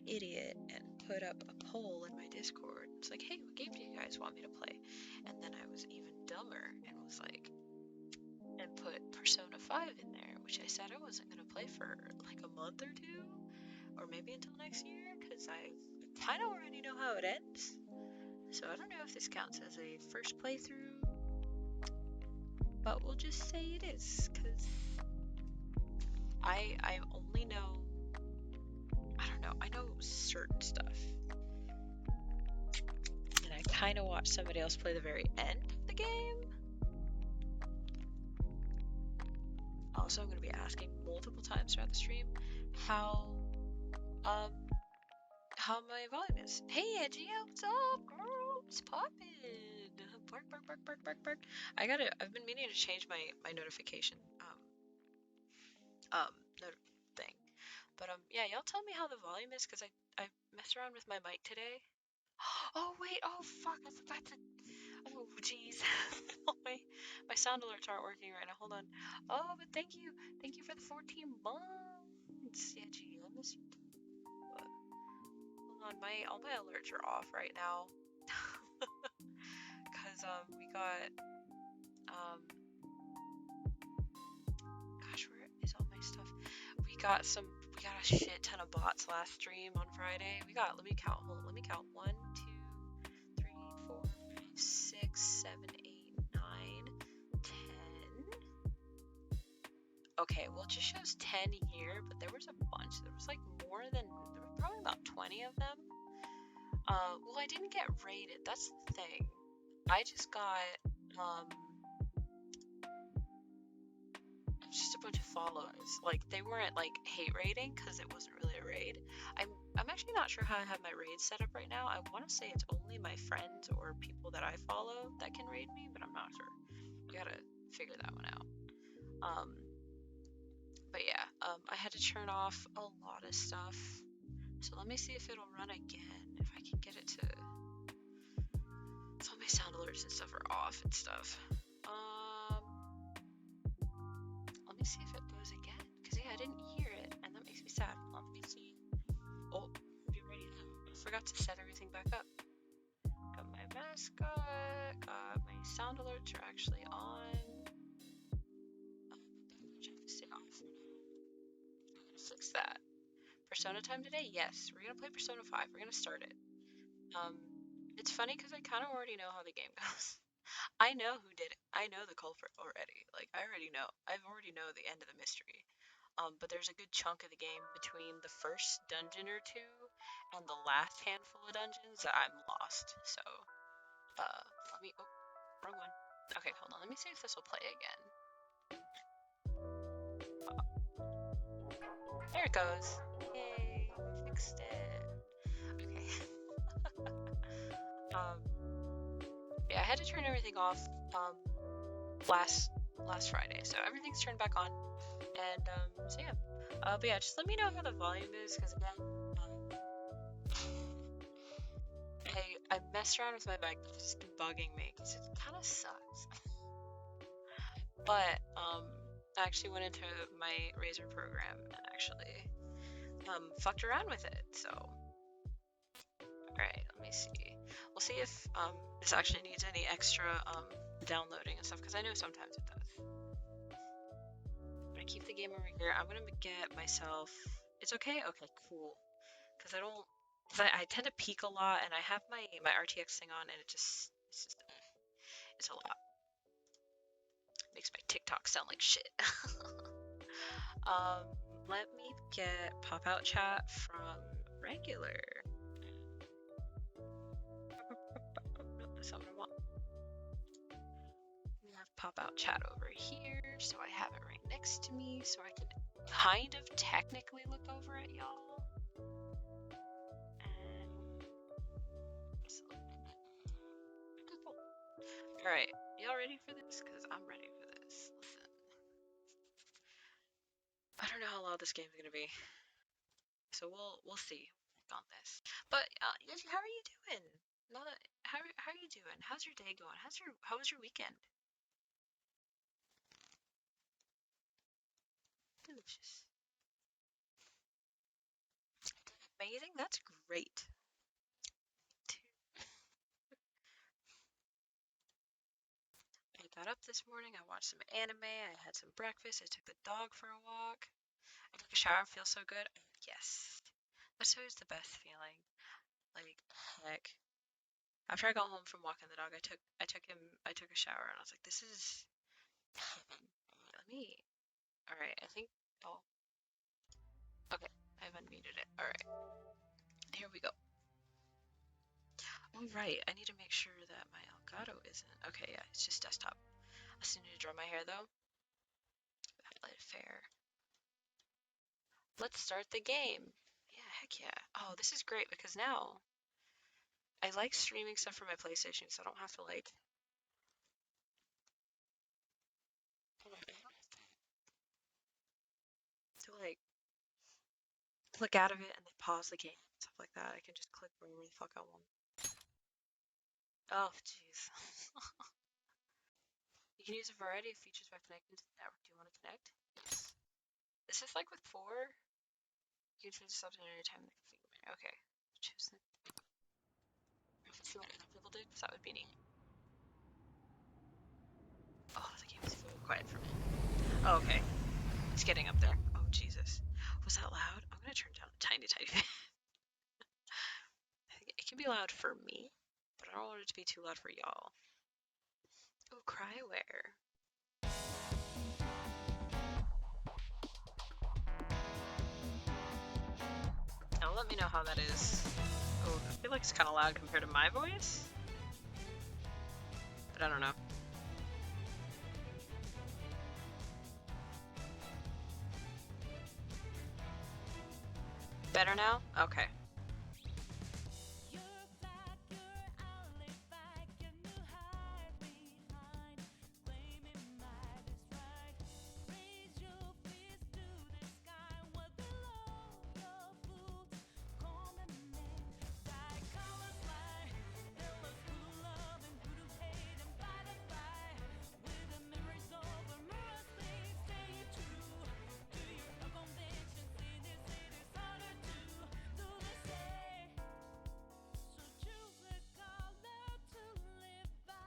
idiot and put up a poll in my Discord. It's like, hey, what game do you guys want me to play? And then I was even dumber and was like, and put Persona 5 in there, which I said I wasn't going to play for like a month or two, or maybe until next year, because I kind of already know how it ends. So I don't know if this counts as a first playthrough, but we'll just say it is, because I only know, I don't know, I know certain stuff. And I kind of watched somebody else play the very end of the game. Also, I'm going to be asking multiple times throughout the stream how my volume is. Hey Angie, what's up, girl? It's poppin'. Bark, bark, bark, bark, bark, bark. I've been meaning to change my notification thing. But yeah, y'all tell me how the volume is, because I messed around with my mic today. Oh wait, oh fuck, I forgot to. Oh jeez, my sound alerts aren't working right now. Hold on. Oh, but thank you for the 14 months. Yeah, gee, I miss you. Hold on, all my alerts are off right now. Cause we got gosh, where is all my stuff? We got a shit ton of bots last stream on Friday. Let me count. Hold on, let me count. 1, 2, 3, 4, 5, 6, 7, 8, 9, 10. Okay, well it just shows 10 here, but there was a bunch. There was like there was probably about 20 of them. Well, I didn't get raided. That's the thing. I just got just a bunch of follows. Like, they weren't like hate raiding, because it wasn't really a raid. I'm actually not sure how I have my raids set up right now. I want to say it's only my friends or people that I follow that can raid me, but I'm not sure. We gotta figure that one out. But yeah, I had to turn off a lot of stuff. So let me see if it'll run again, if I can get it to. So my sound alerts and stuff are off and stuff. Let me see if it goes again, because yeah, I didn't hear it, and that makes me sad. Let me see. Oh, be ready now. I forgot to set everything back up. Got my mascot, got my sound alerts are actually on. Stay off for now. I'm gonna fix that. Persona time today? Yes, we're gonna play Persona 5. We're gonna start it. It's funny because I kind of already know how the game goes. I know who did it. I know the culprit already. Like, I already know. I already know the end of the mystery. But there's a good chunk of the game between the first dungeon or two and the last handful of dungeons that I'm lost. So, let me. Oh, wrong one. Okay, hold on. Let me see if this will play again. There it goes. Yay, we fixed it. Okay. Yeah, I had to turn everything off last Friday, so everything's turned back on. And so yeah. But yeah, just let me know how the volume is, because again, I messed around with my mic, but it's been bugging me because it kind of sucks. But I actually went into my Razer program and actually fucked around with it. So, alright, let me see. We'll see if this actually needs any extra downloading and stuff, because I know sometimes it does. I'm gonna keep the game over here. I'm gonna get myself. It's okay. Okay, cool. Because I tend to peek a lot, and I have my RTX thing on, and it's a lot. Makes my TikTok sound like shit. Let me get pop out chat from regular. That's not what I want. We have pop out chat over here, so I have it right next to me, so I can kind of technically look over at y'all. Alright, y'all ready for this? Because I'm ready for this. Listen. I don't know how loud this game's gonna be. So we'll see on this. But how are you doing? How are you doing? How's your day going? How was your weekend? Delicious. amazing. That's great. I got up this morning. I watched some anime. I had some breakfast. I took the dog for a walk. I took a shower and feel so good. Yes. That's always the best feeling. Like, heck. After I got home from walking the dog, I took a shower and I was like, this is heaven. Let me, all right, I think, oh, okay, I've unmuted it. All right, here we go. All right, I need to make sure that my Elgato isn't, okay, yeah, it's just desktop. I still need to draw my hair though. Highlight fair. Let's start the game. Yeah, heck yeah. Oh, this is great because now I like streaming stuff from my PlayStation, so I don't have to like to like click out of it and then pause the game and stuff like that. I can just click wherever the fuck I want. Oh, jeez. You can use a variety of features by connecting to the network. Do you want to connect? Yes. Is this like with 4? You can change the subject anytime in the configure menu. Okay. Choose the. Let's see what other people did, because that would be neat. Oh, the game is very quiet for me. Oh, okay. It's getting up there. Oh, Jesus. Was that loud? I'm going to turn down a tiny, tiny bit. I think it can be loud for me, but I don't want it to be too loud for y'all. Oh, Cryware. Now let me know how that is. Oh, I feel like it's kind of loud compared to my voice, but I don't know. Better now? Okay.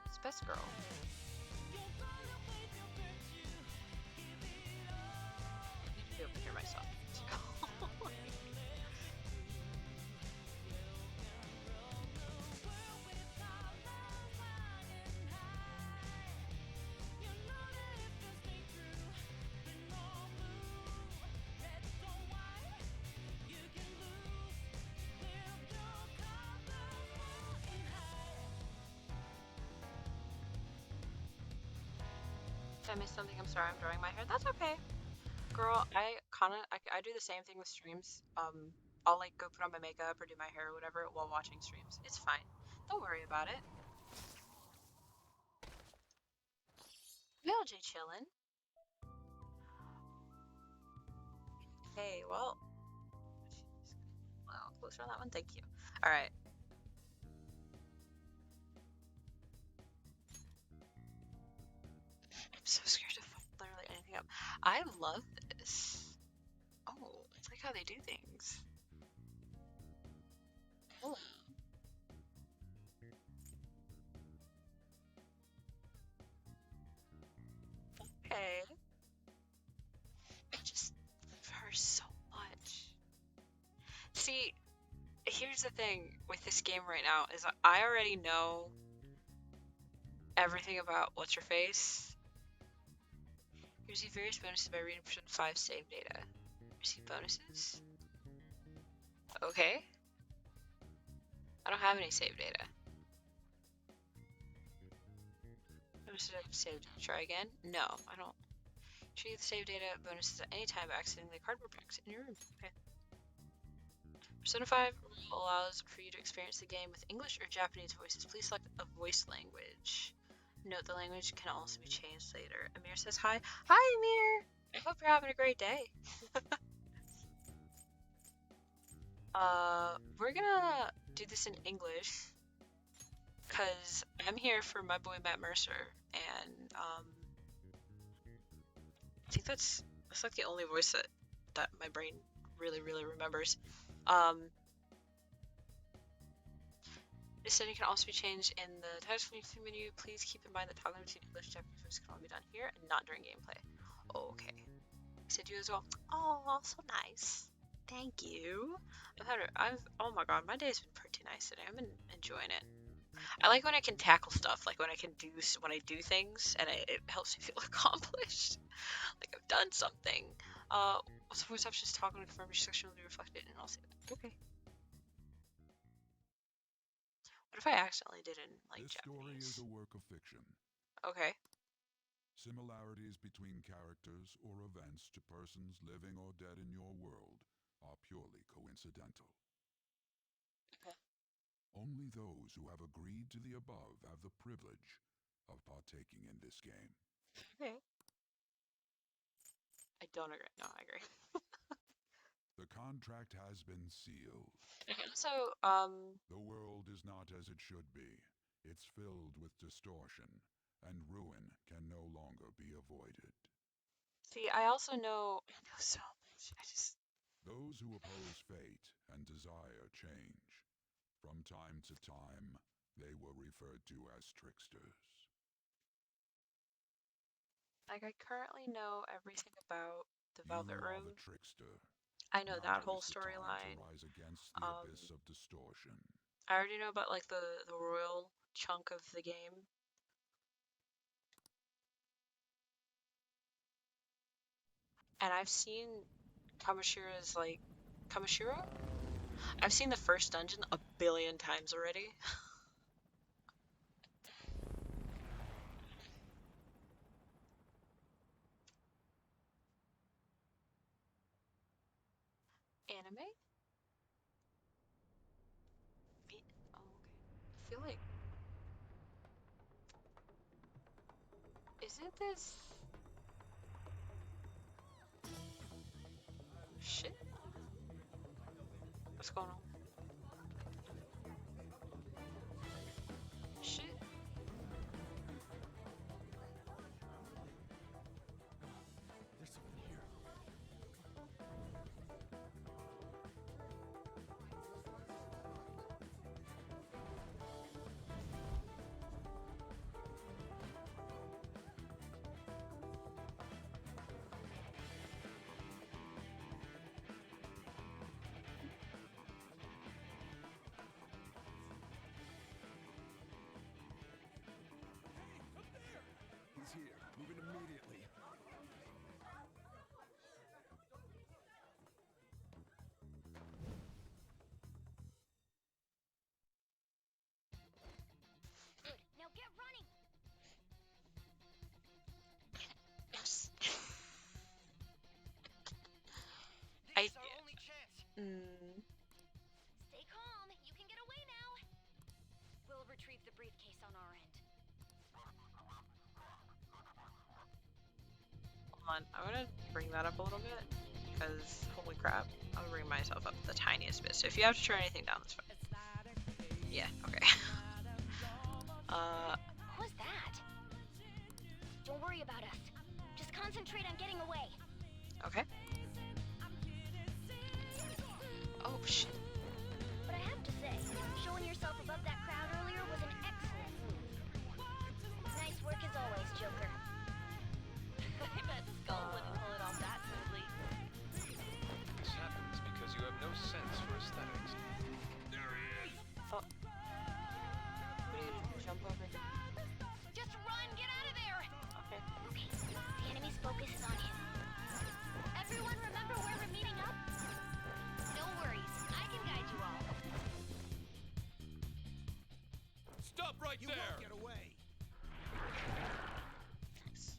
It's Best Girl. I need to be able to hear myself. If I missed something, I'm sorry. I'm drawing my hair. That's okay. Girl, I do the same thing with streams. I'll like go put on my makeup or do my hair or whatever while watching streams. It's fine. Don't worry about it. VLJ chillin'. Hey, well, closer on that one. Thank you. All right. I'm so scared to fuck literally anything up. I love this. Oh, it's like how they do things. Oh. Okay. I just love her so much. See, here's the thing with this game right now is I already know everything about what's your face. You receive various bonuses by reading Persona 5 save data. Receive bonuses? Okay. I don't have any save data. Bonuses I can save. Try again? No, I don't. Retrieve the save data bonuses at any time by accessing the cardboard box in your room. Okay. Persona 5 allows for you to experience the game with English or Japanese voices. Please select a voice language. Note the language can also be changed later. Amir says hi. Hi, Amir! I hope you're having a great day. We're gonna do this in English because I'm here for my boy Matt Mercer, and I think that's like the only voice that my brain really remembers. This setting can also be changed in the title menu. Please keep in mind that toggling between English and Japanese voice can only be done here and not during gameplay. Okay. I said you as well. Oh, so nice. Thank you. Oh my god, my day's been pretty nice today. I've been enjoying it. I like when I can tackle stuff, like when I do things, and it helps me feel accomplished. Like I've done something. So voice options toggle and confirm each section will be reflected, and I'll say that. Okay. What if I accidentally did it in like This story Japanese? is a work of fiction. Okay. Similarities between characters or events to persons living or dead in your world are purely coincidental. Okay. Only those who have agreed to the above have the privilege of partaking in this game. Okay. I don't agree. No, I agree. The contract has been sealed. Okay. So, The world is not as it should be. It's filled with distortion, and ruin can no longer be avoided. see, I also know so much. Those who oppose fate and desire change. From time to time, they were referred to as tricksters. Like, I currently know everything about the You Velvet are Room. the trickster. I know that Now whole is the time to storyline. rise against the abyss of distortion. I already know about like the royal chunk of the game. And I've seen Kamashira's like Kamashiro? I've seen the first dungeon a billion times already. Anime? Oh, okay. I feel like isn't this shit? What's going on? Shit. There's something here. He's here. Moving immediately. Good. Now get running. Yes. This is our only chance. Stay calm. You can get away now. We'll retrieve the briefcase on our end. Hold on, I'm gonna bring that up a little bit because holy crap, I'm bringing myself up the tiniest bit. So if you have to turn anything down, that's fine. Yeah, okay. What was that? Don't worry about us. Just concentrate on getting away. Okay. Oh shit. But I have to say, showing yourself above that crowd earlier was an excellent move. Nice work as always, Joker. I bet Skull wouldn't pull it off that smoothly. This happens because you have no sense for aesthetics. There he is! Oh. What are you gonna do? Jump over? Just run! Get out of there! Okay. Okay, the enemy's focus is on him. Everyone remember where we're meeting up? No worries, I can guide you all. Stop right there! You won't get away. Nice.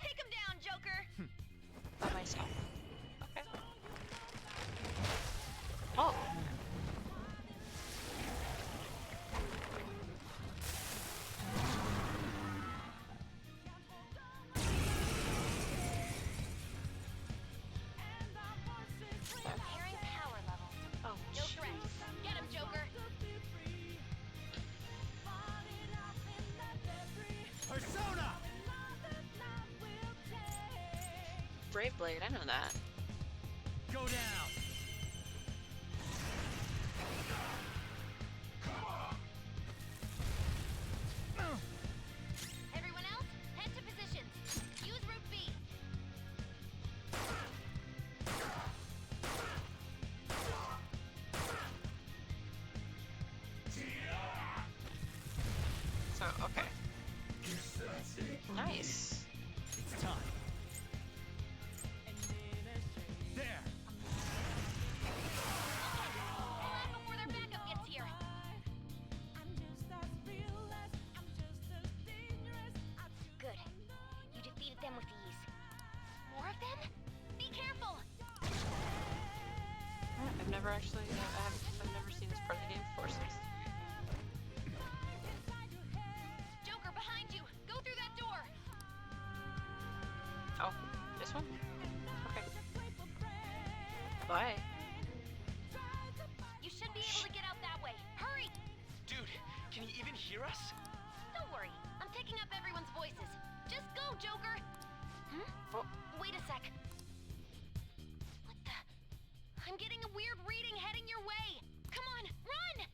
Take him down, Joker! By myself. Okay. Oh. Comparing power levels. Oh. No threats. Get him, Joker! Persona! Brave Blade, I know that. Go down! actually. I've never seen this part of the game before. So Joker, behind you! Go through that door! oh, this one? Okay. Bye. You should be able to get out that way. Hurry! Dude, can you even hear us? Don't worry. I'm picking up everyone's voices. Just go, Joker! Oh, Wait a sec. What the? I'm getting a weird reading heading your way. Come on, run!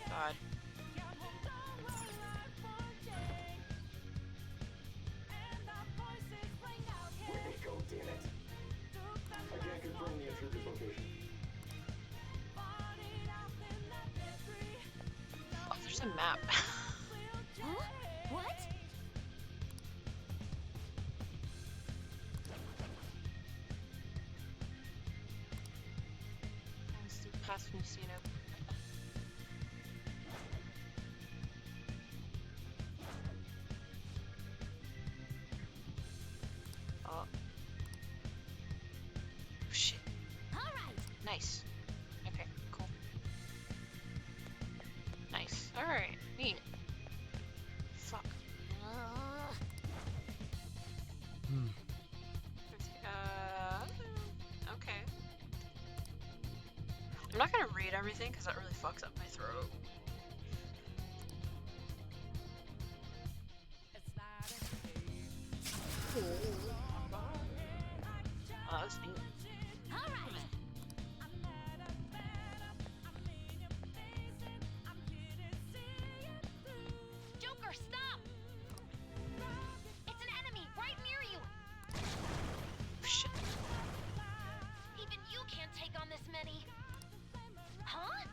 God. Where'd they go, damn it? I can't confirm the intruder's location. Oh, there's a map. Huh? What? Let's do past Messina. Oh. Shit. All right. Nice. Okay, cool. Nice. Alright, neat. Fuck. Okay. I'm not gonna read everything because that really fucks up my throat. Oh, that's neat. All right. Joker, stop! It's an enemy right near you. Shit. Even you can't take on this many. Huh?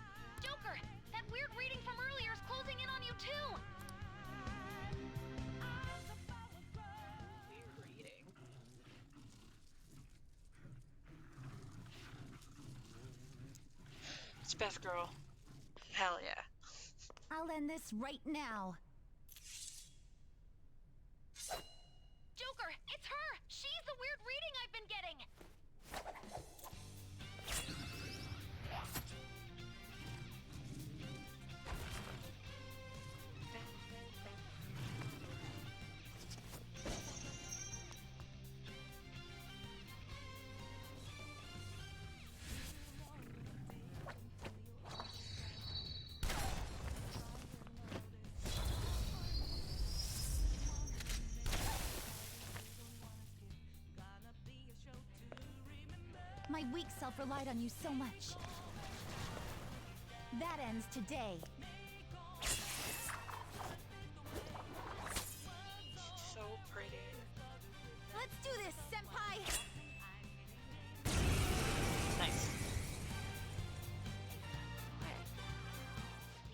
Joker, that weird reading from earlier is closing in on you too. Weird reading. It's Beth Girl. Hell yeah. I'll end this right now. Joker, it's her! She's the weird reading I've been getting! My weak self relied on you so much. That ends today. So pretty. Let's do this, Senpai! Nice.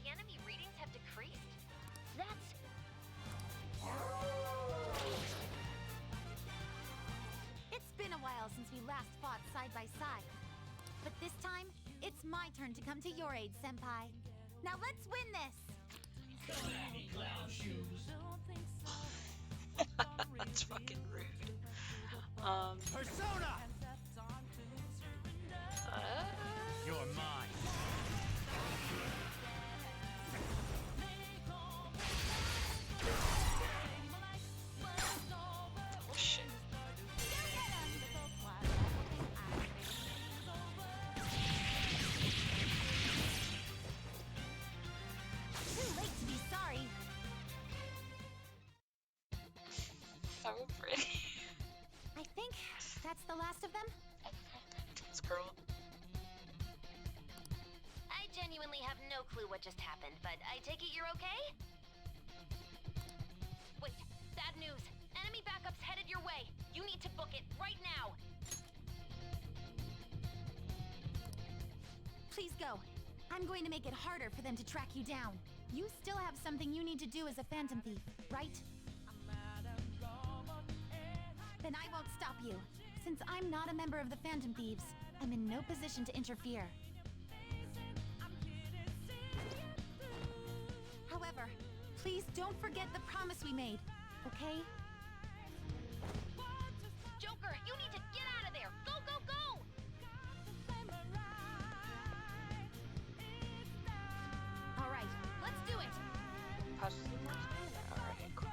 The enemy readings have decreased. That's... It's been a while since we last fought side by side. But this time, it's my turn to come to your aid, Senpai. Now let's win this! That's fucking rude. Persona! You're mine. Oh shit. Too late to be sorry. So pretty. I think that's the last of them. This girl. I genuinely have no clue what just happened, but I take it you're okay? Wait, bad news. Enemy backup's headed your way. You need to book it right now. Please go. I'm going to make it harder for them to track you down. You still have something you need to do as a Phantom Thief, right? Then I won't stop you. Since I'm not a member of the Phantom Thieves, I'm in no position to interfere. However, please don't forget the promise we made, okay? Joker, you need to get out of there! Go, go, go! All right, let's do it! Possibly more time? Alright, cool.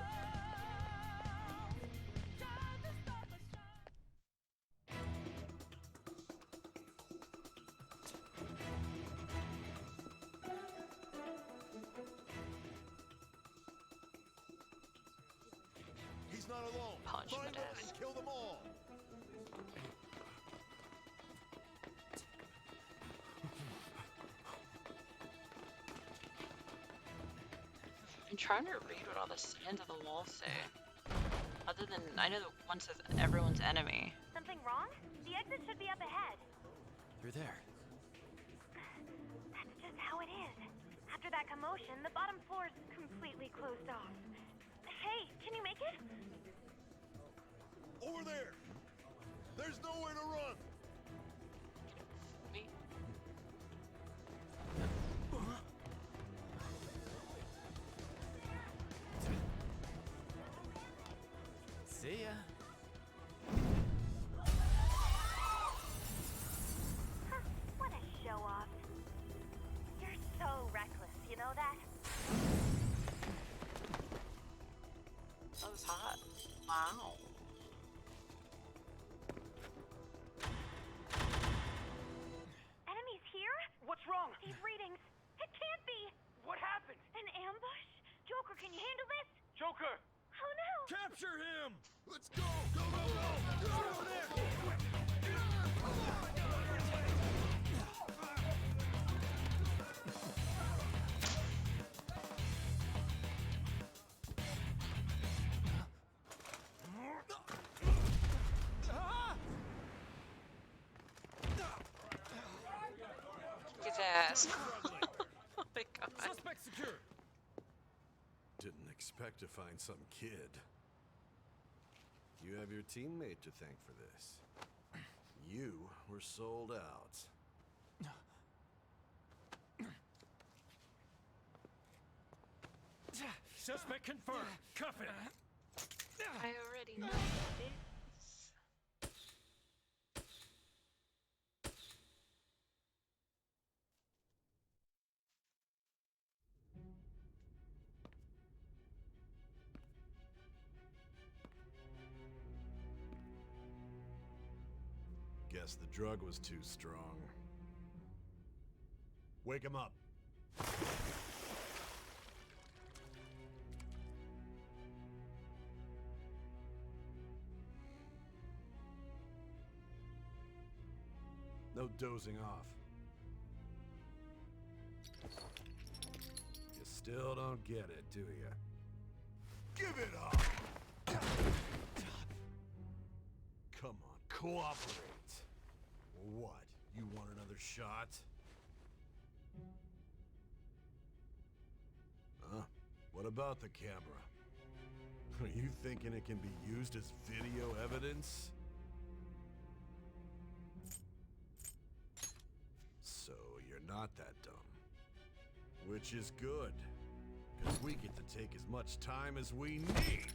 He's not alone. Punch him Find in the him ass. and kill them all. I'm trying to read what all the signs on the wall say. Other than, I know that one says everyone's enemy. Something wrong? The exit should be up ahead. You're there. That's just how it is. After that commotion, the bottom floor's completely closed off. Hey, can you make it? Over there. There's nowhere to run. Me? See ya. Huh, what a show-off. You're so reckless, you know that? That was hot. Wow. Enemies here? What's wrong? These readings. It can't be. What happened? An ambush? Joker, can you handle this? Joker! Oh no! Capture him. Let's go. Go, go, go. Go over there. Kick his ass. Oh my god. Suspect secure! Didn't expect to find some kid. You have your teammate to thank for this. You were sold out. Suspect confirmed. Cuff it! I already know what it is. Guess the drug was too strong. Wake him up. No dozing off. You still don't get it, do you? Give it up! Come on, cooperate. What? You want another shot? Huh? What about the camera? Are you thinking it can be used as video evidence? So you're not that dumb. Which is good, because we get to take as much time as we need.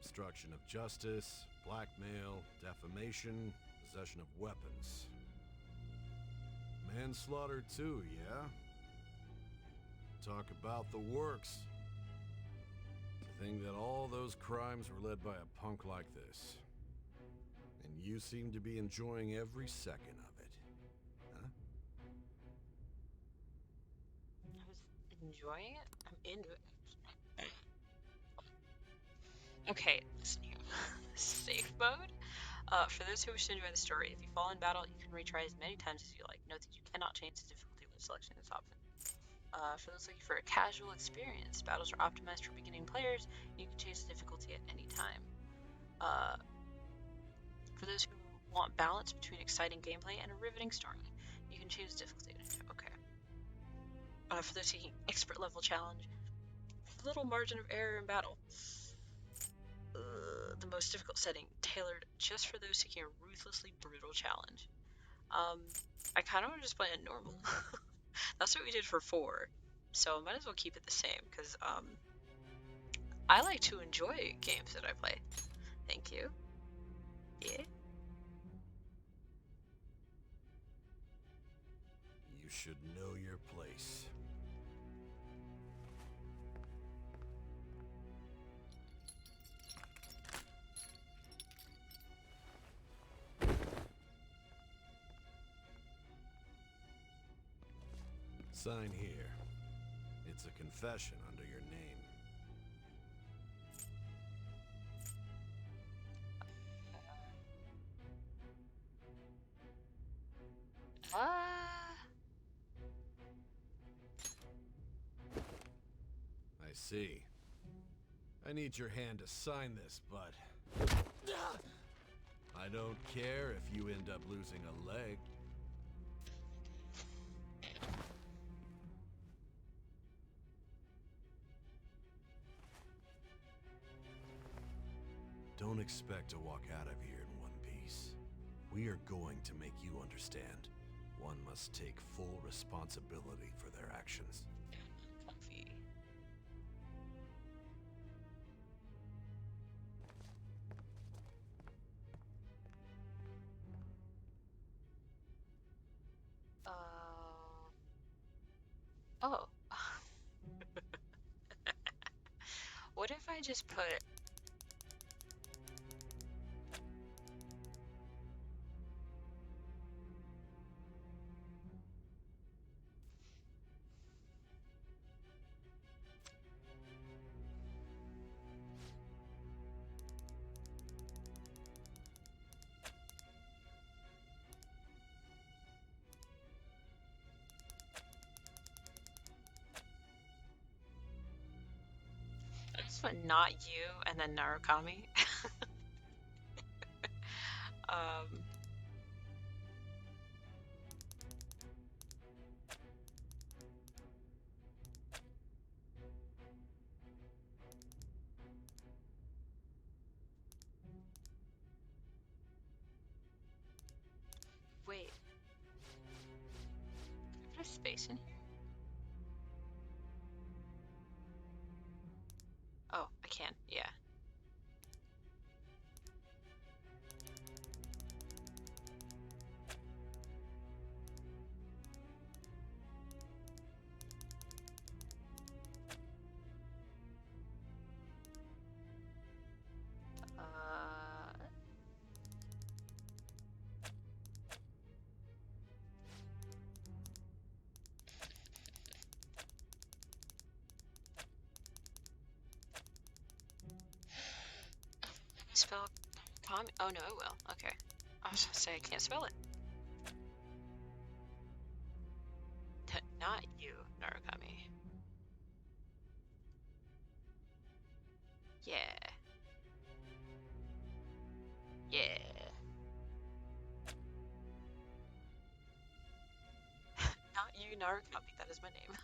Obstruction of justice, blackmail, defamation, possession of weapons. Manslaughter too, yeah? Talk about the works. To think that all those crimes were led by a punk like this. And you seem to be enjoying every second of it. Huh? I was enjoying it. I'm into it. Okay, listen here. Safe mode. For those who wish to enjoy the story, if you fall in battle, you can retry as many times as you like. Note that you cannot change the difficulty when selecting this option. For those looking for a casual experience, battles are optimized for beginning players, and you can change the difficulty at any time. For those who want balance between exciting gameplay and a riveting story, you can choose difficulty. Okay. For those seeking expert level challenge, little margin of error in battle. the most difficult setting, tailored just for those seeking a ruthlessly brutal challenge. I kind of want to just play it normal. That's what we did for 4, so I might as well keep it the same, because, I like to enjoy games that I play. Thank you. Yeah. You should know your place. Sign here. It's a confession under your name. I see. I need your hand to sign this, but I don't care if you end up losing a leg. Don't expect to walk out of here in one piece. We are going to make you understand. One must take full responsibility for their actions. Comfy. Oh. What if I just put... I just put not you and then Narukami. um... Wait. Can I put a space in here? Oh, I can, yeah. Spell Kami? Oh no, it will. Okay. I was gonna say I can't spell it. Not you, Narukami. Yeah. Yeah. Not you, Narukami. That is my name.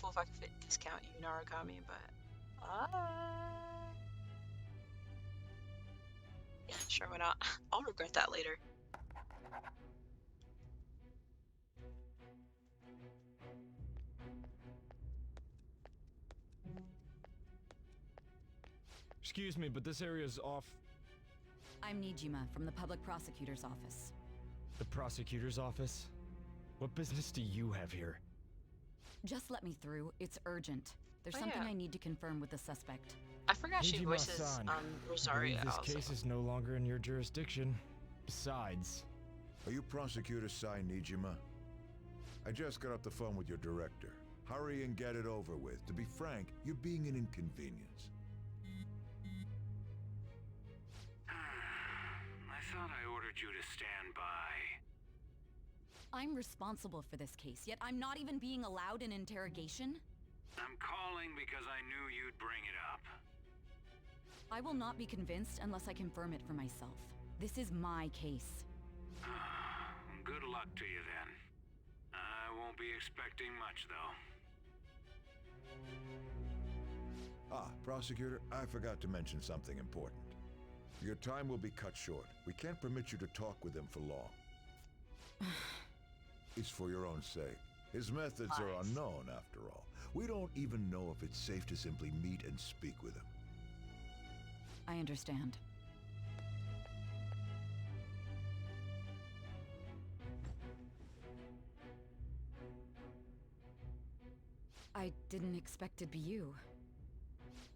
Cool if I could discount you, Narukami, but yeah, sure, why not? I'll regret that later. Excuse me, but this area's off. I'm Nijima from the public prosecutor's office. The prosecutor's office? What business do you have here? Just let me through. It's urgent. There's Oh, something yeah. I need to confirm with the suspect. I forgot she voices Nijima-san, Rosario. I believe this also. case is no longer in your jurisdiction. Besides, Are you Prosecutor Sai Nijima? I just got off the phone with your director. Hurry and get it over with. To be frank, you're being an inconvenience. I thought I ordered you to stand by. I'm responsible for this case, yet I'm not even being allowed an interrogation? I'm calling because I knew you'd bring it up. I will not be convinced unless I confirm it for myself. This is my case. Good luck to you then. won't be expecting much, though. Ah, Prosecutor, I forgot to mention something important. Your time will be cut short. We can't permit you to talk with him for long. It's for your own sake. His methods are unknown, after all. We don't even know if it's safe to simply meet and speak with him. I understand. I didn't expect it'd be you.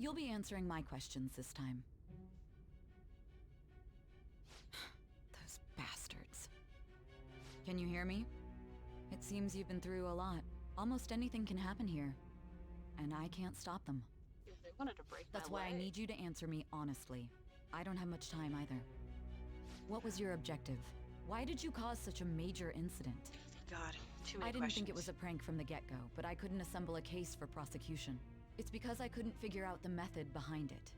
You'll be answering my questions this time. Those bastards. Can you hear me? It seems you've been through a lot. Almost anything can happen here. And I can't stop them. If they wanted to break That's my why I leg. need you to answer me honestly. I don't have much time either. What was your objective? Why did you cause such a major incident? God, too many I didn't questions. think it was a prank from the get-go, but I couldn't assemble a case for prosecution. It's because I couldn't figure out the method behind it.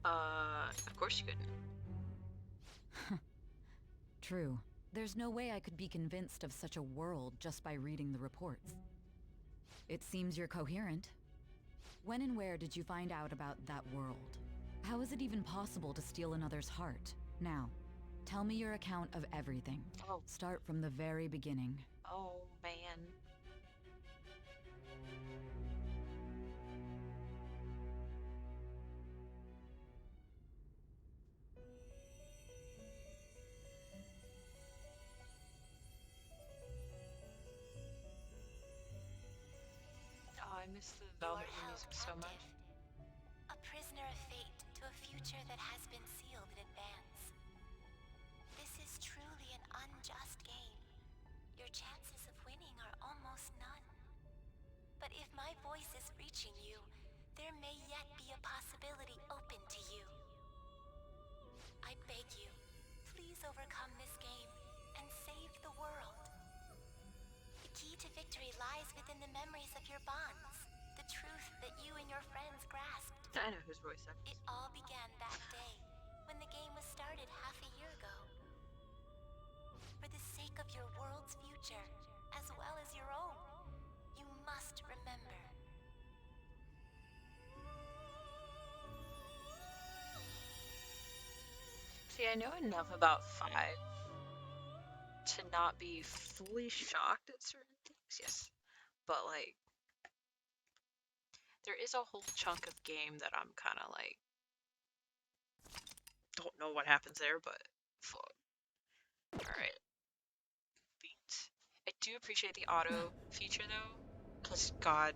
Of course you couldn't. True. There's no way I could be convinced of such a world just by reading the reports. It seems you're coherent. When and where did you find out about that world? How is it even possible to steal another's heart? Now, tell me your account of everything. Oh. Start from the very beginning. Oh, man. Oh, I miss the Velvet music so much. A prisoner of fate to a future that has been sealed in advance. This is truly an unjust game. Your chances of winning are almost none. But if my voice is reaching you, there may yet be a possibility open to you. I beg you, please overcome this game and save the world. The key to victory lies within the memories of your bonds, the truth that you and your friends grasped. I know whose voice that It is. all began that day, when the game was started half a year ago. For the sake of your world's future, as well as your own, you must remember. See, I know enough about 5 to not be fully shocked at certain things, yes. But, like, there is a whole chunk of game that I'm kind of like, don't know what happens there, but fuck. Alright. Beats. I do appreciate the auto feature, though, because, God,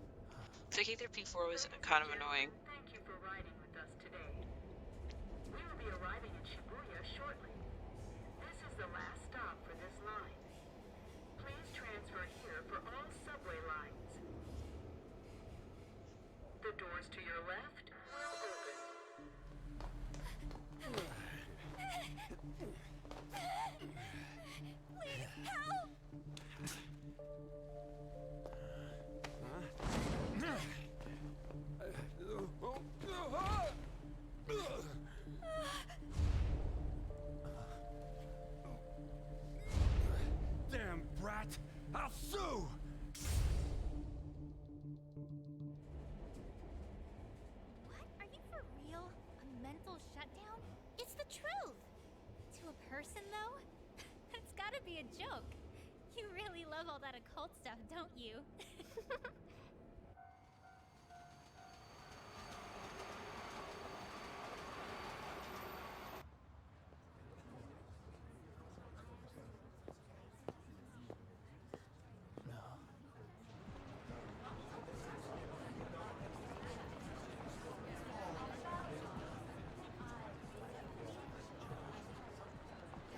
clicking through P4 was kind of annoying. Thank you for riding with us today. We will be arriving in Shibuya shortly. This is the last stop for this line. Please transfer here for all subway lines. The doors to your left will open. Please help! Damn brat! I'll sue! What? Are you for real? A mental shutdown? It's the truth! To a person, though? That's gotta be a joke. You really love all that occult stuff, don't you?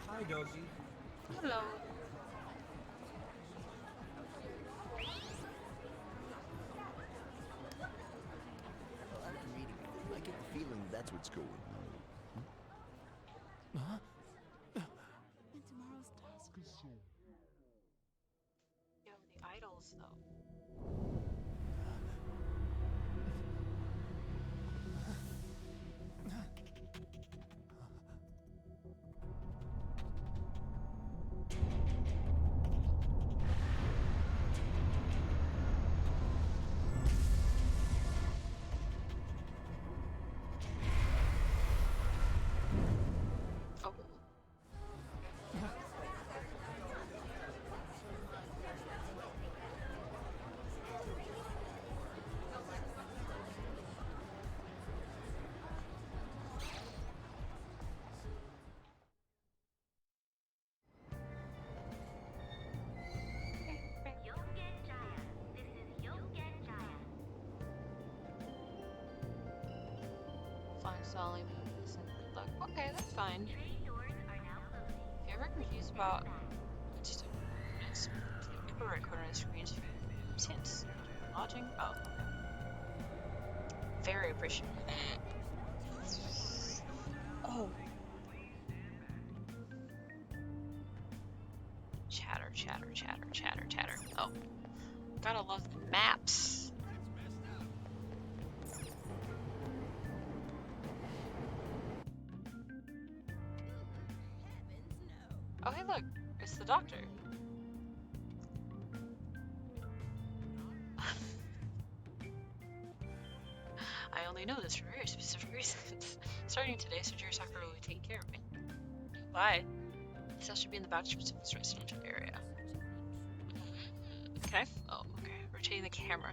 Hi, Doji. Hello. After reading it, I get the feeling that's what's going on. Huh? And tomorrow's task is soon. Yo, the idols, though. Solly movies and good luck. Okay, that's fine. If you're ever confused about just a right corner of the screen, hints. Lodging? Oh, okay. Very appreciative of that. Oh. Chatter, chatter, chatter, chatter, chatter. Oh. Gotta love the maps. Oh, hey, look. It's the doctor. I only know this for very specific reasons. Starting today, Surgery Sakura will be taking care of me. Bye. This house should be in the backstreets of this residential area. Can I? Oh, okay. Rotating the camera.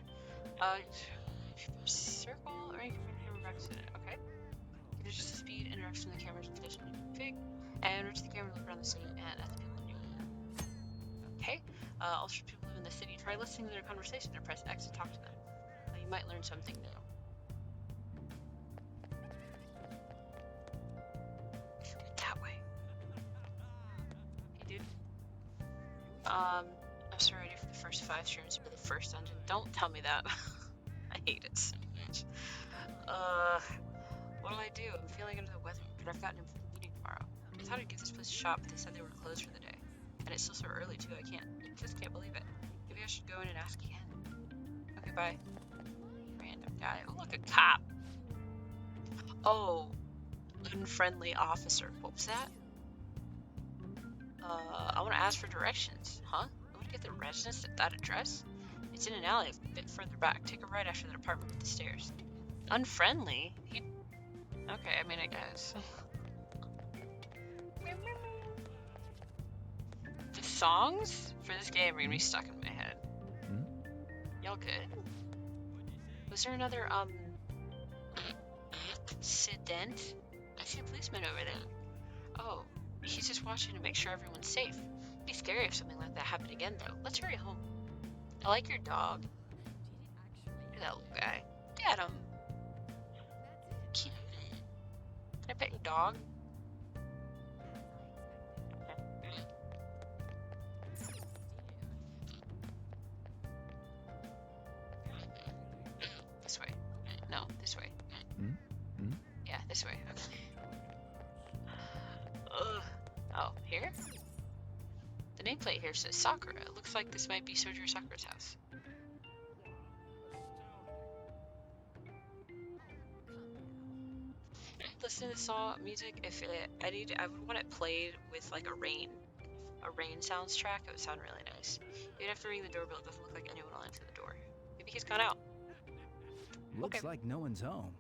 Circle or you can bring the camera back to it. Okay. There's just the speed and direction of the camera's position. Config. And rotate the camera to look around the city and at the people in it. Okay. Also, people who live in the city, try listening to their conversation or press X to talk to them. You might learn something new. That way. Hey, dude. I'm so ready for the first 5 streams to be the first dungeon. Don't tell me that. I hate it so much. What'll I do? I'm feeling under the weather, but I've gotten in for the meeting tomorrow. I thought I'd give this place a shot, but they said they were closed for the day. And it's still so early, too. I just can't believe it. Maybe I should go in and ask again. Okay, bye. Random guy. Oh, look, a cop. Oh, unfriendly officer. What was that? I want to ask for directions. Huh? I want to get the residence at that address? It's in an alley a bit further back. Take a right after the apartment with the stairs. Unfriendly? Okay, I mean, I guess. The songs for this game are gonna be stuck in my head. Y'all good? Was there another, incident? I see a policeman over there. Oh, he's just watching to make sure everyone's safe. It'd be scary if something like that happened again, though. Let's hurry home. I like your dog. Look at that little guy. Get him. Cute. Can I pet your dog? This way. No, this way. Yeah, this way. Okay. Ugh. Oh, here? The nameplate here says Sakura. It looks like this might be Surgery Sakura's house. Listen to the song music. If I would want it played with like a rain sounds track. It would sound really nice. Even after ringing the doorbell, it doesn't look like anyone will answer the door. Maybe he's gone out. Looks like no one's home.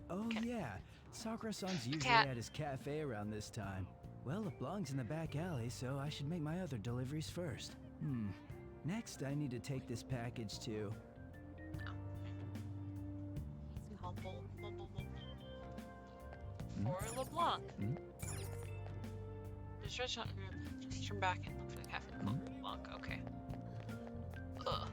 Oh yeah, Sakura-san's usually at his cafe around this time. Well, it belongs in the back alley, so I should make my other deliveries first. Next, I need to take this package to... For LeBlanc. There's a restaurant here. Just turn back and look for the cafe called LeBlanc. Okay. Ugh.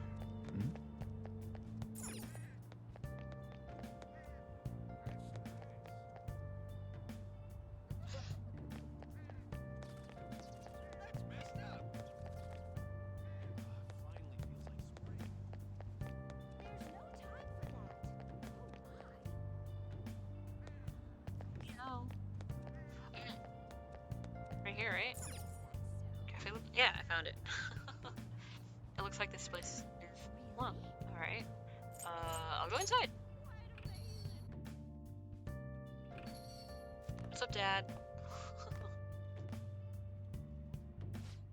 Right here, right? Cafe. Yeah, I found it. It looks like this place is long. All right. I'll go inside. What's up, Dad?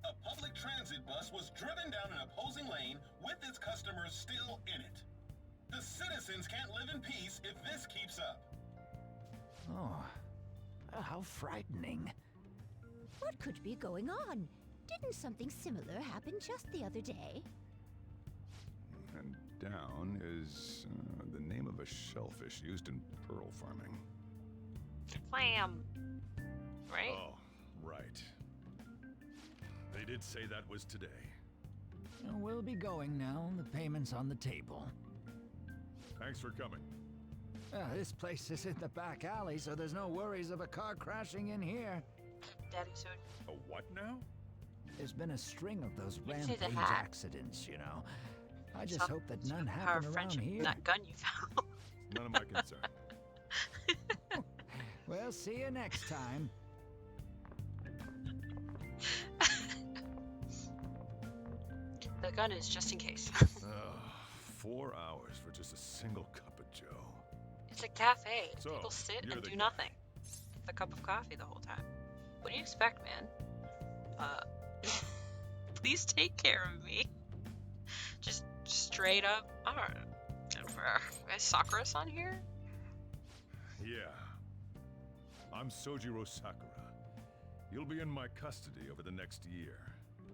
A public transit bus was driven down an opposing lane with its customers still in it. The citizens can't live in peace if this keeps up. Oh, how frightening. What could be going on? Didn't something similar happen just the other day? And down is the name of a shellfish used in pearl farming. Clam. Right? Oh, right. They did say that was today. We'll be going now. The payment's on the table. Thanks for coming. This place is in the back alley, so there's no worries of a car crashing in here. Daddy soon. A what now? There's been a string of those You see the rampage hat. accidents, you know. I just Stop. hope that none Power happen of around friendship. here. That gun you found. None of my concern. Well, see you next time. The gun is just in case. 4 hours for just a single cup of joe. It's a cafe. So, People sit you're and the do guy. nothing. With a cup of coffee the whole time. What do you expect, man? Please take care of me. Just straight up. I don't know. Is Sakura-san here? Yeah. I'm Sojiro Sakura. You'll be in my custody over the next year.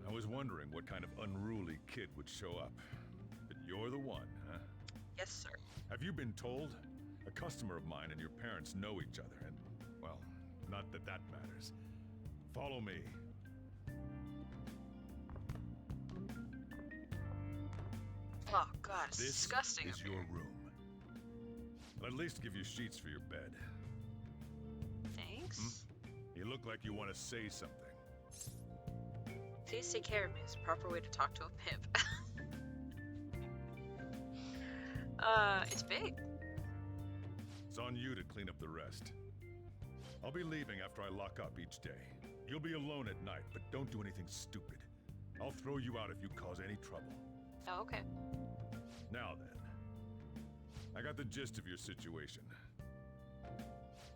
I was wondering what kind of unruly kid would show up. But you're the one, huh? Yes, sir. Have you been told? A customer of mine and your parents know each other, and, well, not that that matters. Follow me. Oh, God, it's This disgusting. is up your here. room. I'll at least give you sheets for your bed. Thanks. You look like you want to say something. Please take care of me is the proper way to talk to a pimp. It's big. It's on you to clean up the rest. I'll be leaving after I lock up each day. You'll be alone at night, but don't do anything stupid. I'll throw you out if you cause any trouble. Oh, okay. Now then, I got the gist of your situation.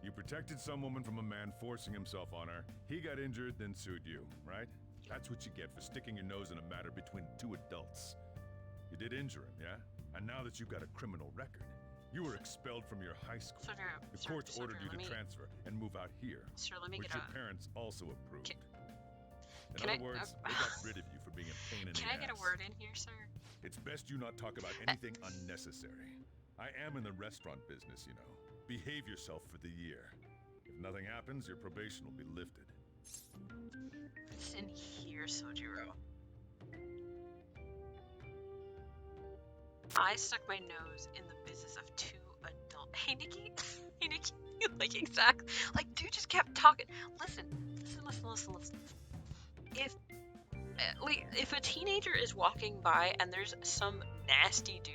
You protected some woman from a man forcing himself on her. He got injured, then sued you, right? That's what you get for sticking your nose in a matter between two adults. You did injure him, yeah? And now that you've got a criminal record, you were expelled from your high school. The courts ordered you to transfer and move out here, Sir, let me which get your a... parents also approved. In can other I- words, they got rid of you for being a pain in the Can I ass. get a word in here, sir? It's best you not talk about anything unnecessary. I am in the restaurant business, you know. Behave yourself for the year. If nothing happens, your probation will be lifted. What's in here, Sojiro? I stuck my nose in the business of two adult. Hey, Nikki. Hey, Nikki. Like, exact. Like, dude just kept talking. Listen. If a teenager is walking by and there's some nasty dude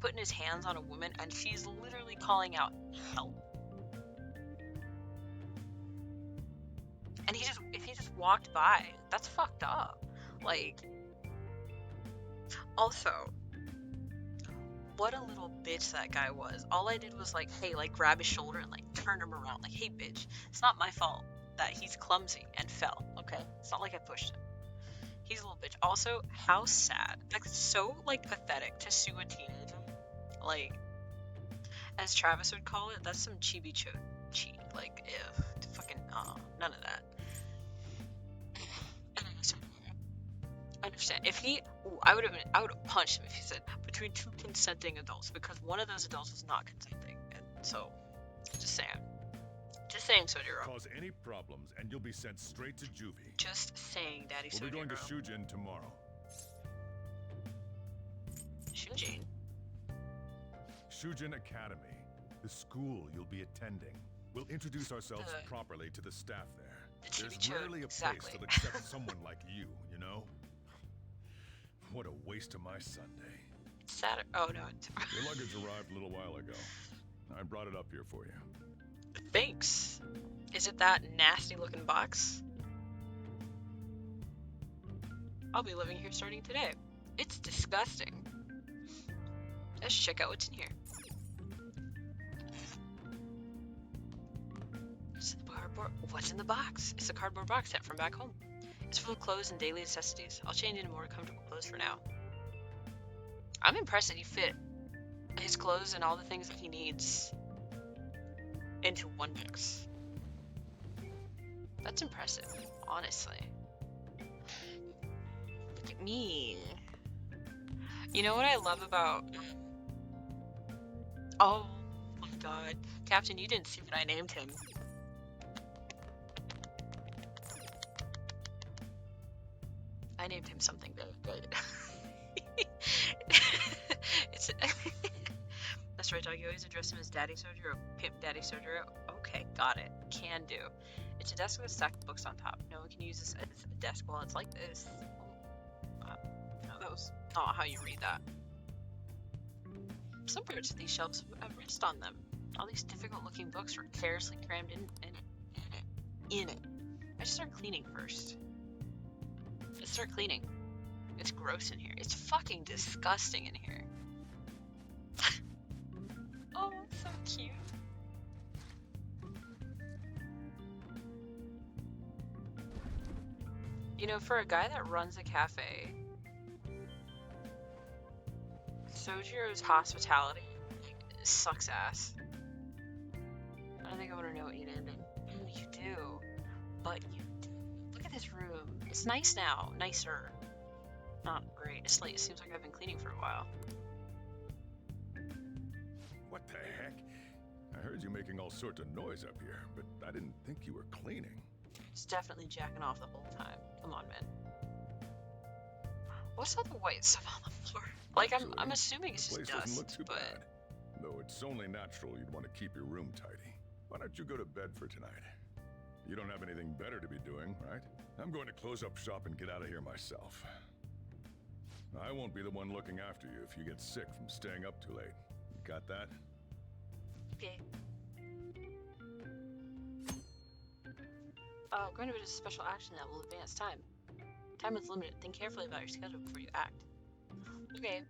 putting his hands on a woman and she's literally calling out help, and if he just walked by, that's fucked up. Like, also, what a little bitch that guy was. All I did was, like, hey, like, grab his shoulder and, like, turn him around. Like, hey, bitch, it's not my fault that he's clumsy and fell, okay? It's not like I pushed him. He's a little bitch. Also, how sad. That's so, like, pathetic to sue a teenager. Like, as Travis would call it, that's some chibi-cho-chi. Like, ew. Fucking, none of that. I understand. If he, I would have punched him if he said between two consenting adults, because one of those adults was not consenting. And so, just saying, Sojiro. Cause any problems, and you'll be sent straight to juvie. Just saying, Daddy Sojiro. We'll be going to Shujin tomorrow. Shujin? Shujin Academy, the school you'll be attending. We'll introduce ourselves The- properly to the staff there. the There's chibi-cho, rarely a exactly. place that'll accept someone like you know? What a waste of my Sunday. Saturday. Oh, no. Your luggage arrived a little while ago. I brought it up here for you. Thanks. Is it that nasty looking box? I'll be living here starting today. It's disgusting. Let's check out what's in here. It's the cardboard. What's in the box? It's a cardboard box set from back home. It's full of clothes and daily necessities. I'll change into more comfortable clothes for now. I'm impressed that he fit his clothes and all the things that he needs into one box. That's impressive, honestly. Look at me. You know what I love about... Oh my god. Captain, you didn't see what I named him. I named him something very good. It's... That's That's right, dog. You always address him as Daddy Soldier or Pimp Daddy Soldier. Okay, got it. Can do. It's a desk with a stack of books on top. No one can use this as a desk while it's like this. No, that was not how you read that. Some parts of these shelves have wrist on them. All these difficult-looking books are carelessly crammed in it. I should start cleaning first. Let's start cleaning. It's gross in here. It's fucking disgusting in here. Oh, so cute. You know, for a guy that runs a cafe, Sojiro's hospitality sucks ass. I don't think I want to know what you did. You do. But you do. Look at this room. It's nice now. Nicer. Not great. It's late. It seems like I've been cleaning for a while. What the heck? I heard you making all sorts of noise up here, but I didn't think you were cleaning. It's definitely jacking off the whole time. Come on, man. What's all the white stuff on the floor? Like, I'm assuming it's just Place dust, doesn't look too but... bad. Though it's only natural you'd want to keep your room tidy. Why don't you go to bed for tonight? You don't have anything better to be doing, right? I'm going to close up shop and get out of here myself. I won't be the one looking after you if you get sick from staying up too late. You got that? Okay. Going to be a special action that will advance time. Time is limited. Think carefully about your schedule before you act. Okay.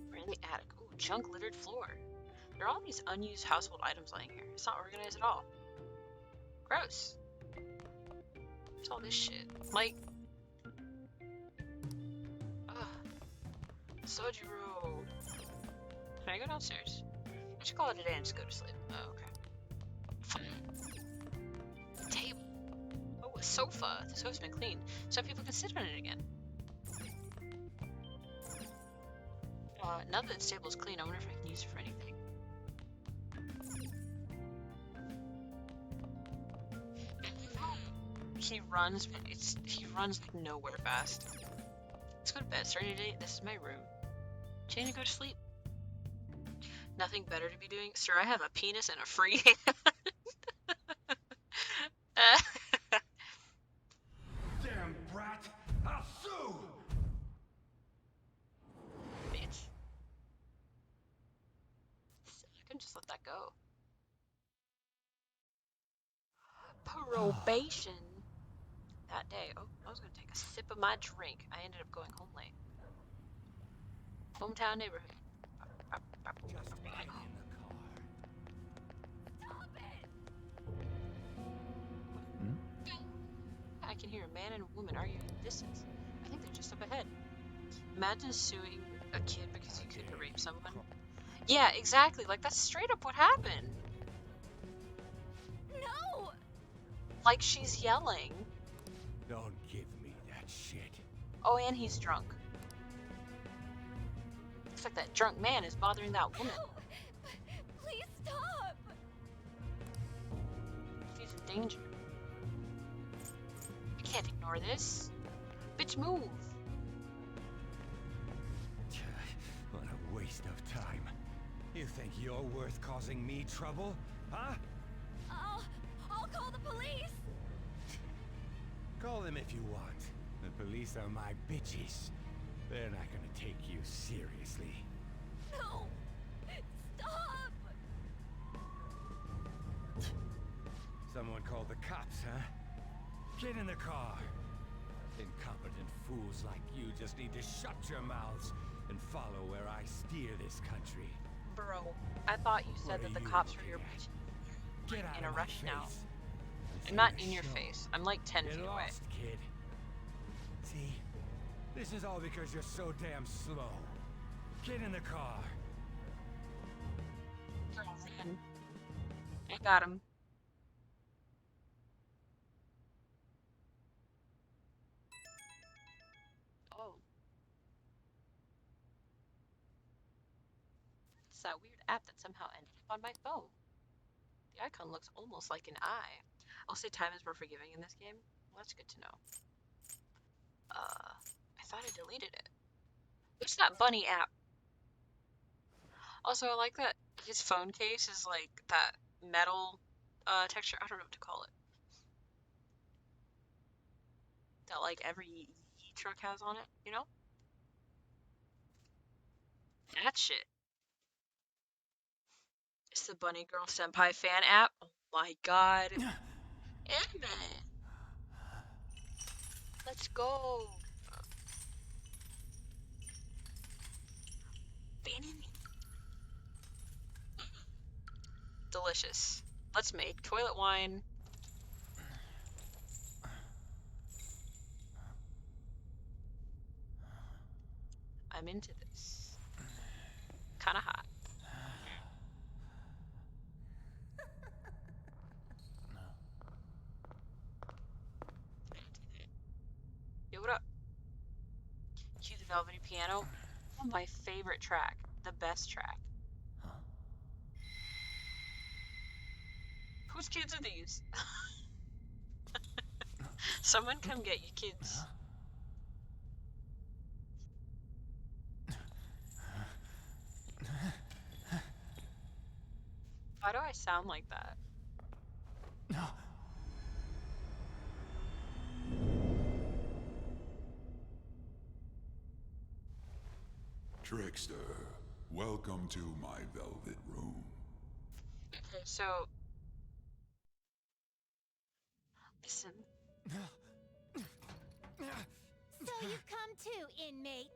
We're in the attic. Ooh, junk littered floor. There are all these unused household items lying here. It's not organized at all. Gross. What's all this shit? Like... Sojiro. Can I go downstairs? I should call it a day and just go to sleep. Oh, okay. Fine. Table. Oh, a sofa. The sofa's been cleaned, so people can sit on it again. Now that this table is clean, I wonder if I can use it for anything. He runs, but he runs like nowhere fast. Let's go to bed. Starting today, this is my room. Change and go to sleep. Nothing better to be doing? Sir, I have a penis and a free hand. Damn brat! I'll sue! Bitch. I can just let that go. Probation. That day, oh, I was gonna take a sip of my drink. I ended up going home late. Hometown neighborhood. Just get in the car. Stop it! I can hear a man and a woman arguing in the distance. I think they're just up ahead. Imagine suing a kid because he couldn't rape someone. Yeah, exactly. Like, that's straight up what happened. No! Like, she's yelling. Don't give me that shit. Oh, and he's drunk. Looks like that drunk man is bothering that woman. No! Please stop! She's in danger. I can't ignore this. Bitch, move. What a waste of time. You think you're worth causing me trouble? Huh? I'll call the police! Call them if you want. The police are my bitches. They're not gonna take you seriously. No! Stop! Someone called the cops, huh? Get in the car. Incompetent fools like you just need to shut your mouths and follow where I steer this country. Bro, I thought you said that the cops were your bitch. Get out In a of rush my now. face. I'm not in your face. I'm like 10 Get feet away. lost, kid. See? This is all because you're so damn slow. Get in the car. Run. I got him. Oh. It's that weird app that somehow ended up on my phone. The icon looks almost like an eye. I'll say time is more forgiving in this game. Well, that's good to know. I thought I deleted it. What's that bunny app? Also, I like that his phone case is like that metal texture. I don't know what to call it. That like every Yeet truck has on it, you know? That shit. It's the Bunny Girl Senpai fan app. Oh my god. Anime. Let's go. Delicious. Let's make toilet wine. I'm into this. Kinda hot. Yo, what up? Cue the velvety piano. Oh, my favorite track. The best track. Whose kids are these? Someone come get your kids. Why do I sound like that? Trickster, welcome to my velvet room. Okay, so... Listen. So you've come too, inmate.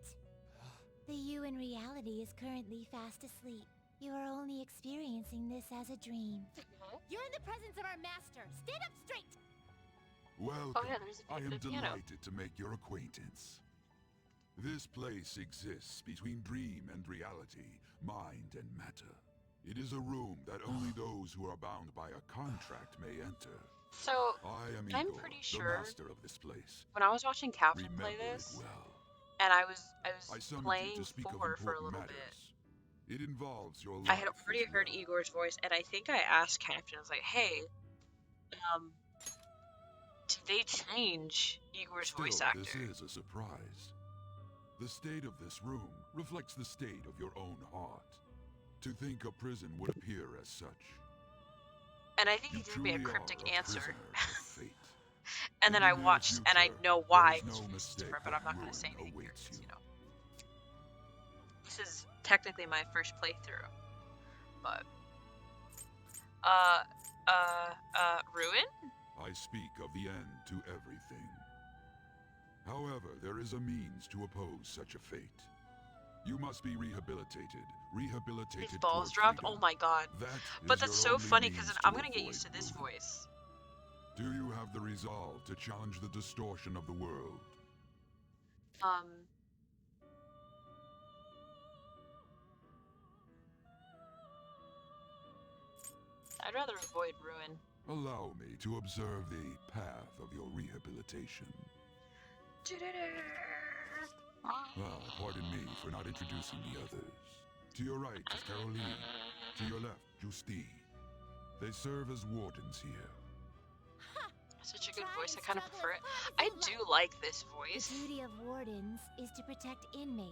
The you in reality is currently fast asleep. You are only experiencing this as a dream. You're in the presence of our master. Stand up straight! Welcome. Oh, yeah, there's I am the piano. delighted to make your acquaintance. This place exists between dream and reality, mind and matter. It is a room that only those who are bound by a contract may enter. So, I'm Igor, pretty the sure master of this place. when I was watching Captain play Remember this, it well. and I was summoned playing you to speak of 4 for a important little matters. It involves your life. bit, I had already heard Igor's voice, and I think I asked Captain, I was like, hey, did they change Igor's voice actor? This is a surprise. The state of this room reflects the state of your own heart. To think a prison would appear as such. And I think he You gave me a truly cryptic are a answer. prisoner of fate. And then In I the near watched, and I future, know why there is his no voice is mistake different, but that I'm not going to ruin say anything here, awaits 'cause, you. you know. This is technically my first playthrough. But, Ruin? I speak of the end to everything. However, there is a means to oppose such a fate. You must be rehabilitated. Rehabilitated. His balls towards dropped? freedom. Oh my god. That But is that's your so only funny, because means I'm to going to get avoid used to this ruin. voice. Do you have the resolve to challenge the distortion of the world? I'd rather avoid Ruin. Allow me to observe the path of your rehabilitation. Pardon me for not introducing the others. To your right is Caroline. To your left, Justine. They serve as wardens here. Such a good voice, I kind of prefer it. I do like this voice. The duty of wardens is to protect inmates.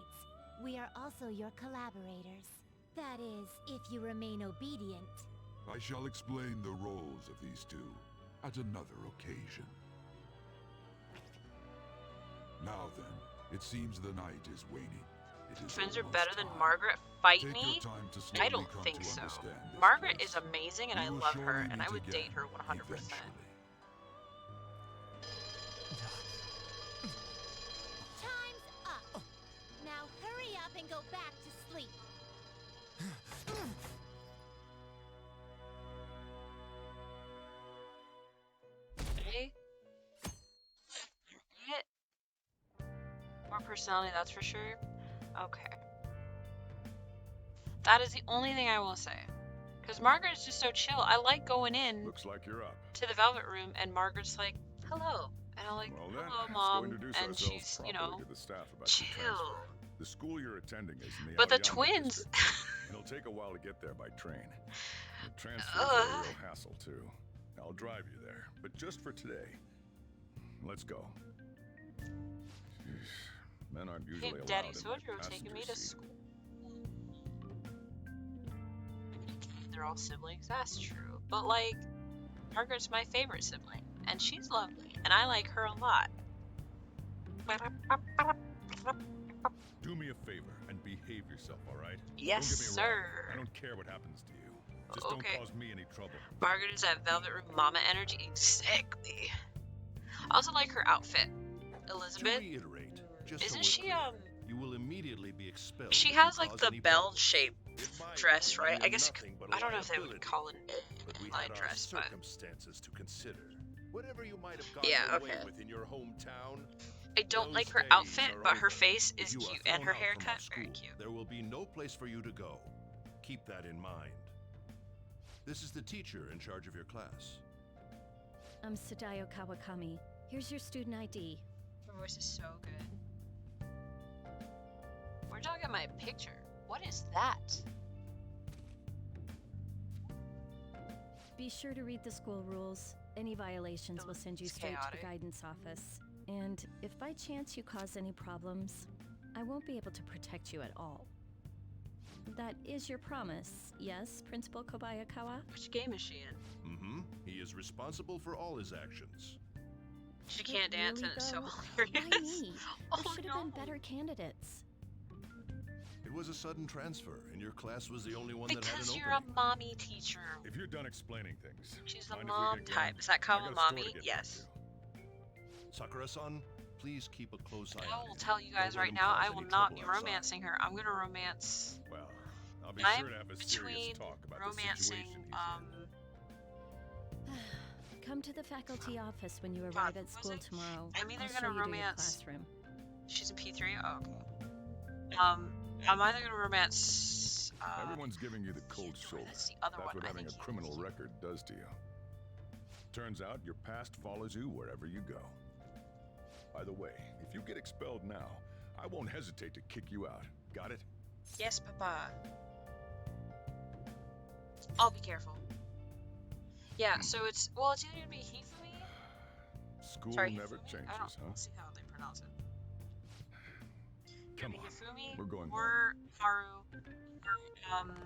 We are also your collaborators. That is, if you remain obedient. I shall explain the roles of these two at another occasion. Now then, it seems the night is waning. It is Twins are almost better than time. Margaret. Fight Take me? your time to I slowly don't come think to so. understand this Margaret place. is amazing, and We I will love her, surely and I meet would date again, her 100%. eventually. Time's up. Now hurry up and go back to sleep. Okay. More personality, that's for sure. Okay. That is the only thing I will say. Because Margaret is just so chill. I like going in Looks like you're up. to the Velvet Room, and Margaret's like, hello. And I'm like, Well then, hello, let's Mom. go introduce And ourselves she's, you properly know, to the staff about your chill. transfer. The school you're attending is in the But the Aoyama twins... district. It'll take a while to get there by train. The transfer is a real hassle, too. I'll drive you there, but just for today. Let's go. Men aren't usually Hey, allowed Daddy in Soldier my taking me passenger to seat. school. they're all siblings. That's true. But, like, Margaret's my favorite sibling. And she's lovely. And I like her a lot. Do me a favor and behave yourself, alright? Yes, don't get me sir. wrong. I don't care what happens to you. Just Okay. don't cause me any trouble. Margaret is that velvet room mama energy. Exactly. I also like her outfit. Elizabeth. To reiterate, just Isn't so she, we're clear, you will immediately be expelled. She if you has, like, cause the any bell-shaped dress, problem. right? I guess, I don't know if they would liability. call it But we a had our dress, but... circumstances to consider. Whatever you might have Yeah, gotten away okay. with in your hometown, I don't those like her days outfit, are but her over. face If is you are cute, and thrown her out from our haircut, school, very cute. there will be no place for you to go. Keep that in mind. This is the teacher in charge of your class. I'm Sadayo Kawakami. Here's your student ID. Her voice is so good. Where'd y'all get my picture? What is that? Be sure to read the school rules. Any violations will send you It's straight chaotic. to the guidance office. And if by chance you cause any problems, I won't be able to protect you at all. That is your promise, yes, Principal Kobayakawa? Which game is she in? Mm-hmm. He is responsible for all his actions. She can't dance, and it's so Why hilarious. me? Oh, There should have been no. better candidates. It was a sudden transfer, and your class was the only one that had an Because opening. you're a mommy teacher. If you're done explaining things, She's the mind if we mom get type. going? Is that I called got a a store mommy? to get Yes. Sakura-san, please keep a close eye I on will him. tell you guys Don't let right him now, cause I will any not be trouble outside. romancing her. I'm gonna romance. Well, I'll be I'm sure to have a between serious talk about the romancing. situation. Come to the faculty office when you arrive at school tomorrow. I'm either I'll show gonna you to your romance. classroom. She's in P3. Oh, okay. I'm either gonna romance. Everyone's giving you the cold shoulder. That's the other one. what I having a think criminal record does to you. Turns out your past follows you wherever you go. By the way, if you get expelled now, I won't hesitate to kick you out. Got it? Yes, Papa. I'll be careful. Yeah, so it's either gonna be Hifumi. School Sorry, never Hifumi? changes, I don't huh? see how they pronounce it. Come Either on, Hifumi we're going or Haru. I don't want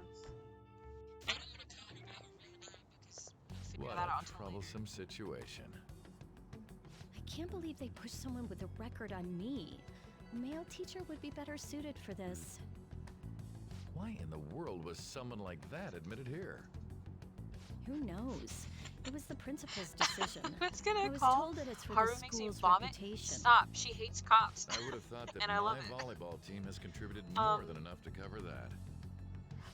to figure What that out a until later. troublesome situation. I can't believe they pushed someone with a record on me. A male teacher would be better suited for this. Why in the world was someone like that admitted here? Who knows? It was the principal's decision. Who's gonna I was call told that it's for Haru the makes me school's vomit? reputation. Stop. She hates cops. I would have thought that And I my love it. volleyball team has contributed more than enough to cover that.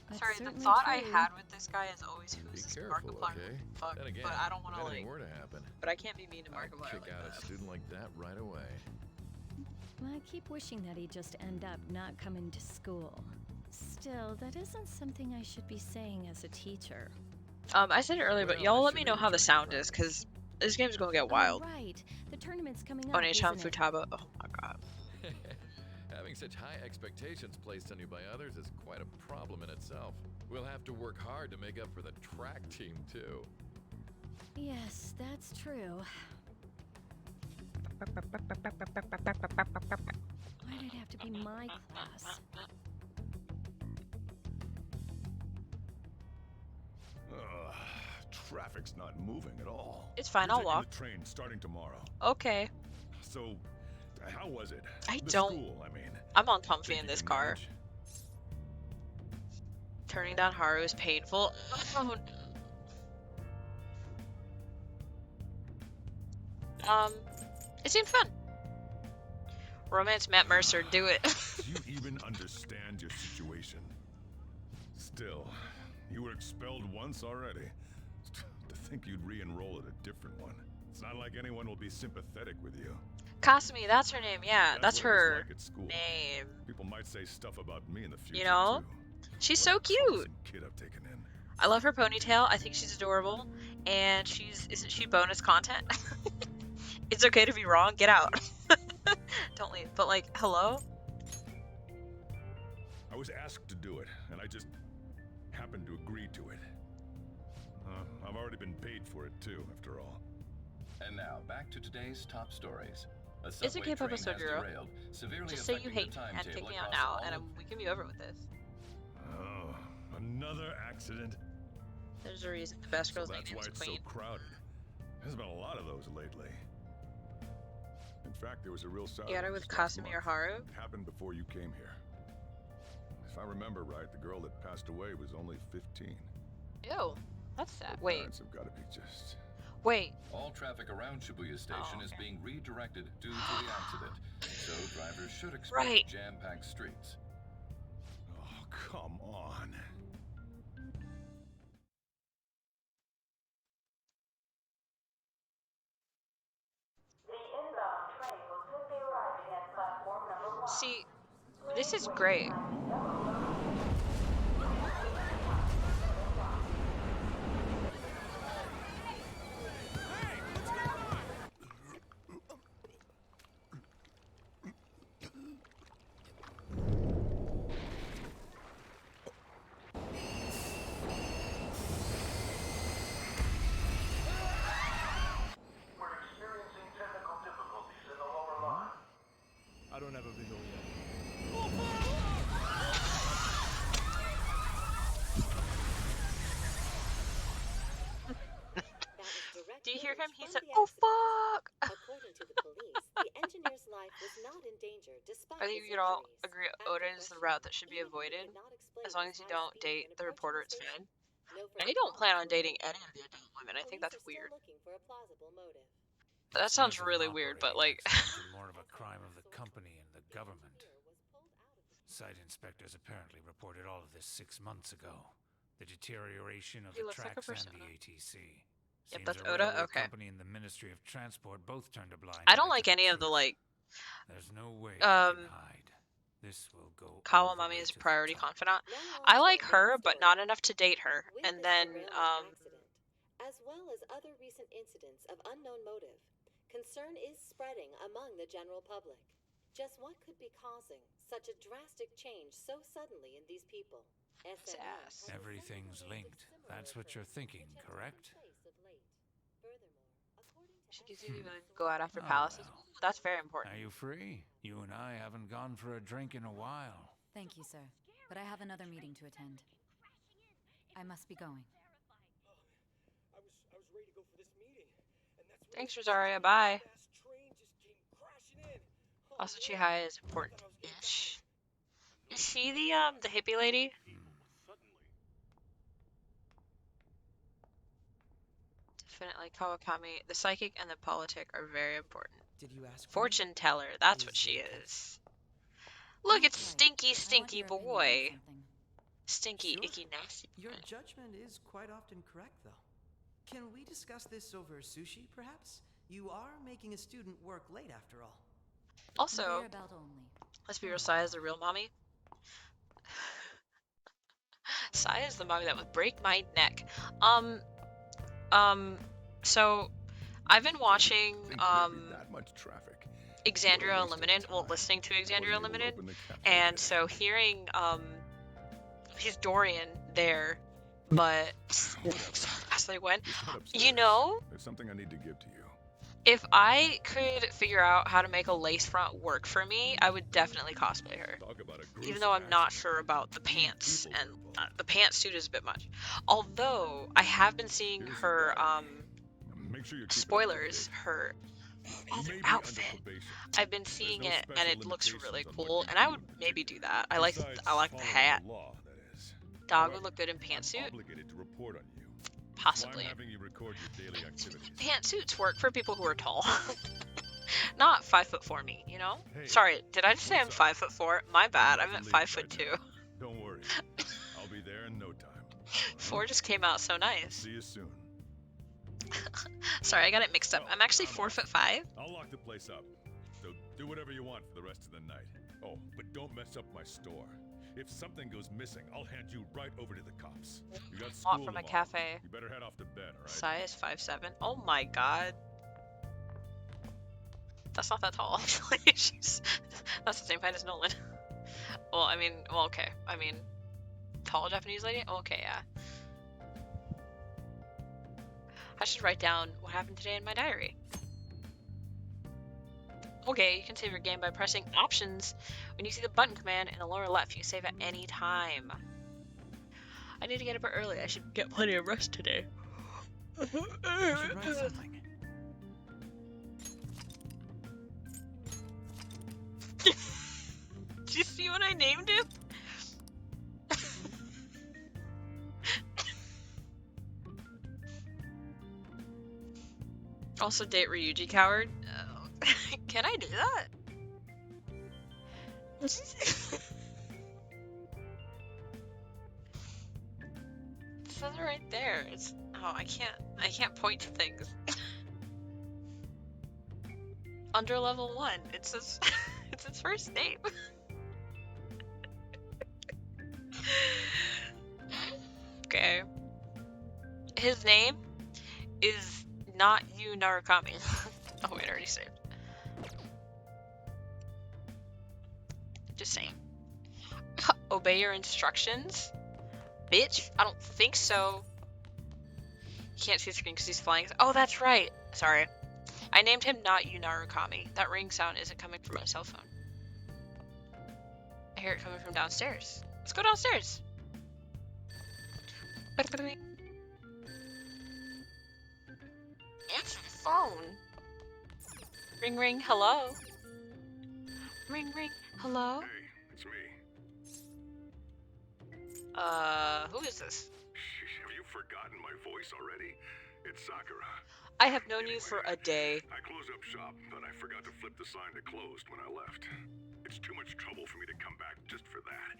That's Sorry, the certainly thought I true. had with this guy is always Be who's this careful, Markiplier okay? fuck, Then again, but I don't want to if like. anything were to happen, But I can't be mean to I'd Markiplier kick like out that. a student like that right away. Well, I keep wishing that he'd just end up not coming to school. Still, that isn't something I should be saying as a teacher. I said it earlier, but Well, y'all I let me know shouldn't how the enjoy sound your is, because this game's gonna get wild. Right. The tournament's coming up, Onichan isn't it? Futaba. Oh my god. Having such high expectations placed on you by others is quite a problem in itself. We'll have to work hard to make up for the track team, too. Yes, that's true. Why'd it have to be my class? Ugh, traffic's not moving at all. It's fine, We're I'll taking walk. The train starting tomorrow. Okay. So, how was it? I The don't- School, I mean. I'm on comfy Think in you this can car. manage? Turning down Haru is painful. Oh, no. It seemed fun. Romance Matt Mercer, do it. Do you even understand your situation? Still, you were expelled once already. To think you'd re-enroll at a different one. It's not like anyone will be sympathetic with you. Kasumi, that's her name, yeah. That's what it was her like at school. name. People might say stuff about me in the future, You know? too. She's so cute. Troublesome kid I've taken in. I love her ponytail. I think she's adorable. And isn't she bonus content? It's okay to be wrong. Get out. Don't leave. But like, hello? I was asked to do it, and I just happened to agree to it. I've already been paid for it too, after all. And now, back to today's top stories. A It's subway okay, Papa train has Sojiro. derailed, severely Just say you affecting hate the me and timetable kick me out across now, all and of- we can be over with this. Oh, another accident. There's a reason the best So girl's that's nickname why is it's Queen. so crowded. There's been a lot of those lately. In fact, there was a real side You got her with Casimir Haru? It happened before you came here. If I remember right, the girl that passed away was only 15. Ew, that's sad. Her Wait, parents have got to be just... wait. All traffic around Shibuya Station is being redirected due to the accident, so drivers should expect jam-packed streets. Oh, come on. See, this is great. I don't have a visual yet. Do you hear him? He said, "Oh fuck." According to the police, the engineer's life was not in danger despite I think we could all agree Oda is the route that should be avoided, as long as you don't date the reporter it's fan. I don't plan on dating any of the adult women. I think that's weird. That sounds really weird, but like... more of a crime of the company and the government. Site inspectors apparently reported all of this 6 months ago. The deterioration of He the looks like a tracks and persona. the ATC. Yep, Seems that's the Oda? railway Okay. company and the Ministry of Transport both turned a blind I eye don't to like the any of the, truth. like... There's no way they can hide. This will go Kawamami is a priority confidant. I like her, but not enough to date her. And then, as well as other recent incidents of unknown motive, concern is spreading among the general public. Just what could be causing such a drastic change so suddenly in these people? Everything's linked. That's what you're thinking, correct? should you go out after palaces? That's very important. Are you free? You and I haven't gone for a drink in a while. Thank you, sir. But I have another meeting to attend. I must be going. I was ready to go for this meeting, and that's when Thanks, Rosaria. Bye. train just came crashing in. Also, Chihaya is important-ish. Is she the hippie lady? Definitely Kawakami. The psychic and the politic are very important. Did you ask? Fortune teller. That's what she is. Look, it's Stinky, Stinky boy. Stinky, Sure. icky, nasty. Your judgment is quite often correct, though. Can we discuss this over sushi, perhaps? You are making a student work late, after all. Also, let's be real, Sai is the real mommy. Sai is the mommy that would break my neck. So I've been watching that much traffic. Exandria Unlimited, well, listening to Exandria Unlimited, and so hearing he's Dorian there, but as they went, you know, There's something I need to give to you. if I could figure out how to make a lace front work for me, I would definitely cosplay her. Even though I'm not sure about the pants, and the pantsuit is a bit much. Although I have been seeing her Make sure you keep spoilers, her other outfit. I've been seeing it, and it looks really cool, and I would maybe do that. I like the hat. Dog would look good in pantsuit. Obligated to report on you. Possibly. I'm having you record your daily activities. Pantsuits work for people who are tall. Not 5'4" me, you know? Hey, Sorry, did I just say I'm 5'4"? My bad, I meant 5'2". Don't worry. I'll be there in no time. 4 just came out so nice. See you soon. Sorry, I got it mixed up. I'm actually 4'5". I'll lock the place up. So do whatever you want for the rest of the night. Oh, but don't mess up my store. If something goes missing, I'll hand you right over to the cops. You got school Not from a tomorrow. cafe. You better head off to bed, all right? Sai is 5'7". Oh my god. That's not that tall. That's the same height as Nolan. Well, I mean, okay. I mean, tall Japanese lady? Okay, yeah. I should write down what happened today in my diary. Okay, you can save your game by pressing options when you see the button command in the lower left. You can save at any time. I need to get up early. I should get plenty of rest today. You should write something. Did you see what I named him? Also, date Ryuji Coward. Can I do that? It says it right there. It's I can't point to things. Under level 1. It's his it's his first name. Okay. His name is not you Narukami. Oh wait, I already saved. Just saying. Obey your instructions? Bitch? I don't think so. You can't see the screen because he's flying. Oh, that's right. Sorry. I named him not you Narukami. That ring sound isn't coming from my cell phone. I hear it coming from downstairs. Let's go downstairs. Answer the phone. Ring ring, hello. Ring ring, hello. Hey, it's me. Who is this? Have you forgotten my voice already? It's Sakura. I have known you for a day. I closed up shop, but I forgot to flip the sign to closed when I left. It's too much trouble for me to come back just for that.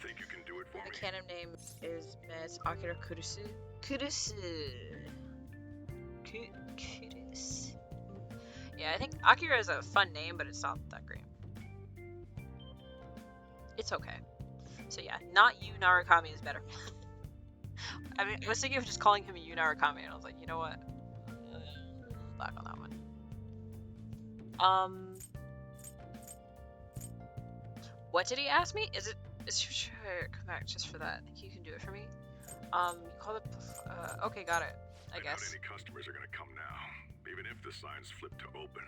Think you can do it for me? The canon name is Ms. Akira Kurusu. Kurusu. Kurusu. Yeah, I think Akira is a fun name, but it's not that great. It's okay. So yeah, not you Narukami is better. I mean, I was thinking of just calling him you Narukami, and I was like, you know what? Back on that one. What did he ask me? Is your chair come back just for that? I think you can do it for me. You call it. Okay, got it. I guess. Not any customers are gonna come now, even if the signs flip to open.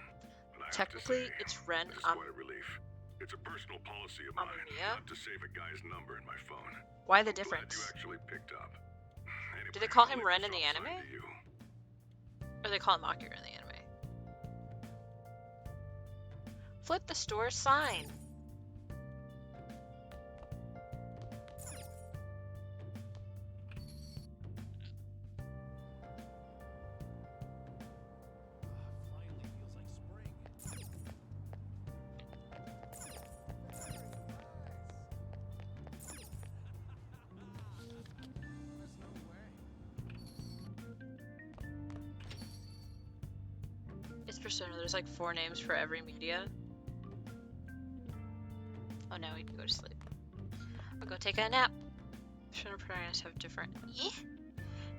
But I Technically, have to say, it's Ren. This is quite a relief. It's a personal policy of mine not to save a guy's number in my phone. Why the I'm glad difference? you actually picked up. Anyway, Do they call I'll him leave Ren the in the shop sign anime? to you. Or they call him Akira in the anime? Flip the store sign. It's Persona. There's like 4 names for every media. Oh, now we can go to sleep. I'll go take a nap. Persona protagonists have different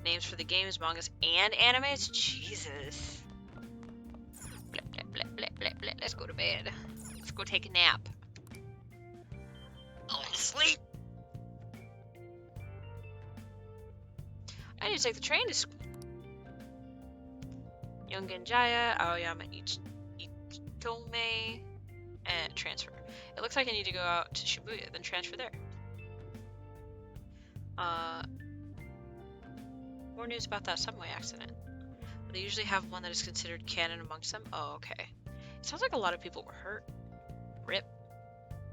names for the games, mangas, and animes. Jesus. Blah, blah, blah, blah, blah, blah. Let's go to bed. Let's go take a nap. I want to sleep. I need to take the train to school. Yongen-Jaya, Aoyama Itome, and transfer. It looks like I need to go out to Shibuya, then transfer there. More news about that subway accident. But they usually have one that is considered canon amongst them. Oh, okay. It sounds like a lot of people were hurt. RIP.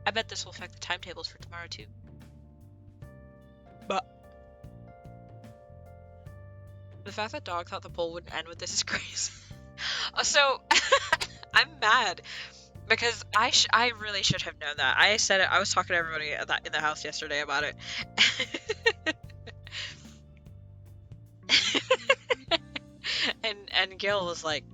I bet this will affect the timetables for tomorrow too. But the fact that Dog thought the poll wouldn't end with this is crazy. So, I'm mad because I really should have known that. I said it. I was talking to everybody in the house yesterday about it. and Gil was like,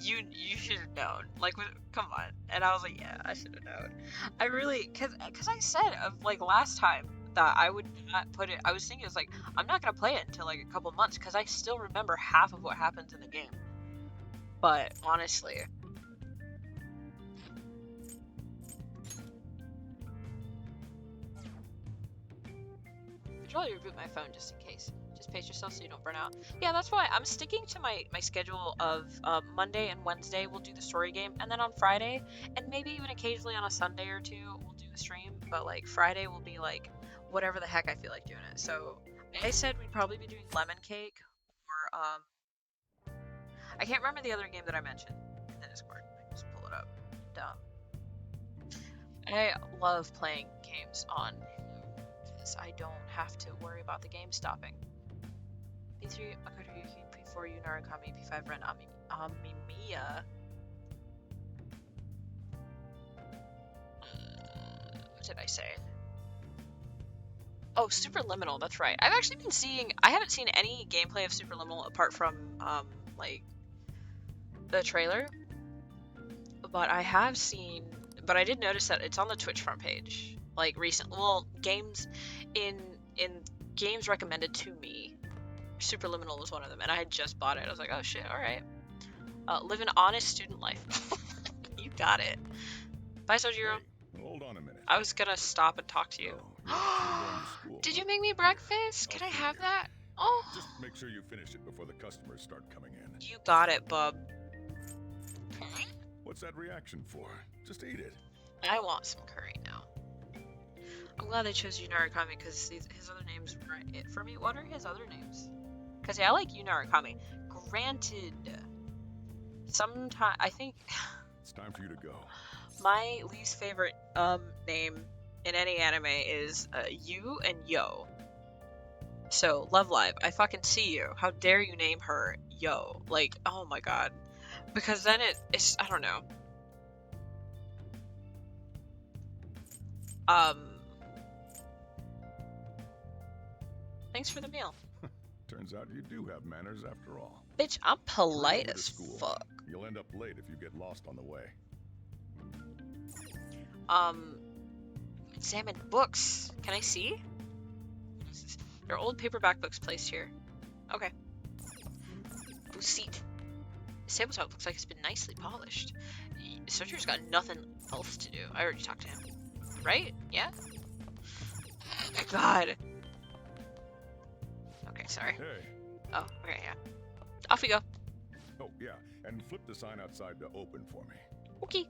you should have known. Like, come on. And I was like, yeah, I should have known. I really, cause I said of like last time that I would not put it. I was thinking, it's like, I'm not gonna play it until like a couple months because I still remember half of what happens in the game. But honestly, I should probably reboot my phone just in case. Just pace yourself so you don't burn out. Yeah, that's why I'm sticking to my schedule of Monday and Wednesday we'll do the story game, and then on Friday, and maybe even occasionally on a Sunday or two, we'll do a stream. But like Friday will be like whatever the heck I feel like doing it. So I said we'd probably be doing lemon cake or I can't remember the other game that I mentioned in the Discord. I can just pull it up. I love playing games on because I don't have to worry about the game stopping. P3 Akaruyuki, P4 Yunarakami, P5 Ren Amimiya. What did I say? Oh, Superliminal, that's right. I've actually been seeing, I haven't seen any gameplay of Superliminal apart from, like, the trailer. But I have seen, but I did notice that it's on the Twitch front page. Like, recent, well, games, in games recommended to me, Superliminal was one of them, and I had just bought it. I was like, oh shit, alright. Live an honest student life. You got it. Bye, Sojiro. Hey, hold on a minute. I was gonna stop and talk to you. Did you make me breakfast? Can I have that? Oh. Just make sure you finish it before the customers start coming in. You got it, bub. What's that reaction for? Just eat it. I want some curry now. I'm glad they chose Yunarakami because his other names weren't it for me. What are his other names? Because yeah, I like Yunarakami. Granted, sometimes I think it's time for you to go. My least favorite name in any anime is Yu and Yo. So Love Live, I fucking see you. How dare you name her Yo? Like, oh my god. Because then it's I don't know. Thanks for the meal. Turns out you do have manners after all. Bitch, I'm polite as fuck. You'll end up late if you get lost on the way. Examine books. Can I see? There are old paperback books placed here. Okay. Seat. The tabletop looks like it's been nicely polished. Sojiro's got nothing else to do. I already talked to him. Right? Yeah? Oh my god. Okay, sorry. Hey. Oh, okay, yeah. Off we go. Oh, yeah. And flip the sign outside to open for me. Okay.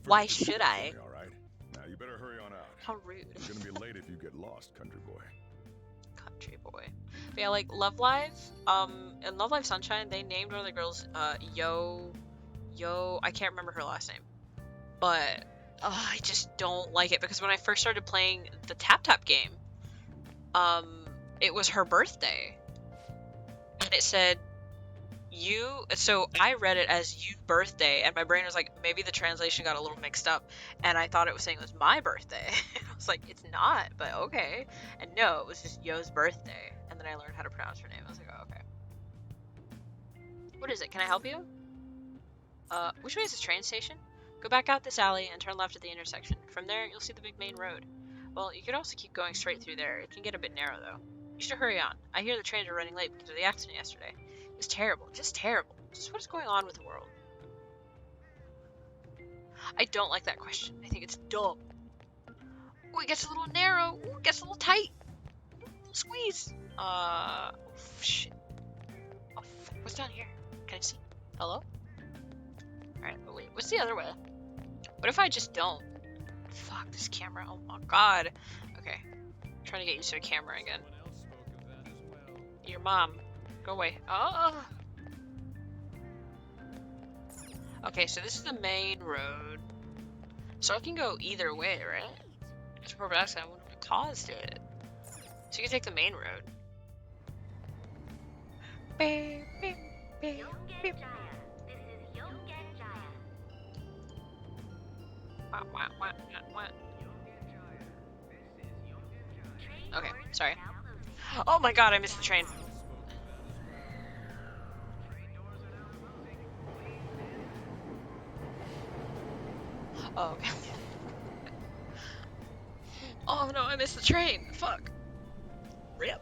Why should I? Me, all right? Now you better hurry on out. How rude. You're gonna be late if you get lost, country boy. Country boy. But yeah, like Love Live, in Love Live Sunshine, they named one of the girls, Yo, I can't remember her last name. But, I just don't like it because when I first started playing the Tap Tap game, it was her birthday. And it said, so I read it as you birthday, and my brain was like, maybe the translation got a little mixed up, and I thought it was saying it was my birthday. I was like, it's not, but okay. And no, it was just Yo's birthday. And then I learned how to pronounce her name. I was like, oh, okay. What is it? Can I help you? Which way is this train station? Go back out this alley and turn left at the intersection. From there, you'll see the big main road. Well, you could also keep going straight through there. It can get a bit narrow, though. You should hurry on. I hear the trains are running late because of the accident yesterday. It was terrible. Just terrible. Just what is going on with the world? I don't like that question. I think it's dumb. Oh, it gets a little narrow. Ooh, it gets a little tight. Ooh, a little squeeze. Shit. Oh, fuck. What's down here? Can I see? Hello? Alright, but wait. What's the other way? What if I just don't? Fuck, this camera. Oh my god. Okay. I'm trying to get used to a camera again. Your mom. Go away. Oh. Okay, so this is the main road. So I can go either way, right? It's a purple accident. I wonder what caused it. So you can take the main road. Beep, beep, beep, beep. Okay, sorry. Oh my god, I missed the train. Oh, okay. Oh no, I missed the train. Fuck. Rip.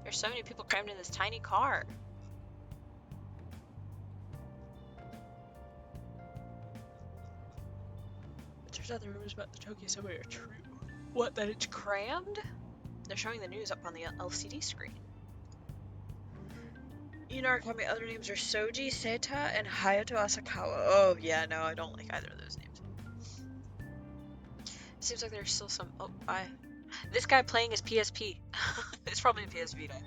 There's so many people crammed in this tiny car. But turns out the rumors about the Tokyo subway are true. What, that it's crammed? They're showing the news up on the LCD screen. You know, my other names are Soji, Seita, and Hayato Asakawa. Oh, yeah, no, I don't like either of those names. Seems like there's still some... Oh, bye. This guy playing is PSP. It's probably a PSP guy.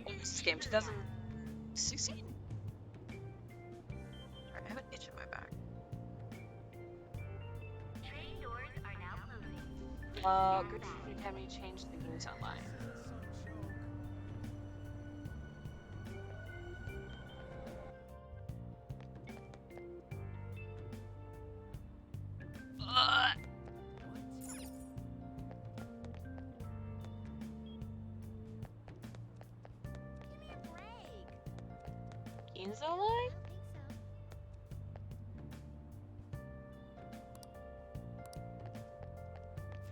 What was this game? 2016? I have an itch in my back. Good Food Academy changed the games online. Ginza line?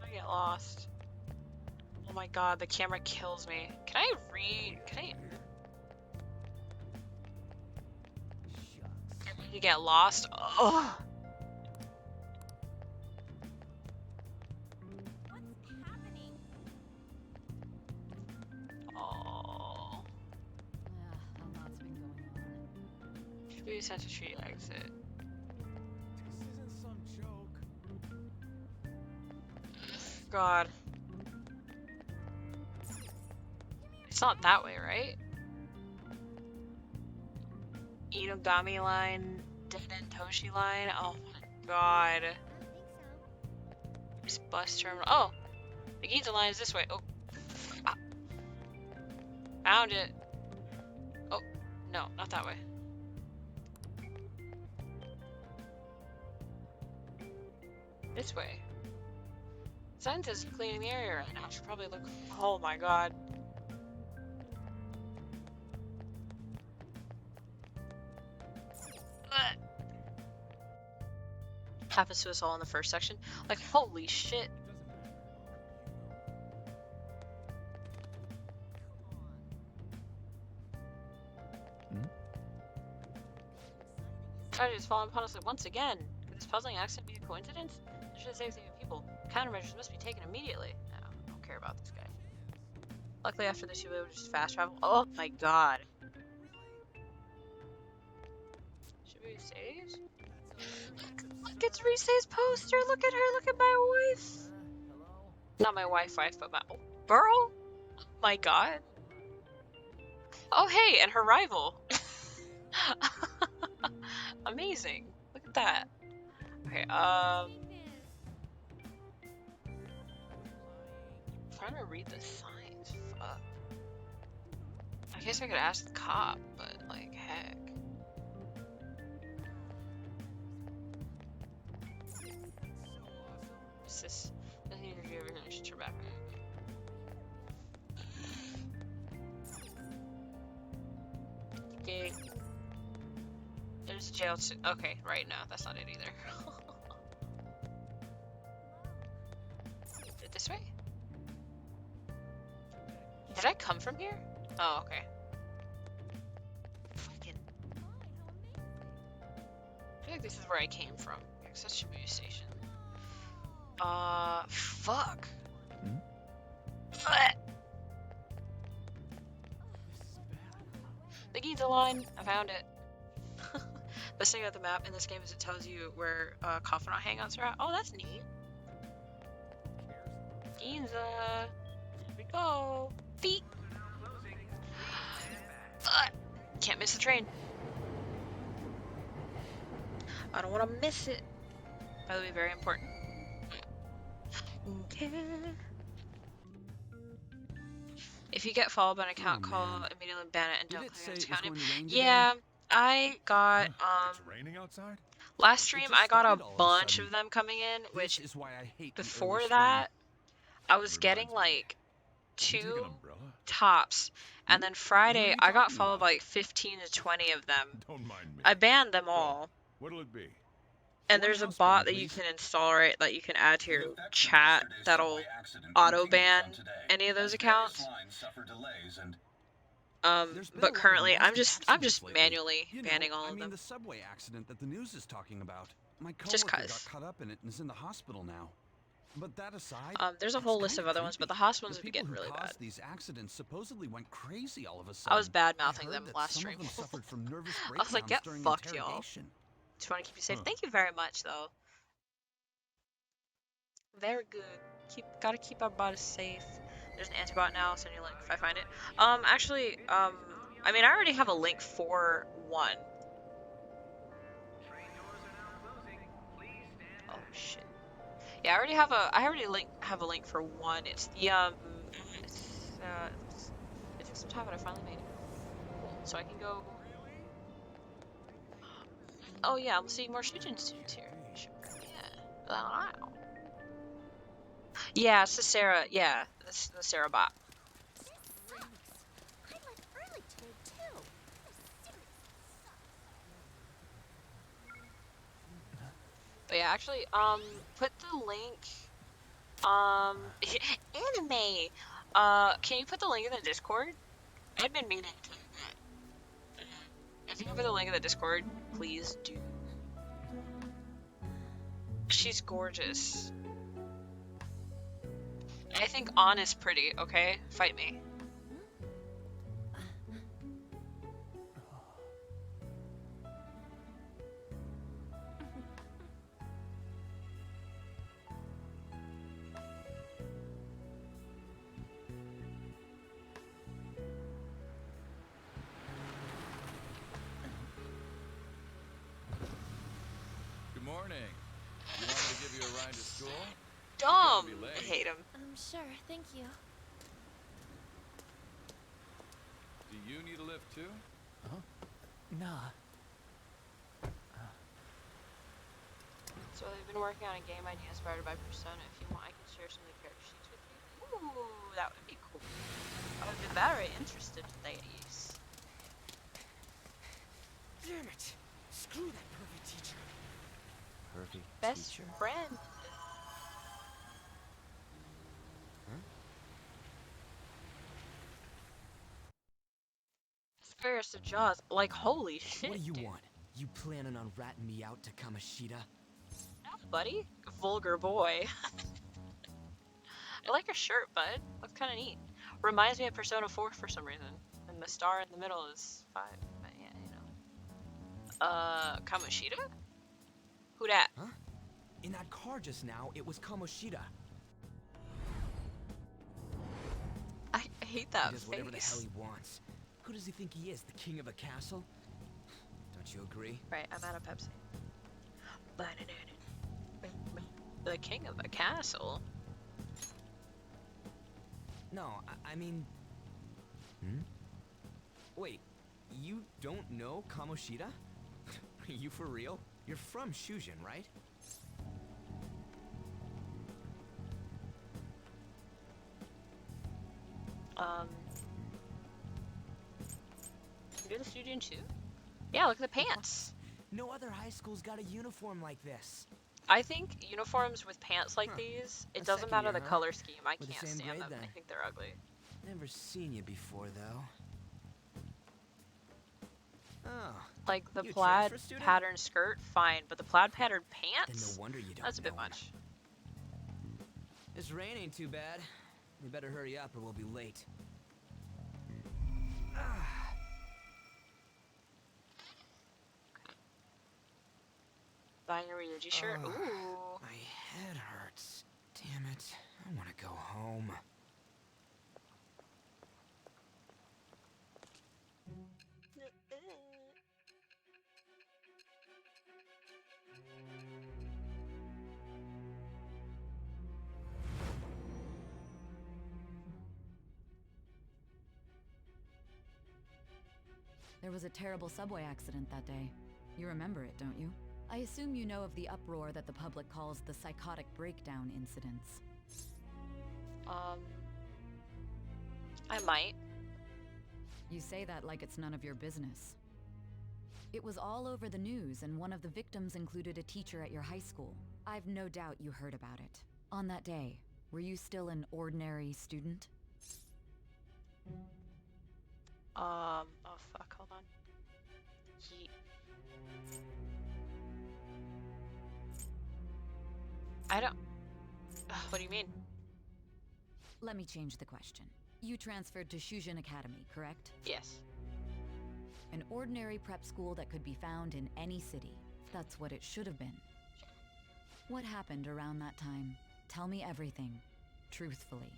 I get lost. Oh my god, the camera kills me. Can I read? Can I? You get lost? Oh. Oh. A lot's been going on. Should be sent to tree exit. This isn't some joke. God. It's not that way, right? Inogami line, Deden Toshi line. Oh my god. This bus terminal. Oh! The Ginza line is this way. Oh. Ah. Found it. Oh. No, not that way. This way. Scientists are cleaning the area right now. I should probably look. Oh my god. Happens to us all in the first section. Like, holy shit. Tragedy has fallen upon us once again. Could this puzzling accident be a coincidence? This should save people. Countermeasures must be taken immediately. No, I don't care about this guy. Luckily, after this, you'll be able to just fast travel. Oh my god. Should we save? Look, it's Rise's poster. Look at her. Look at my wife. Not my wife, but my Burl. Oh my god. Oh hey, and her rival. Amazing. Look at that. Okay, trying to read the signs. Fuck. I guess I could ask the cop, but like, heck. What's this? Doesn't need to review everything. I should turn back. Okay. There's jail too. Okay, right, no, that's not it either. Is it this way? Did I come from here? Oh, okay. Fucking. I feel like this is where I came from. Access Shibuya Station. Fuck. The Ginza line. I found it. Best thing about the map in this game is it tells you where confidant hangouts are at. Oh, that's neat. Ginza. Here we go. Feet. Can't miss the train. I don't want to miss it. By the way, very important. Okay. If you get followed by an account, call immediately ban it and don't clear its account name. Yeah, I got It's raining outside? last stream I got a bunch of them coming in, which before that I was getting like 2 tops, and then Friday I got followed by like 15 to 20 of them. Don't mind me. I banned them all. What'll it be? And there's a bot that you can install, right, that you can add to your chat that'll auto ban any of those accounts. But currently I'm just manually banning all of them. The subway accident that the news is talking about. My Just coworker 'cause. got caught up in it and is in the hospital now. But that aside, There's a it's whole list kinda of other ones, but creepy. the Haas The ones would be people getting who really bad. caused these accidents supposedly went crazy all of a I was sudden. bad I mouthing heard them that last some stream. of them suffered from nervous I was like, breakdowns get during fucked, y'all. interrogation. Just want to keep you safe. Huh. Thank you very much, though. Very good. Gotta keep our bodies safe. There's an antibot now. I'll send you a link if I find it. Actually, I mean, I already have a link for one. Oh shit. Yeah, I already have a link for one. It's the it took some time, but I finally made it. Cool. So I can go. Oh yeah, I'm seeing more students here. Yeah. Wow. Yeah, it's the Sarah. Yeah, it's the Sarah bot. I left early today too. But yeah, actually, put the link, anime. Can you put the link in the Discord? I've been meaning to. If you can put the link in the Discord, please do. She's gorgeous. I think An is pretty. Okay, fight me. Good morning. You want me to give you a ride to school? Dumb. I hate him. Sure, thank you. Do you need a lift too? Huh? Nah. So they've been working on a game idea inspired by Persona. If you want, I can share some of the character sheets with you. Ooh, that would be cool. I would be very interested in these. Damn it! Screw that pervy teacher. Pervy Best teacher? friend. Ferris to Jaws. Like, holy shit. What do you dude. want? You planning on ratting me out to Kamoshida? No, buddy. Vulgar boy. I like your shirt, bud. Looks kind of neat. Reminds me of Persona 4 for some reason. And the star in the middle is 5. But yeah, you know. Kamoshida? Who dat? Huh? In that car just now, it was Kamoshida. I hate that He does whatever the face. hell he wants. Who does he think he is, the king of a castle? Don't you agree? Right, I'm out of Pepsi. The king of a castle? No, I mean... Hmm? Wait, you don't know Kamoshida? Are you for real? You're from Shujin, right? You're the student too? Yeah, look at the pants. No other high school's got a uniform like this. I think uniforms with pants like these, it A doesn't second matter year, the huh? color scheme. I We're the can't same stand grade, them. then. I think they're ugly. Never seen you before, though. Oh. Like the You a plaid transfer student? pattern skirt, fine, but the plaid pattern Then pants? no wonder you don't That's a bit know him. much. This rain ain't too bad. We better hurry up or we'll be late. Buying a religious shirt? Ugh. Ooh. My head hurts. Damn it. I want to go home. There was a terrible subway accident that day. You remember it, don't you? I assume you know of the uproar that the public calls the psychotic breakdown incidents. I might. You say that like it's none of your business. It was all over the news, and one of the victims included a teacher at your high school. I've no doubt you heard about it. On that day, were you still an ordinary student? Oh fuck, hold on. I don't... What do you mean? Let me change the question. You transferred to Shujin Academy, correct? Yes. An ordinary prep school that could be found in any city. That's what it should have been. What happened around that time? Tell me everything, truthfully.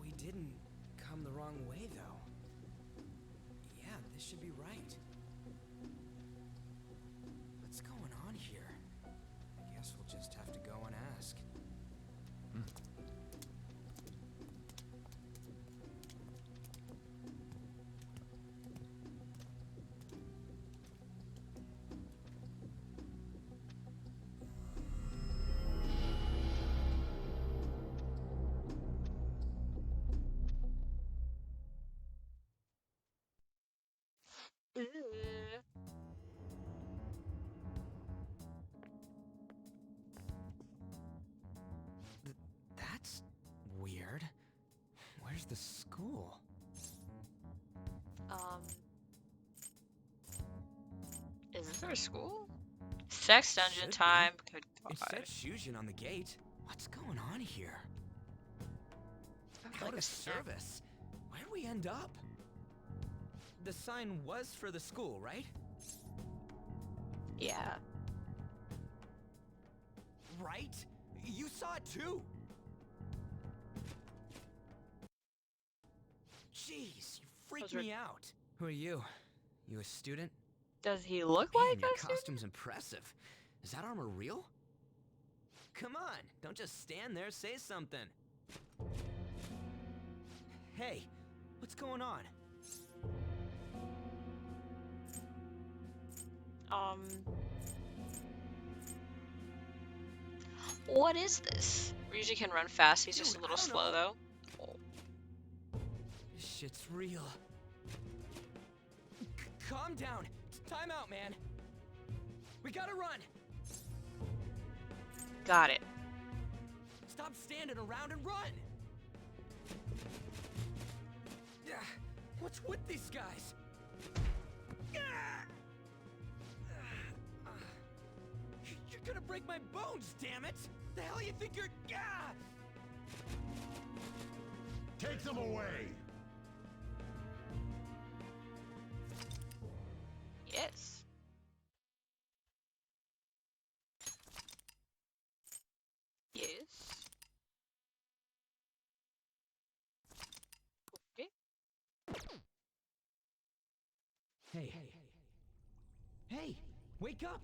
We didn't come the wrong way, though. Yeah, this should be right. What's going on here? I guess we'll just have to go and ask. That's weird. Where's the school? Is this our school? Sex dungeon Should be. time. Good It God. said Shujin on the gate. What's going on here? Like Out a of snap. service. Where'd we end up? The sign was for the school, right? Yeah. Right? You saw it too. Jeez, you freaked Those were- me out. Who are you? You a student? Does he look Man, like your us? costume's impressive. Is that armor real? Come on, don't just stand there, say something. Hey, what's going on? What is this? Ryuji can run fast. He's just a Dude, little I don't slow know. though. This shit's real. Calm down. Time out, man. We gotta run. Got it. Stop standing around and run. Yeah, what's with these guys? You're gonna break my bones, damn it! The hell you think you're? Take them away! Yes. Yes. Okay. Hey. Hey, wake up!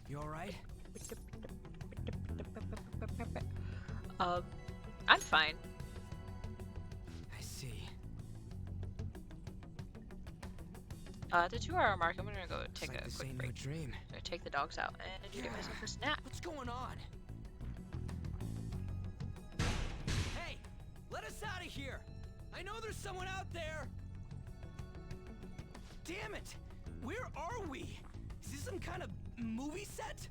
You alright? I'm fine. I see. At the 2-hour mark, I'm gonna go take Looks like a this quick ain't break. no dream. Gonna take the dogs out and get myself a snack. What's going on? Hey, let us out of here! I know there's someone out there! Damn it! Where are we? Is this some kind of movie set?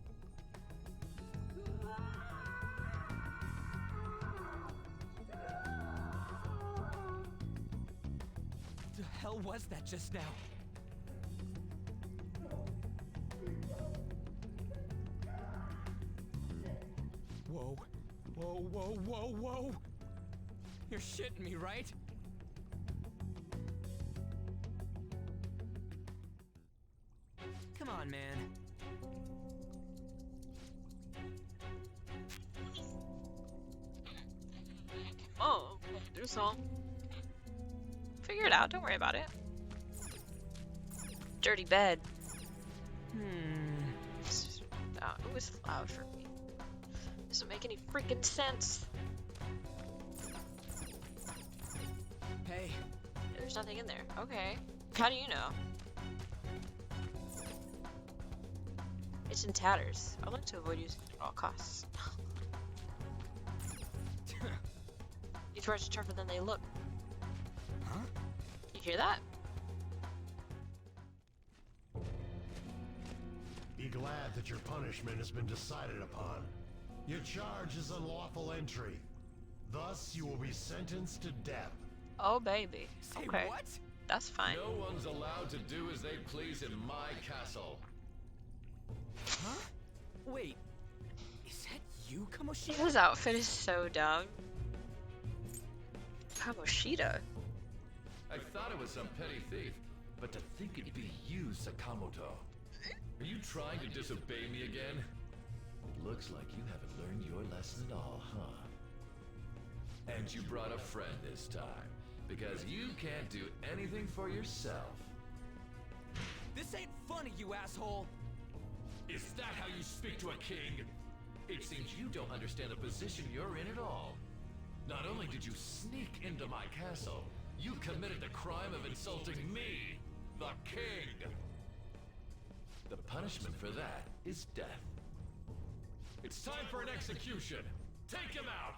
The hell was that just now? Whoa. Whoa, whoa, whoa, whoa! You're shitting me, right? Come on, man. Oh, do so. Figure it out. Don't worry about it. Dirty bed. Oh, it was loud for me. Doesn't make any freaking sense. Hey. There's nothing in there. Okay. How do you know? It's in tatters. I like to avoid using it at all costs. These words are tougher than they look. Huh? You hear that? Be glad that your punishment has been decided upon. Your charge is unlawful entry. Thus, you will be sentenced to death. Oh, baby. Say Okay. what? That's fine. No one's allowed to do as they please in my castle. Huh? Wait. Is that you, Kamoshida? His outfit is so dumb. Kamoshida. I thought it was some petty thief, but to think it'd be you, Sakamoto. Are you trying to disobey me again? Looks like you haven't learned your lesson at all, huh? And you brought a friend this time, because you can't do anything for yourself. This ain't funny, you asshole! Is that how you speak to a king? It seems you don't understand the position you're in at all. Not only did you sneak into my castle, you committed the crime of insulting me, the king. The punishment for that is death. It's time for an execution. Take him out!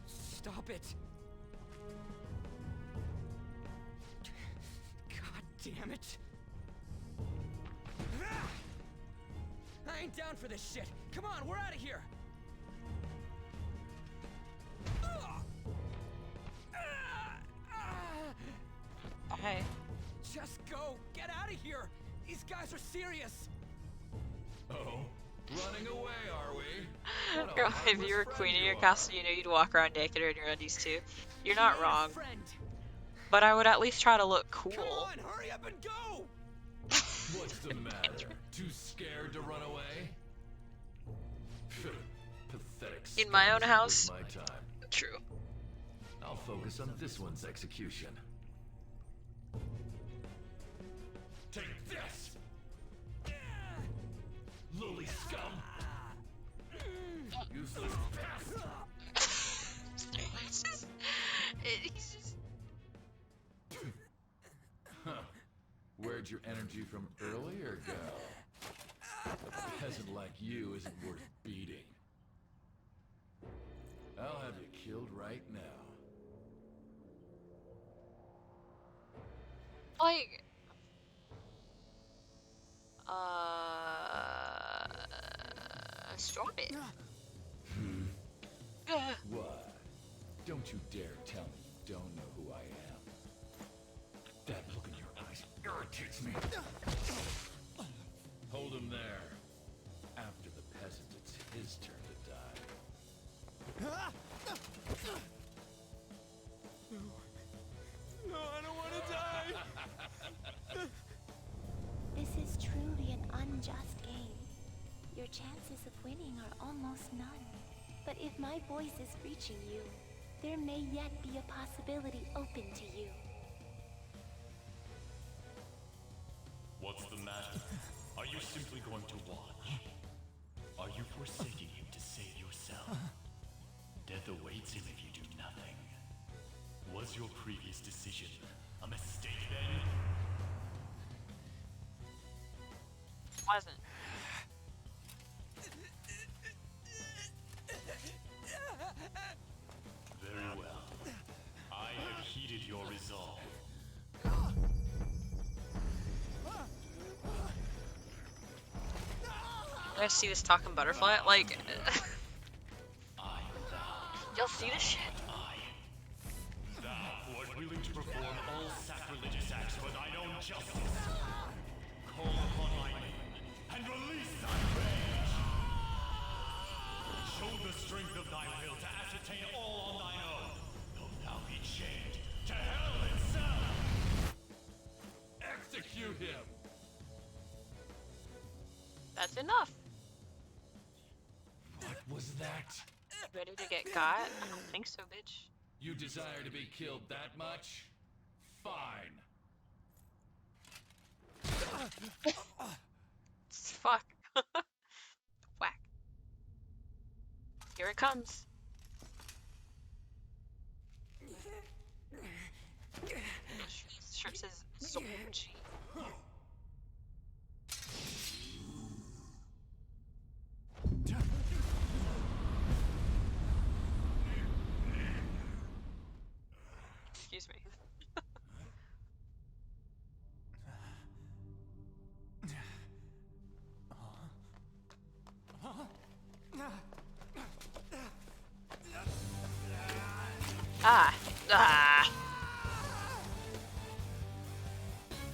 Stop it! God damn it! I ain't down for this shit! Come on, we're out of here! Hey. Just go! Get out of here! These guys are serious! Oh, running away, are we? What a Girl, if heartless you were friend queen of you your are. castle, you know you'd walk around naked or in your undies too. You're not He ain't a wrong. friend. But I would at least try to look cool. Come on, hurry up and go! What's the matter? Too scared to run away? Pathetic. In my own scums house? waste my time. True. I'll focus on this one's execution. Take this! Lowly scum! Useless pest! It's just, he's just... Huh. Where'd your energy from earlier go? A peasant like you isn't worth beating. I'll have you killed right now. Like... Stop it. What? Don't you dare tell me you don't know who I am. That look in your eyes irritates me. Hold him there. After the peasant, it's his turn to die. No, I don't want to die! This is truly an unjust game. Your chances of winning are almost none. But if my voice is reaching you, there may yet be a possibility open to you. What's the matter? Are you simply going to watch? Are you forsaking him to save yourself? Death awaits him if you do nothing. Was your previous decision a mistake then? Wasn't. Very well. I have heeded your resolve. You guys see this talking butterfly? Like... Y'all see this shit? Thou who art willing to perform all sacrilegious acts for thine own justice. Call upon my name and release thy rage. Show the strength of thy will to ascertain all on thine own, though thou be chained to hell itself. Execute him! That's enough. What was that? Ready to get got? I don't think so, bitch. You desire to be killed that much? Fine. Fuck. Whack. Here it comes. Shirt says Zorchi. Excuse me. Ah. Ah.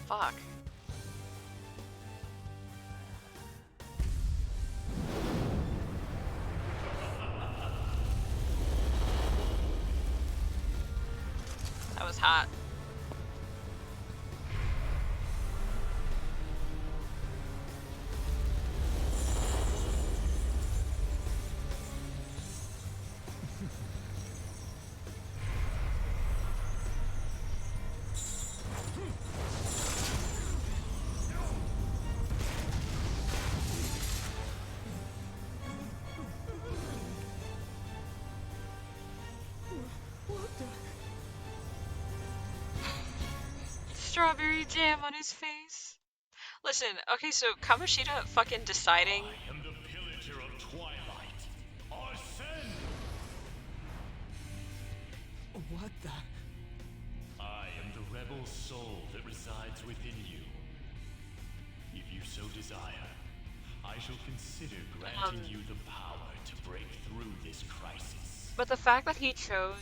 Fuck. That was hot. Strawberry jam on his face. Listen, okay, so Kamoshida fucking deciding. I am the pillager of Twilight. Arsene! What the? I am the rebel soul that resides within you. If you so desire, I shall consider granting you the power to break through this crisis. But the fact that he chose,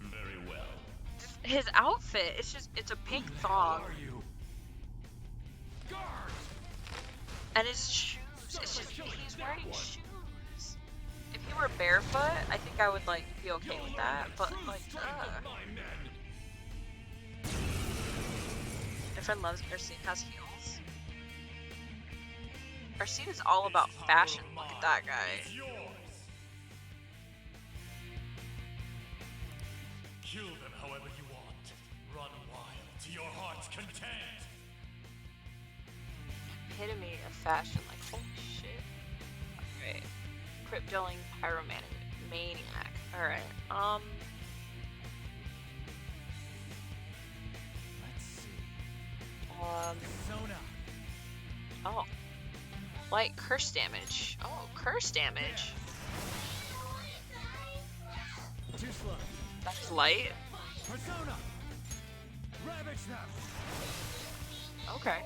Very well. his outfit, it's a pink thong. And his shoes, it's just, he's wearing shoes. If he were barefoot, I think I would, like, be okay with that, but, like, My friend loves Arsene has heels. Arsene is all about fashion, look at that guy. Kill them however you want. Run wild to your heart's content. Epitome of fashion, like, holy shit. Alright. Crypt-dealing pyromaniac. Alright, Let's see. Persona. Oh. Light curse damage. Oh, curse damage. Too slow. That's light? Persona. Ravage them. Okay.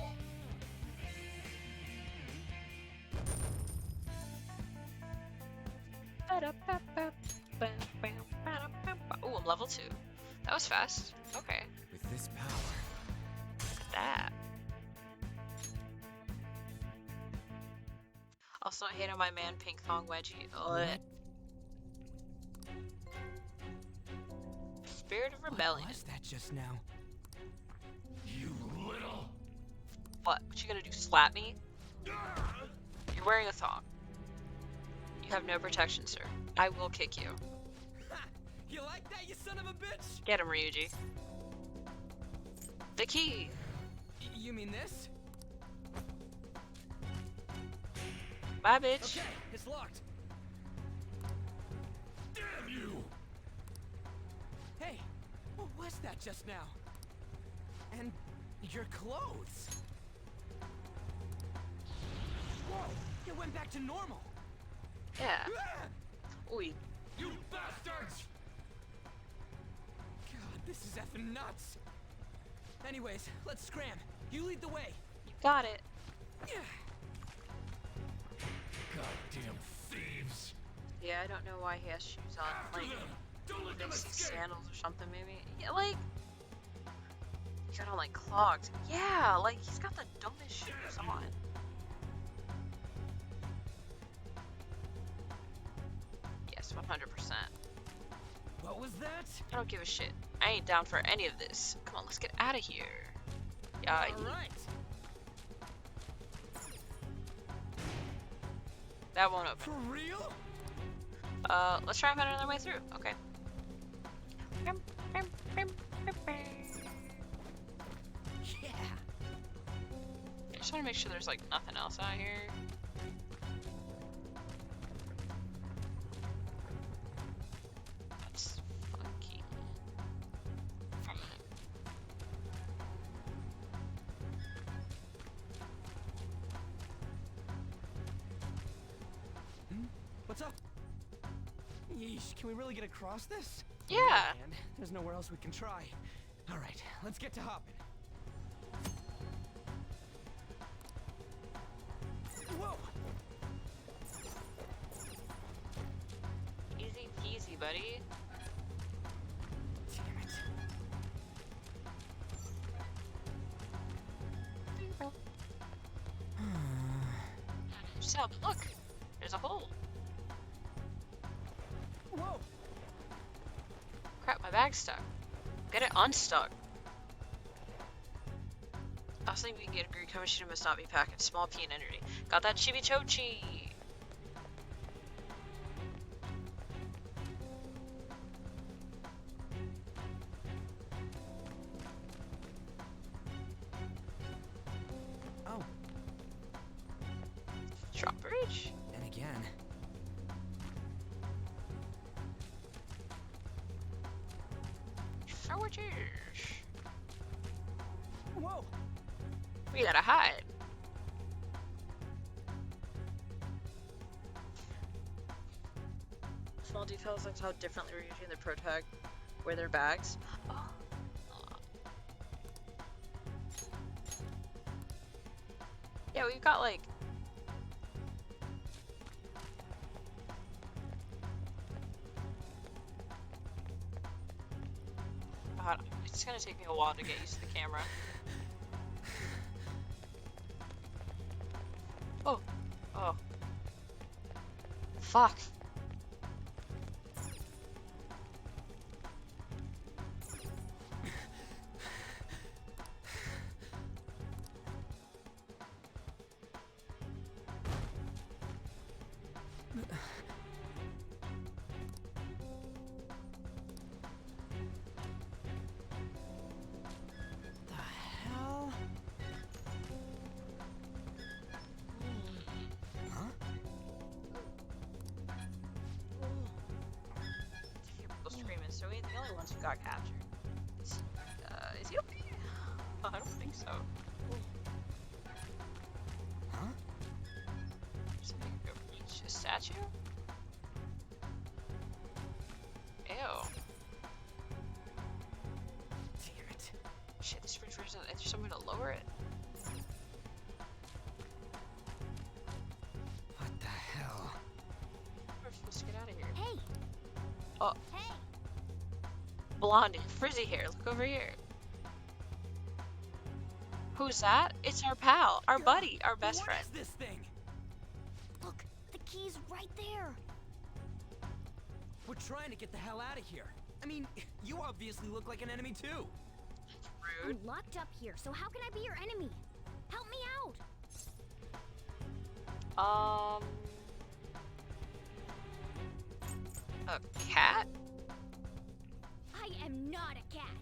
Ooh, I'm level 2. That was fast. Okay. With this power. Look at that. Also, I hate on my man Pink Thong Wedgie. Ugh. Spirit of Rebellion. What was that just now? You little. What you gonna do? Slap me? You're wearing a thong. You have no protection, sir. I will kick you. Ha! You like that, you son of a bitch? Get him, Ryuji. The key. You mean this? Bye, bitch. Okay, it's locked. Damn you! Hey, what was that just now? And your clothes. Whoa, you went back to normal. Yeah. Ah! Oi. You bastards! God, this is effing nuts. Anyways, let's scram. You lead the way. You got it. Goddamn thieves! Yeah, I don't know why he has shoes on. Like, maybe sandals or something, maybe. Yeah, like, he got on like clogs. Yeah, like he's got the dumbest shoes on. Yes, 100%. What was that? I don't give a shit. I ain't down for any of this. Come on, let's get out of here. Yeah. All right. That won't open. For real? Let's try and find another way through. Okay. Yeah. I just want to make sure there's like nothing else out here. That's funky. What's up? Yeesh, can we really get across this? Yeah. Man, there's nowhere else we can try. All right, let's get to hopping. Whoa! Easy peasy, buddy. Damn it. Just help. Look, there's a hole. Whoa! Crap, my bag's stuck. Get it unstuck. I was thinking we can get a Greek machine must not be packed. Small P and energy. Got that chibi chochi. Oh. Drop bridge. And again. Sandwiches. Whoa! We gotta hide. Small details like how differently we're using the protag wear their bags. Oh. Yeah, we've got like God, it's gonna take me a while to get used to the camera. Oh. Oh. Fuck. So we the only ones who got captured. Ethiopia? Oh, I don't think so. Huh? Something go reach a statue? Ew. Damn it. Shit, this bridge is there somewhere to lower it? What the hell? We're supposed to get out of here. Hey! Oh. Hey! Blondie, frizzy hair, look over here. Who's that? It's our pal, our buddy, our best friend. What is this thing? Look, the key's right there. We're trying to get the hell out of here. I mean, you obviously look like an enemy too. Rude. I'm locked up here, so how can I be your enemy? Help me out. A cat? I am not a cat.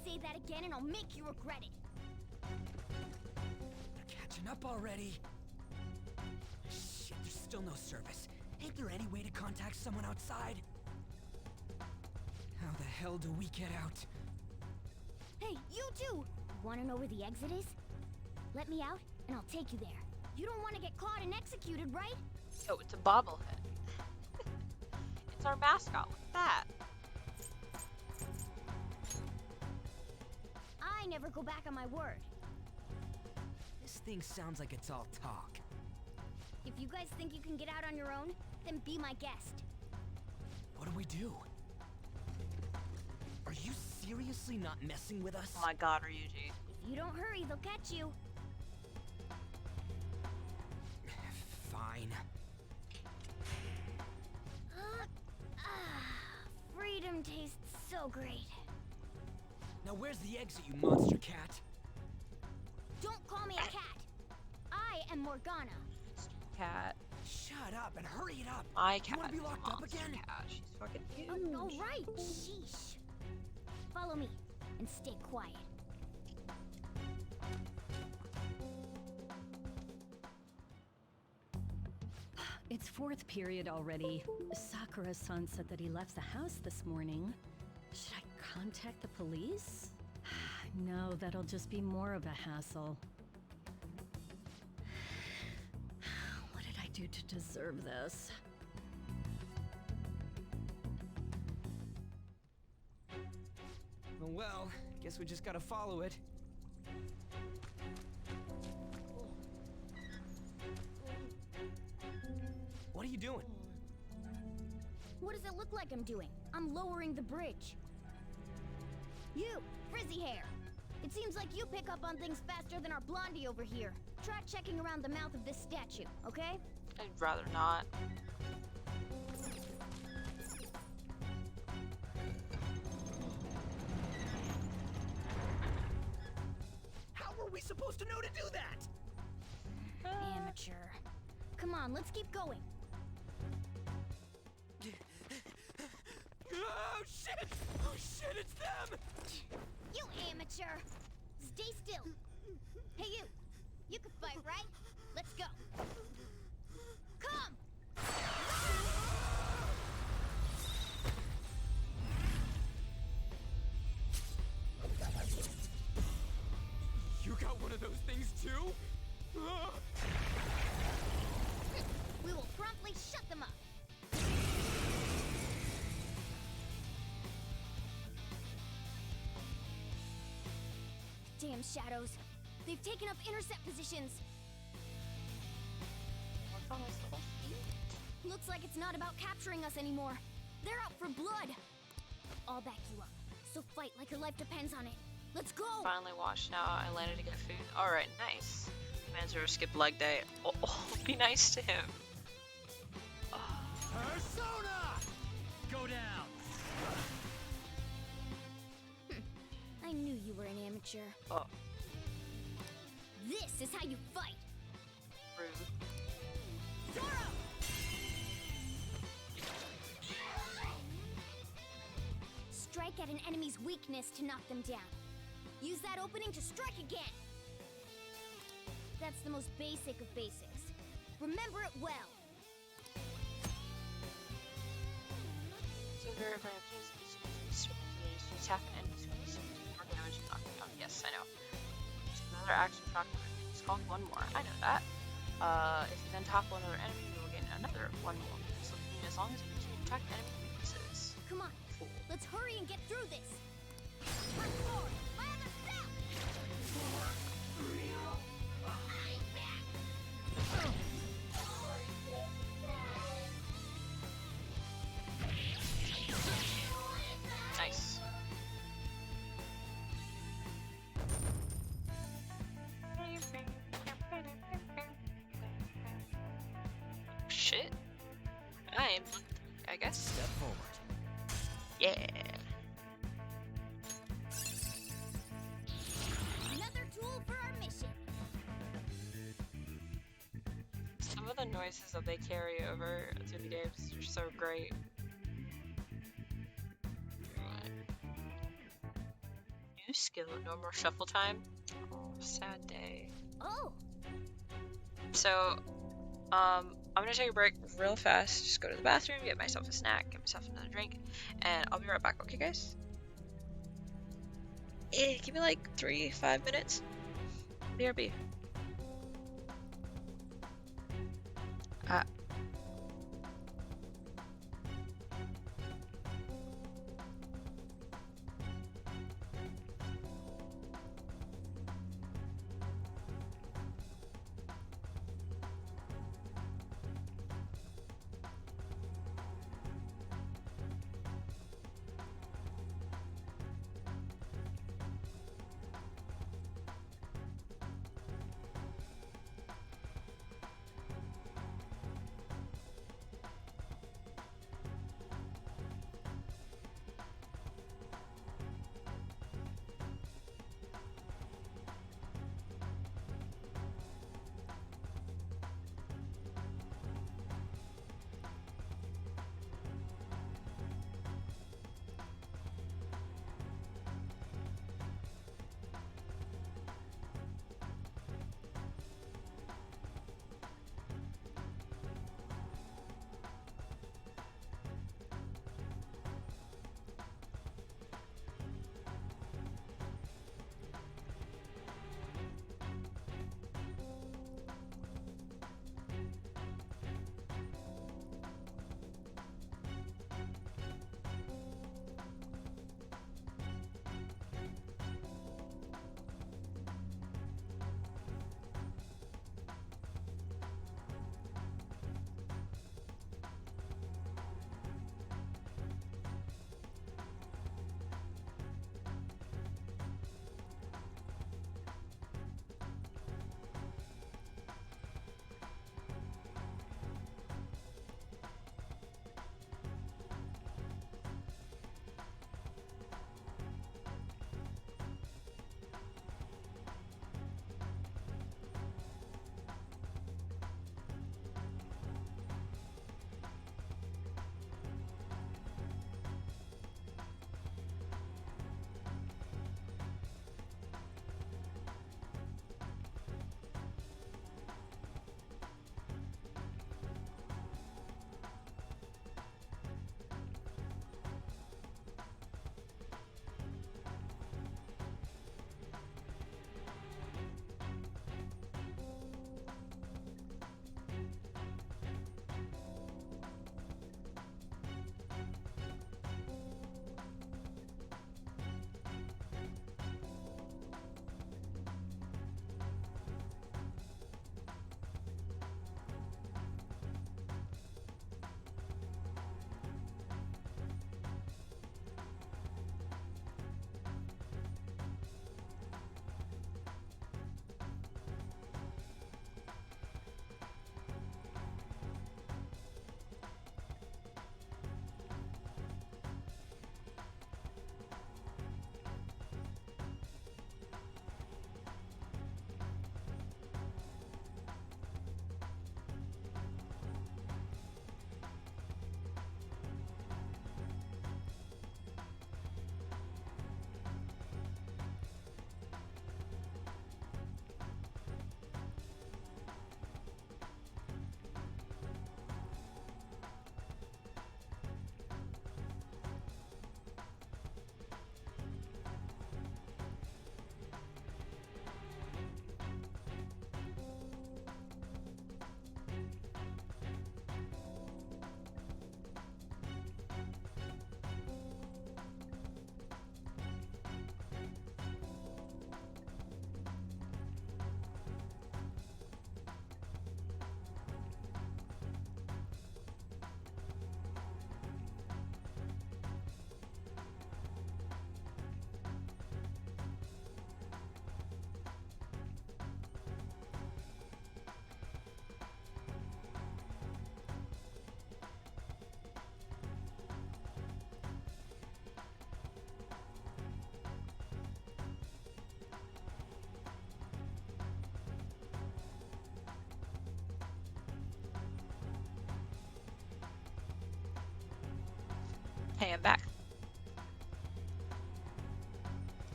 Say that again and I'll make you regret it. They're catching up already. Shit, there's still no service. Ain't there any way to contact someone outside? How the hell do we get out? Hey, you two! Wanna know where the exit is? Let me out and I'll take you there. You don't want to get caught and executed, right? Oh, it's a bobblehead. It's our mascot. Look at that. I never go back on my word. This thing sounds like it's all talk. If you guys think you can get out on your own, then be my guest. What do we do? Are you seriously not messing with us? Oh my god, Ryuji. If you don't hurry, they'll catch you. Fine. Freedom tastes so great. Now where's the exit, you monster cat? Don't call me a cat. I am Morgana. Cat. Shut up and hurry it up. My You cat. wanna be locked up Monster again? Cat. She's fucking huge. Oh, all right. Sheesh. Follow me and stay quiet. It's fourth period already. Sakura-san said that he left the house this morning. Should I contact the police? No, that'll just be more of a hassle. What did I do to deserve this? Well, guess we just gotta follow it. What are you doing? What does it look like I'm doing? I'm lowering the bridge. You, frizzy hair. It seems like you pick up on things faster than our blondie over here. Try checking around the mouth of this statue, okay? I'd rather not. How were we supposed to know to do that? Amateur. Come on, let's keep going. Oh shit! Oh shit, it's them! You amateur! Stay still. Hey you! You can fight, right? Let's go. Come! You got one of those things too? We will promptly shut them up. Damn shadows. They've taken up intercept positions. Looks like it's not about capturing us anymore. They're out for blood. I'll back you up. So fight like your life depends on it. Let's go! Finally washed out. I landed to get food. Alright, nice. Manzuro skipped leg day. Oh, be nice to him. Persona! Go down! I knew you were an amateur. Oh. This is how you fight. Rude. Zoro! Strike at an enemy's weakness to knock them down. Use that opening to strike again. That's the most basic of basics. Remember it well. So very tap and more damage and knock them down. Yes, I know. Just another action shock. It's called one more. I know that. If you then topple another enemy, you will gain another one more. So as long as you continue to attack enemy weaknesses. Come on. Cool. Let's hurry and get through this. Press forward. My other step. Nice. Shit. I guess. Step forward. Yeah. Another tool for our mission. Some of the noises that they carry over to the games are so great. New skill, no more shuffle time. Oh, sad day. Oh. So, I'm gonna take a break real fast. Just go to the bathroom, get myself a snack, get myself another drink, and I'll be right back. Okay, guys? Give me like 3-5 minutes. BRB. Hey, I'm back.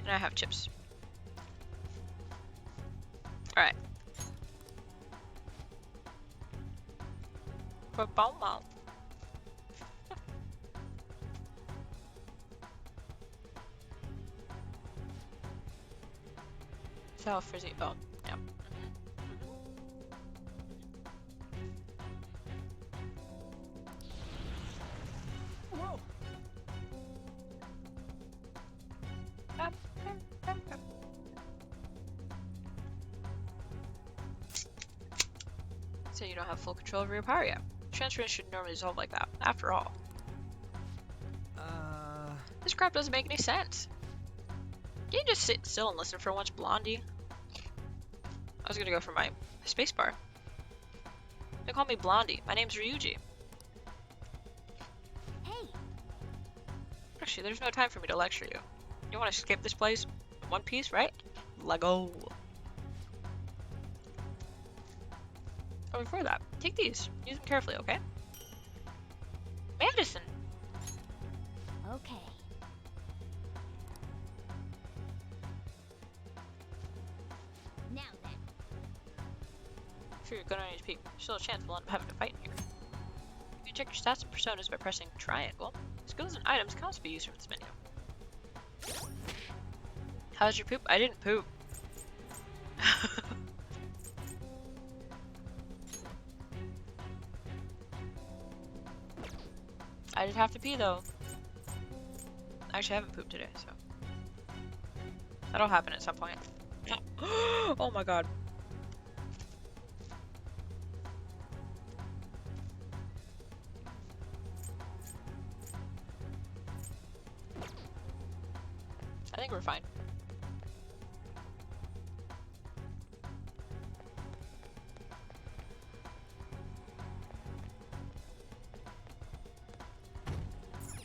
And I have chips. Alright. For Beaumont. So frizzy. Oh, yeah. Whoa! So you don't have full control over your power yet. Transference should normally resolve like that, after all. This crap doesn't make any sense. Can you just sit still and listen for once, Blondie? I was gonna go for my spacebar. They call me Blondie. My name's Ryuji. Hey! Actually, there's no time for me to lecture you. You want to escape this place in one piece, right? Lego. Oh, before that, take these. Use them carefully, okay? Madison! Okay. Now then. Sure, you're good on HP. There's still a chance we'll end up having to fight in here. You can check your stats and personas by pressing triangle. Skills and items can also be used from this menu. How's your poop? I didn't poop. I did have to pee though. Actually, I haven't pooped today, so that'll happen at some point. Oh my god. I think we're fine.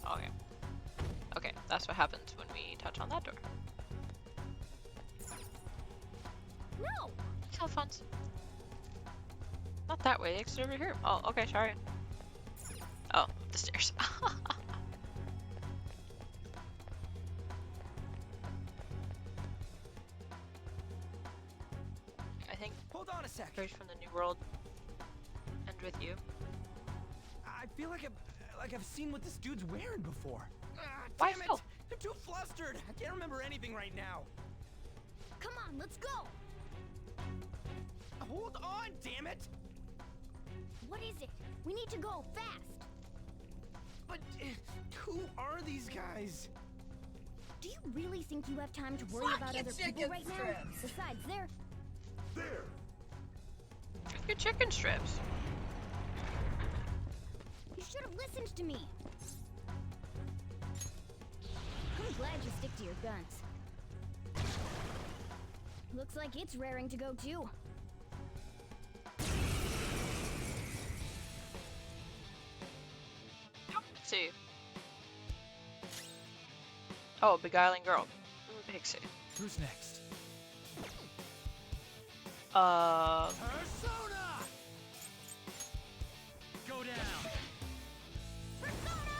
Okay. Okay, that's what happens when we touch on that door. No! Cell phones. Not that way, exit over here. Oh, okay, sorry. Oh, up the stairs. I think Hold on a sec. First from the new world and with you. I feel like I've seen what this dude's wearing before. Why Damn it! so? I'm too flustered. I can't remember anything right now. Come on, let's go! Hold on, damn it! What is it? We need to go fast! But who are these guys? Do you really think you have time to worry about other people right now? Besides, they're... There! Drink your chicken strips. You should have listened to me! I'm glad you stick to your guns. Looks like it's raring to go too. Let's see. Oh, beguiling girl. Pixie. Who's next? Persona! Go down! Persona!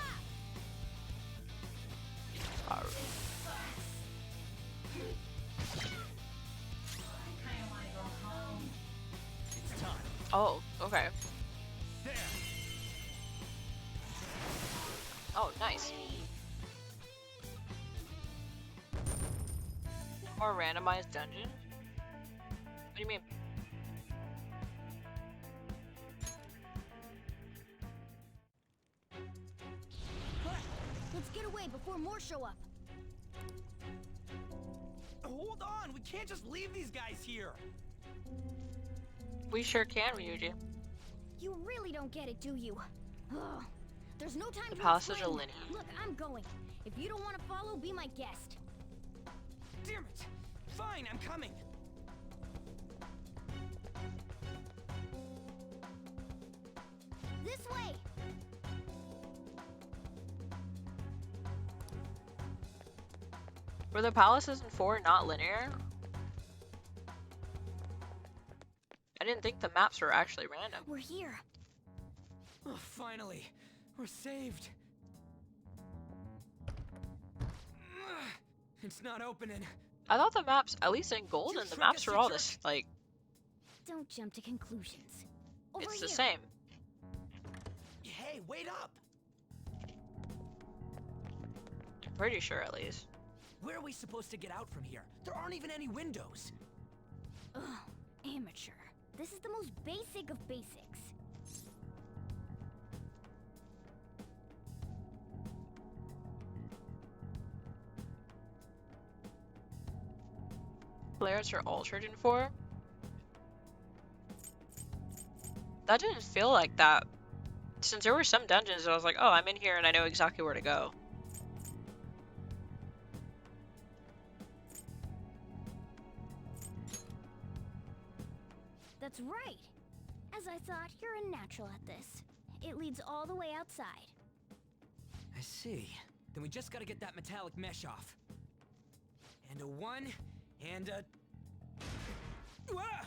It's time. Oh, okay. There! Oh, nice. More randomized dungeon? What do you mean? Let's get away before more show up. Hold on! We can't just leave these guys here! We sure can, Ryuji. You really don't get it, do you? Ugh. There's no time The to palaces are explain. linear. Look, I'm going. If you don't want to follow, be my guest. Damn it! Fine, I'm coming! This way! Were the palaces in 4 not linear? I didn't think the maps were actually random. We're here. Oh, finally! We're saved! It's not opening. I thought the maps, at least in Golden, the maps are all this, like... Don't jump to conclusions. Over It's here. the same. Hey, wait up! I'm pretty sure, at least. Where are we supposed to get out from here? There aren't even any windows. Ugh, amateur. This is the most basic of basics. Players are altered in 4? That didn't feel like that. Since there were some dungeons, I was like, oh, I'm in here and I know exactly where to go. That's right. As I thought, you're a natural at this. It leads all the way outside. I see. Then we just gotta get that metallic mesh off. And a 1, and a... Ah!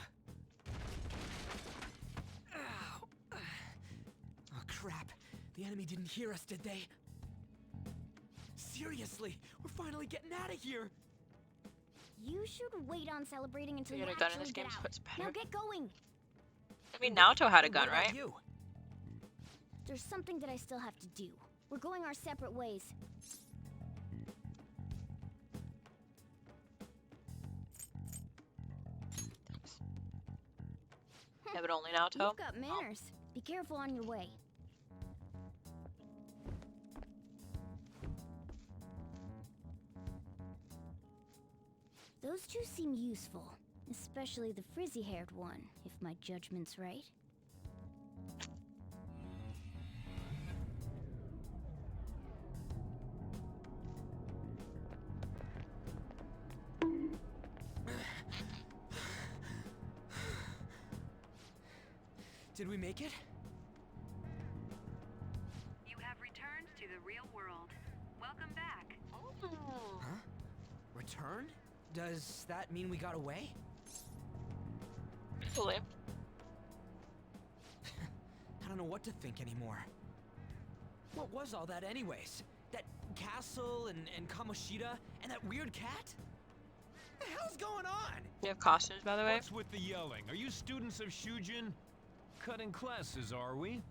Ow. Oh, crap. The enemy didn't hear us, did they? Seriously, we're finally getting out of here. You should wait on celebrating until To you get a gun in actually this get game out. puts better. Now get going. I mean, Naruto had a gun, What about right? you? There's something that I still have to do. We're going our separate ways. Yeah, but only Naruto. You've got manners. Be careful on your way. Those two seem useful, especially the frizzy-haired one, if my judgment's right. Did we make it? You have returned to the real world. Welcome back. Huh? Returned? Does that mean we got away? Hopefully. I don't know what to think anymore. What was all that anyways? That castle and Kamoshida and that weird cat? What the hell's going on? You have costumes, by the way? What's with the yelling? Are you students of Shujin? Cutting classes, are we?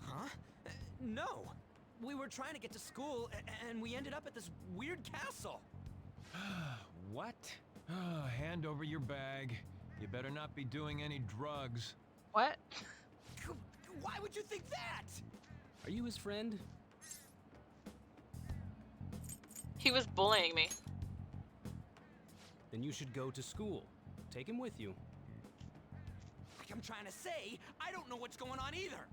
Huh? No. We were trying to get to school and we ended up at this weird castle. What? Oh, hand over your bag. You better not be doing any drugs. What? Why would you think that? Are you his friend? He was bullying me. Then you should go to school. Take him with you. Like I'm trying to say, I don't know what's going on either.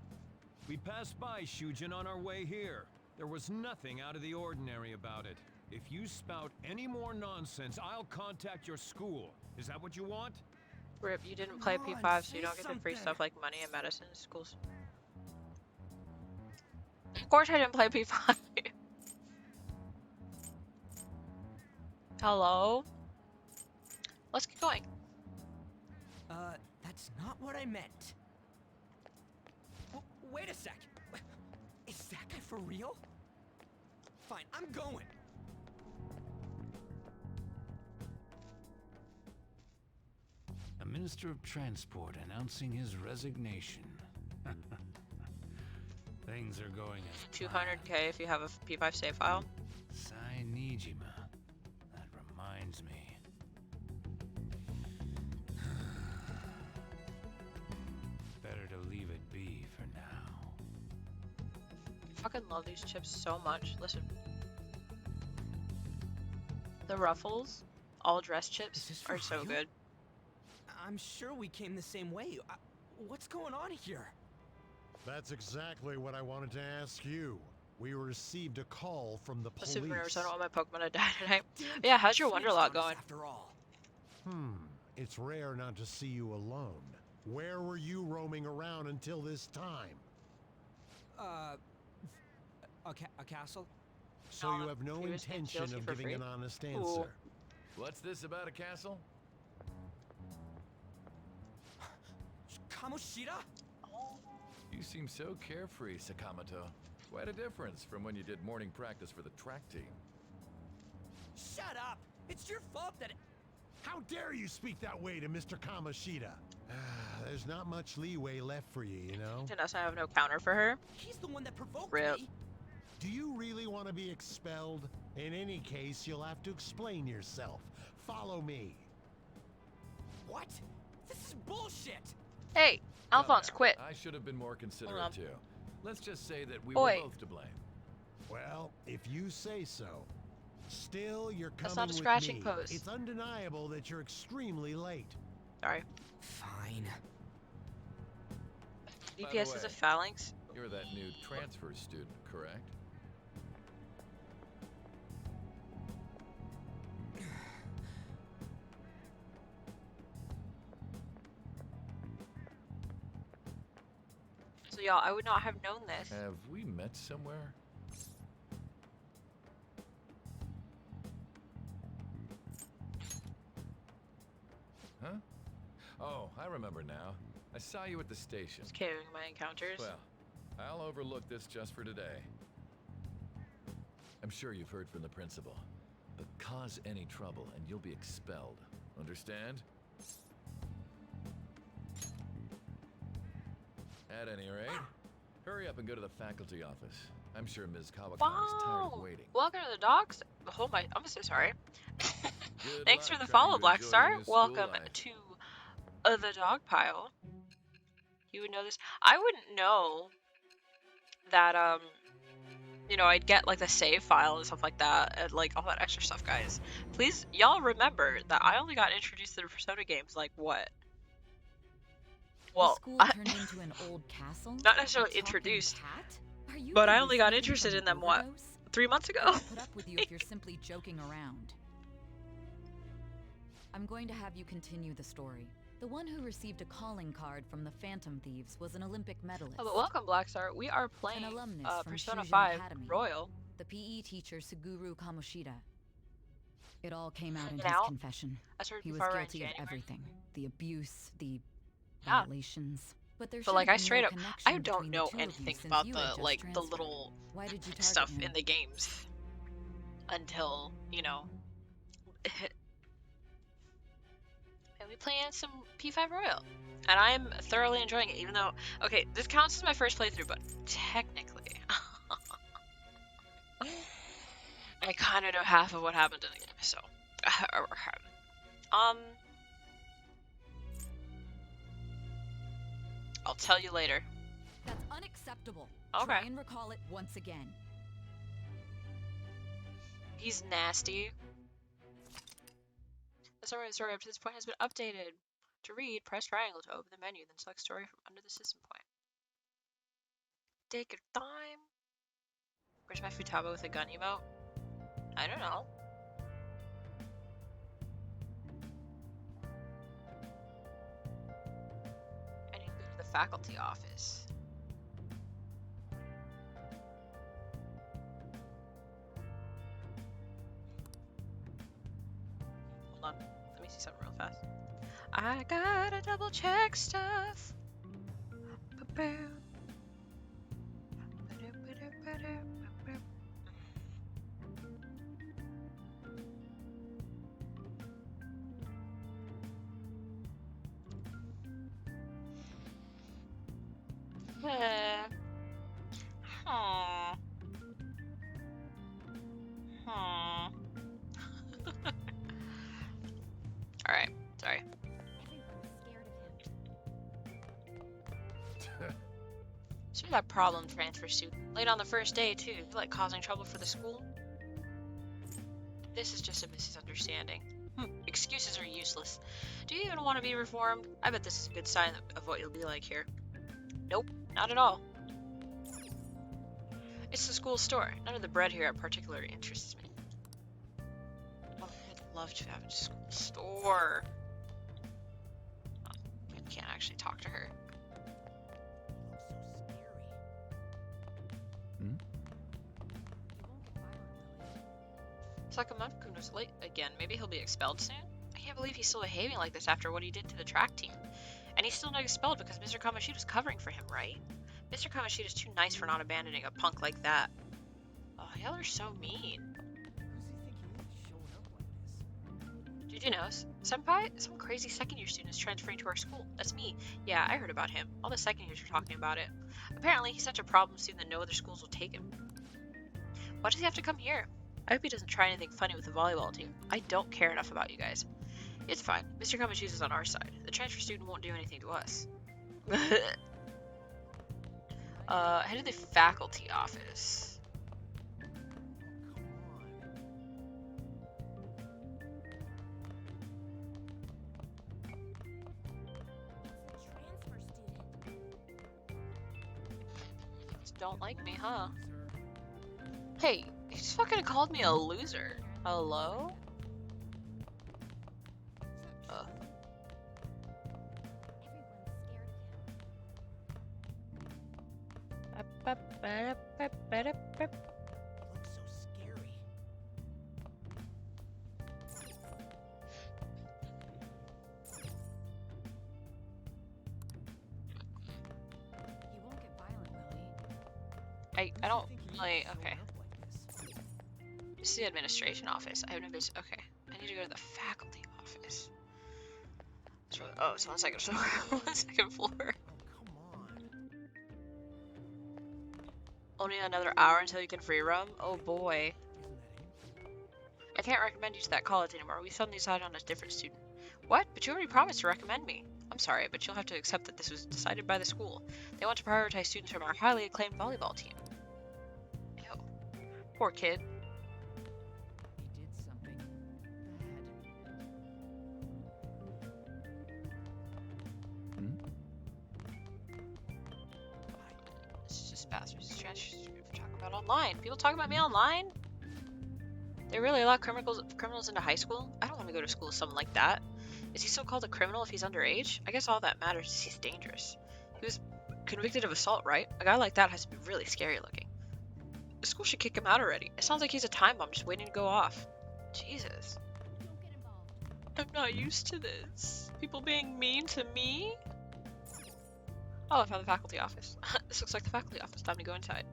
We passed by Shujin on our way here. There was nothing out of the ordinary about it. If you spout any more nonsense, I'll contact your school. Is that what you want? Rip, you didn't play P5, so you don't get the free stuff like money and medicine in schools. Of course I didn't play P5. Hello? Let's get going. That's not what I meant. Wait a sec. Is that guy for real? Fine, I'm going. A Minister of Transport announcing his resignation. Things are going as 200k if you have a P5 save file. Sai Nijima. That reminds me. Better to leave it be for now. I fucking love these chips so much. Listen. The Ruffles, all dress chips, are so good. I'm sure we came the same way. What's going on here? That's exactly what I wanted to ask you. We received a call from the The police. super nervous. I don't want my Pokemon to die tonight. Yeah, how's your Wonderlot going? After all. It's rare not to see you alone. Where were you roaming around until this time? A castle? So you have no intention of giving an honest answer. What's this about a castle? Kamoshida? You seem so carefree, Sakamoto. Quite a difference from when you did morning practice for the track team. Shut up! It's your fault that... How dare you speak that way to Mr. Kamoshida? There's not much leeway left for you, you know? Vanessa, I have no counter for her. He's the one that provoked Rip. me. Do you really want to be expelled? In any case, you'll have to explain yourself. Follow me. What? This is bullshit! Hey, Alphonse, quit. I should have been more Hold on. considerate too. Let's just say that we Oi. were both to blame. Well, if you say so. Still, you're That's coming not a scratching with me. pose. It's undeniable that you're extremely late. Sorry. Fine. By the DPS is way, a phalanx. You're that new transfer student, correct? So y'all, I would not have known this. Have we met somewhere? Huh? Oh, I remember now. I saw you at the station. Just kidding, my encounters. Well, I'll overlook this just for today. I'm sure you've heard from the principal, but cause any trouble and you'll be expelled. Understand? At any rate, hurry up and go to the faculty office. I'm sure Ms. Kawakami is tired of waiting. Welcome to the docks. Oh my, I'm so sorry. Good Thanks luck for the trying follow, to Black enjoy Star. your school Welcome life. to the dog pile. You would know this. I wouldn't know that, you know, I'd get like the save file and stuff like that, and like all that extra stuff, guys. Please, y'all remember that I only got introduced to the Persona games, like what? Well, the school turned into an old castle? not A necessarily talking introduced, cat? Are you but I really only got suffering interested from in them, an what, overdose? 3 months ago? I'll put up with you if you're simply joking around. I'm going to have you continue the story. The one who received a calling card from the Phantom Thieves was an Olympic medalist. Oh, but welcome, Black Star. We are playing An alumnus from Persona Shujin 5 Academy. Royal. The PE teacher Suguru Kamoshida. It all came out in Hanging his out? confession. I started He was before around guilty of January. everything. The abuse, the Yeah. violations. But there But like, I should have been straight no up, connection I don't between the know two of you anything since about you had the just like the transferred. little Why did you target stuff him? in the games until, you know, and we playing some P5 Royal, and I'm thoroughly enjoying it. Even though, okay, this counts as my first playthrough, but technically, I kind of know half of what happened in the game. So, I'll tell you later. That's unacceptable. Okay. Try and recall it once again. He's nasty. The summary of the story up to this point has been updated. To read, press triangle to open the menu, then select story from under the system point. Take your time. Where's my Futaba with a gun emote? I don't know. I need to go to the faculty office. Hold on. Let me see something real fast. I gotta double check stuff. Ba-boom. Ba-doom-ba-doom-ba-doom. Aw. Aw. Alright, sorry. So that problem transfer student. Late on the first day, too. You like causing trouble for the school? This is just a misunderstanding. Excuses are useless. Do you even want to be reformed? I bet this is a good sign of what you'll be like here. Nope, not at all. It's the school store. None of the bread here particularly interests me. Oh, I'd love to have a school store. Oh, I can't actually talk to her. Sakamoto-kun was late again. Maybe he'll be expelled soon? I can't believe he's still behaving like this after what he did to the track team. And he's still not expelled because Mr. Kamoshida's covering for him, right? Mr. Kamoshida's too nice for not abandoning a punk like that. Oh, y'all are so mean. You know, senpai, some crazy second-year student is transferring to our school. That's me. Yeah, I heard about him. All the second years are talking about it. Apparently, he's such a problem student that no other schools will take him. Why does he have to come here? I hope he doesn't try anything funny with the volleyball team. I don't care enough about you guys. It's fine. Mr. Kamashi's is on our side. The transfer student won't do anything to us. Head of the faculty office. Don't like me, huh? Hey, he just fucking called me a loser. Hello? Looks so scary. He won't get violent, will he? I don't really, okay. This is the administration office. I have no business. Okay. I need to go to the faculty office. So, oh, it's on the second floor. On the second floor. Only another hour until you can free roam? Oh boy. I can't recommend you to that college anymore. We suddenly decided on a different student. What? But you already promised to recommend me. I'm sorry, but you'll have to accept that this was decided by the school. They want to prioritize students from our highly acclaimed volleyball team. Ew. Poor kid. He did something bad. This is just bastards. Talking about online. People talk about me online? They really allow criminals into high school? I don't want to go to school with someone like that. Is he still called a criminal if he's underage? I guess all that matters is he's dangerous. He was convicted of assault, right? A guy like that has to be really scary looking. The school should kick him out already. It sounds like he's a time bomb just waiting to go off. Jesus. I'm not used to this. People being mean to me? Oh, I found the faculty office. This looks like the faculty office. Time to go inside.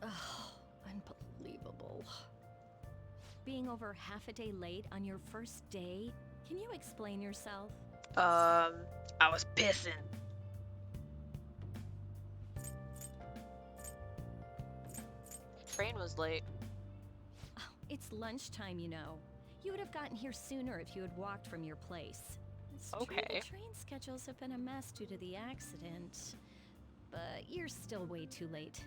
Oh, unbelievable. Being over half a day late on your first day? Can you explain yourself? I was pissing. Train was late. Oh, it's lunchtime, you know. You would have gotten here sooner if you had walked from your place. It's true Okay. the train schedules have been a mess due to the accident, but you're still way too late.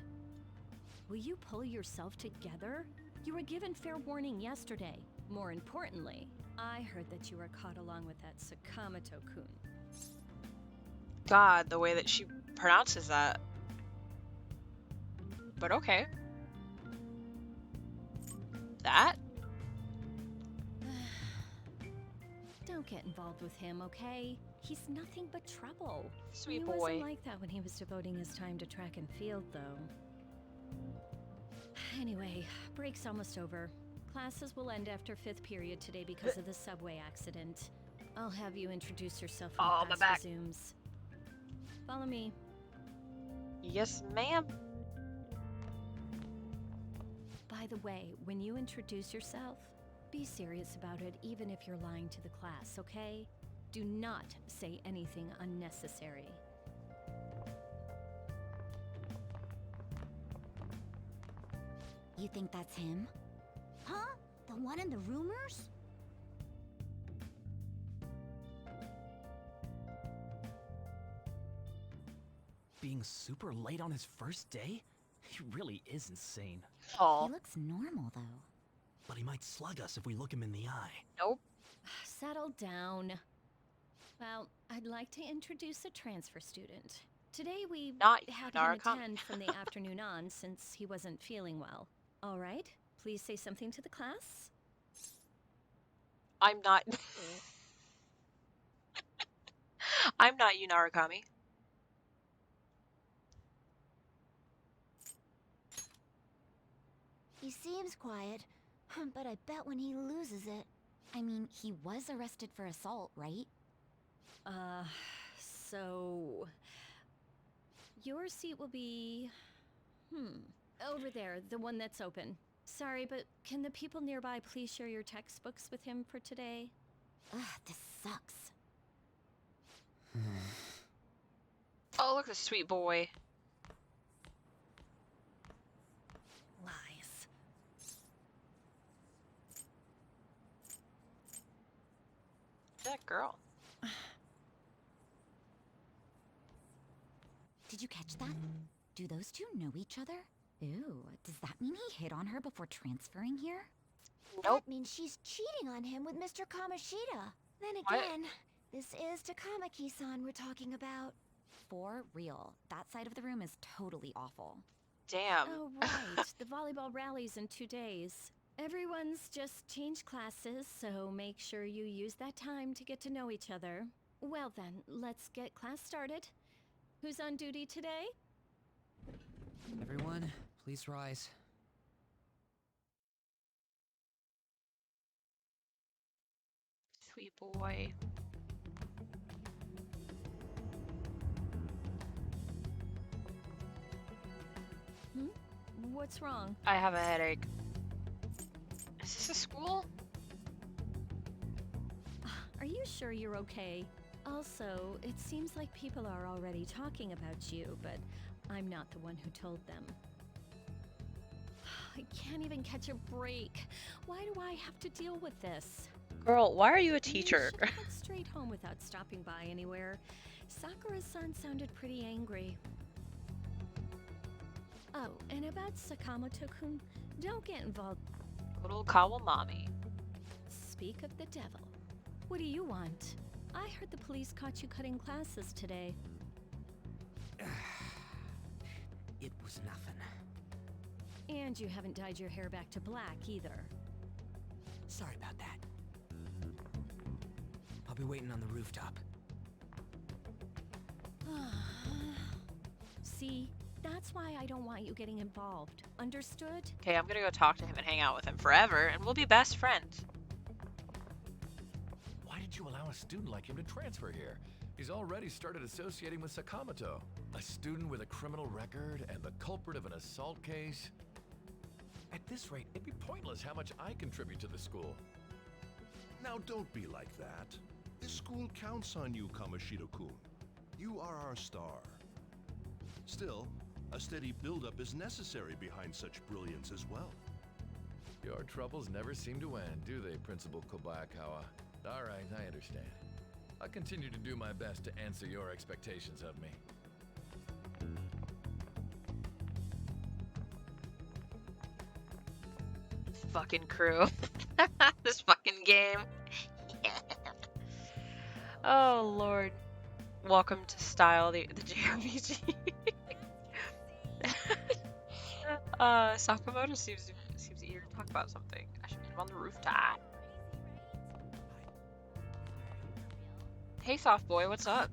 Will you pull yourself together? You were given fair warning yesterday. More importantly, I heard that you were caught along with that Sakamoto-kun. God, the way that she pronounces that. But okay. That? Don't get involved with him, okay? He's nothing but trouble. Sweet He boy. wasn't like that when he was devoting his time to track and field, though. Anyway, break's almost over. Classes will end after 5th period today because of the subway accident. I'll have you introduce yourself when Oh, my class back. resumes. Follow me. Yes, ma'am. By the way, when you introduce yourself, be serious about it even if you're lying to the class, okay? Do not say anything unnecessary. You think that's him? Huh? The one in the rumors? Being super late on his first day? He really is insane. Oh. He looks normal, though. But he might slug us if we look him in the eye. Nope. Settle down. Well, I'd like to introduce a transfer student. Today we Not had Nara him Kami. attend from the afternoon on since he wasn't feeling well. All right, please say something to the class. I'm not. I'm not Yunarakami. He seems quiet, but I bet when he loses it... I mean, he was arrested for assault, right? So... Your seat will be... Over there, the one that's open. Sorry, but can the people nearby please share your textbooks with him for today? Ugh, this sucks. Oh, look at this sweet boy. Lies. That girl. Did you catch that? Do those two know each other? Ooh, does that mean he hit on her before transferring here? Nope. That means she's cheating on him with Mr. Kamoshida. Then What? again, this is Takamaki-san we're talking about. For real. That side of the room is totally awful. Damn. Oh, right. The volleyball rally's in 2 days. Everyone's just changed classes, so make sure you use that time to get to know each other. Well then, let's get class started. Who's on duty today? Everyone, please rise. Sweet boy. What's wrong? I have a headache. Is this a school? Are you sure you're okay? Also, it seems like people are already talking about you, but I'm not the one who told them. I can't even catch a break. Why do I have to deal with this? Girl, why are you a You teacher? should have head straight home without stopping by anywhere. Sakura-san sounded pretty angry. Oh, and about Sakamoto-kun, don't get involved. Good old Kawamami. Speak of the devil. What do you want? I heard the police caught you cutting classes today. It was nothing. And you haven't dyed your hair back to black either. Sorry about that. I'll be waiting on the rooftop. See, that's why I don't want you getting involved. Understood? Okay, I'm gonna go talk to him and hang out with him forever, and we'll be best friends. Why did you allow a student like him to transfer here? He's already started associating with Sakamoto, a student with a criminal record and the culprit of an assault case. At this rate, it'd be pointless how much I contribute to the school. Now don't be like that. This school counts on you, Kamoshida-kun. You are our star. Still, a steady build-up is necessary behind such brilliance as well. Your troubles never seem to end, do they, Principal Kobayakawa? All right, I understand. I'll continue to do my best to answer your expectations of me. Fucking crew. This fucking game. Yeah. Oh lord. Welcome to Style, the JRPG. Sakamoto seems eager to talk about something. I should meet him on the rooftop. Hey, soft boy, what's up?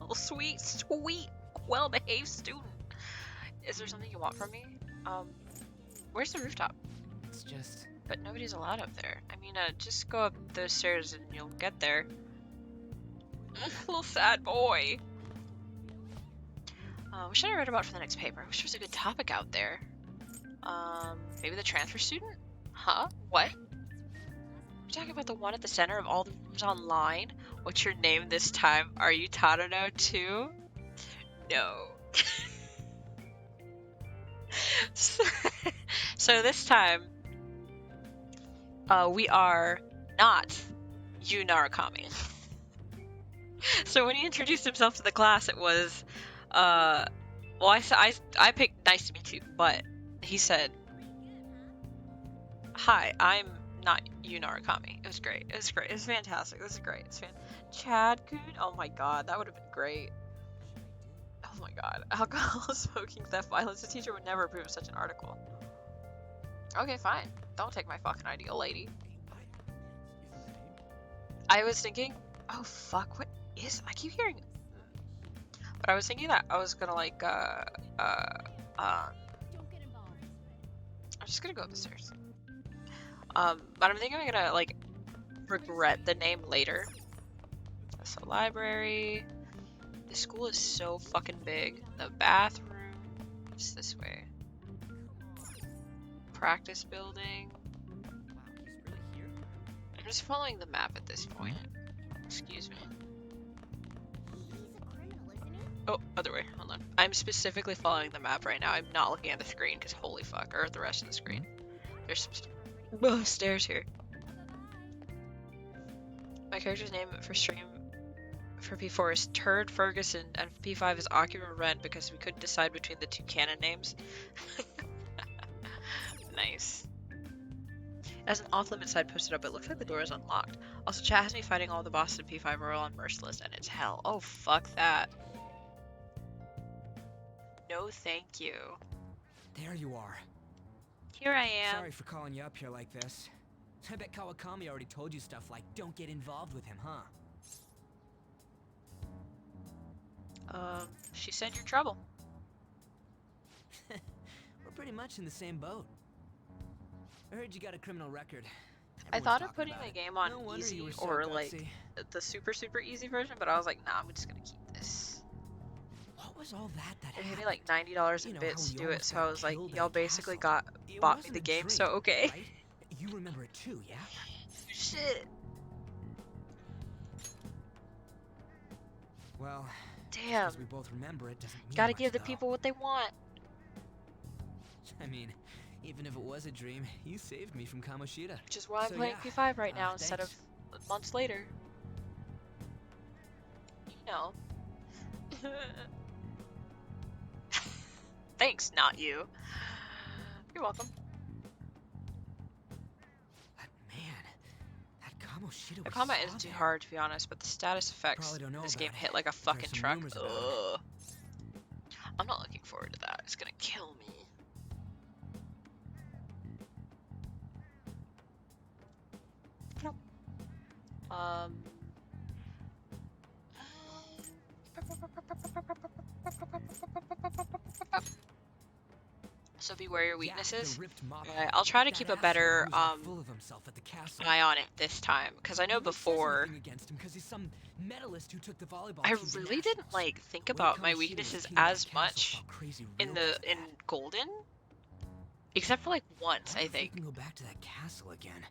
Little sweet, well-behaved student. Is there something you want from me? Where's the rooftop? It's just... But nobody's allowed up there. I mean, just go up those stairs and you'll get there. Little sad boy. What should I write about for the next paper? I wish there was a good topic out there. Maybe the transfer student? Huh? What? You're talking about the one at the center of all the rooms online? What's your name this time? Are you Tadano too? No. So this time, we are not Yu Narukami. So when he introduced himself to the class, it was, well, I picked nice to meet you, but he said, hi, I'm not Yu Narukami. It was great. It was great. It was fantastic. This is great. It's Chad-kun? Oh my god, that would have been great. Oh my god. Alcohol, smoking, theft, violence. The teacher would never approve of such an article. Okay, fine. Don't take my fucking ideal lady. I was thinking, oh fuck, what is, I keep hearing, but I was thinking that I was gonna like, I'm just gonna go up the stairs. But I'm thinking I'm gonna like regret the name later. So library, the school is so fucking big. The bathroom, It's this way. Practice building. I'm just following the map at this point. Excuse me. Oh, other way. Hold on. I'm specifically following the map right now. I'm not looking at the screen because holy fuck, or the rest of the screen. There's some stairs here. My character's name for stream for P4 is Turd Ferguson, and P5 is Ocular Ren because we couldn't decide between the two canon names. Nice. As an off-limit side posted up, it looks like the door is unlocked. Also, chat has me fighting all the bosses in P5 Royal on Merciless, and it's hell. Oh, fuck that. No, thank you. There you are. Here I am. Sorry for calling you up here like this. I bet Kawakami already told you stuff like, don't get involved with him, huh? She said you're trouble. We're pretty much in the same boat. I heard you got a criminal record. I thought of putting the game on No easy so or gutsy. like the super easy version, but I was like, nah, I'm just gonna keep this. What was all that It paid me like $90 in bits to do it, so I was like, y'all basically bought me the game, so okay. Right? You remember it too, yeah? Shit. Well, damn. because we both remember it doesn't mean Gotta much, give the though. people what they want. I mean, even if it was a dream, you saved me from Kamoshida. Which is why I'm So, playing yeah, P5 right now instead thanks. of months later. You know. Thanks, not you. You're welcome. Kamoshida The was combat saw isn't too there. hard, to be honest, but the status effects Probably don't know this about game it. hit like a There's fucking some truck. rumors about it. Ugh. I'm not looking forward to that. It's gonna kill me. So beware your weaknesses. Alright, I'll try to keep a better Full of himself at the castle. eye on it this time, because I know before Against him because he's some medalist who took the volleyball I team to really didn't nationals. like think Where about my Kamoshida's weaknesses king of as that castle much felt crazy in real in Golden, except for like once, I Wonder if we think. can go back to that castle again.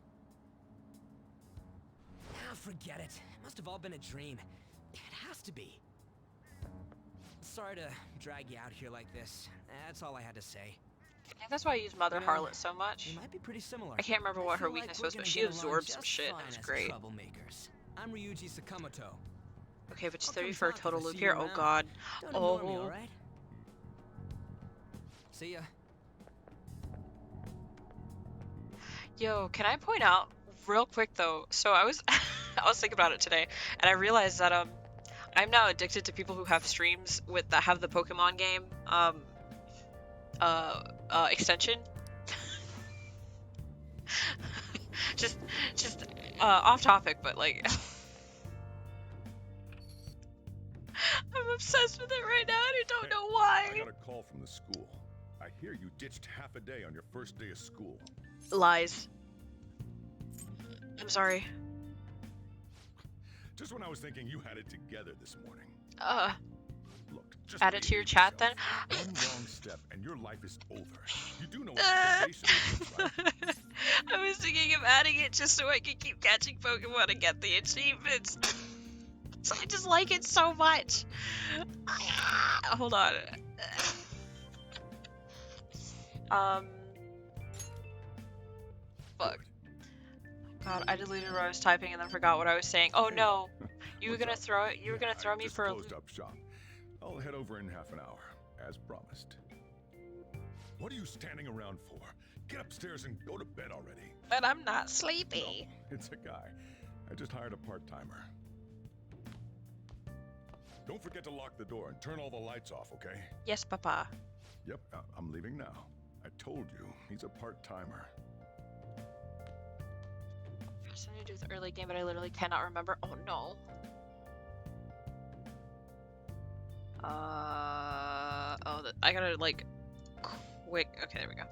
Ah, forget it. It must have all been a dream. It has to be. Sorry to drag you out here like this. That's all I had to say. I think that's why I use Mother You know, Harlot so much. We might be pretty similar. I can't remember what her feel like weakness we're was, but gonna she get along absorbed some just shit. fine It was as great. Troublemakers. I'm Ryuji Sakamoto. Okay, but she's I'll come 30 for a talk if total I loop see here. you Oh around. god. Don't ignore me, Oh. all right? See ya. Yo, can I point out real quick though? So I was I was thinking about it today, and I realized that I'm now addicted to people who have streams that have the Pokemon game extension. just off topic, but like I'm obsessed with it right now and I don't know why. I got a call from the school. I hear you ditched half a day on your first day of school. Lies. I'm sorry. Just when I was thinking you had it together this morning. Look, just Add it to your chat then. one wrong step and your life is over. You do know what probation is, right? I was thinking of adding it just so I could keep catching Pokemon and get the achievements. I just like it so much. Hold on. Fuck. God, I deleted what I was typing and then forgot what I was saying. Oh no. You were gonna throw it? You were gonna throw me for a Closed up shop. I'll head over in half an hour, as promised. What are you standing around for? Get upstairs and go to bed already. But I'm not sleepy. No, it's a guy. I just hired a part-timer. Don't forget to lock the door and turn all the lights off, okay? Yes, Papa. Yep, I'm leaving now. I told you, he's a part-timer. Something to do with the early game, but I literally cannot remember. Oh no. I gotta like quick. Okay, there we go.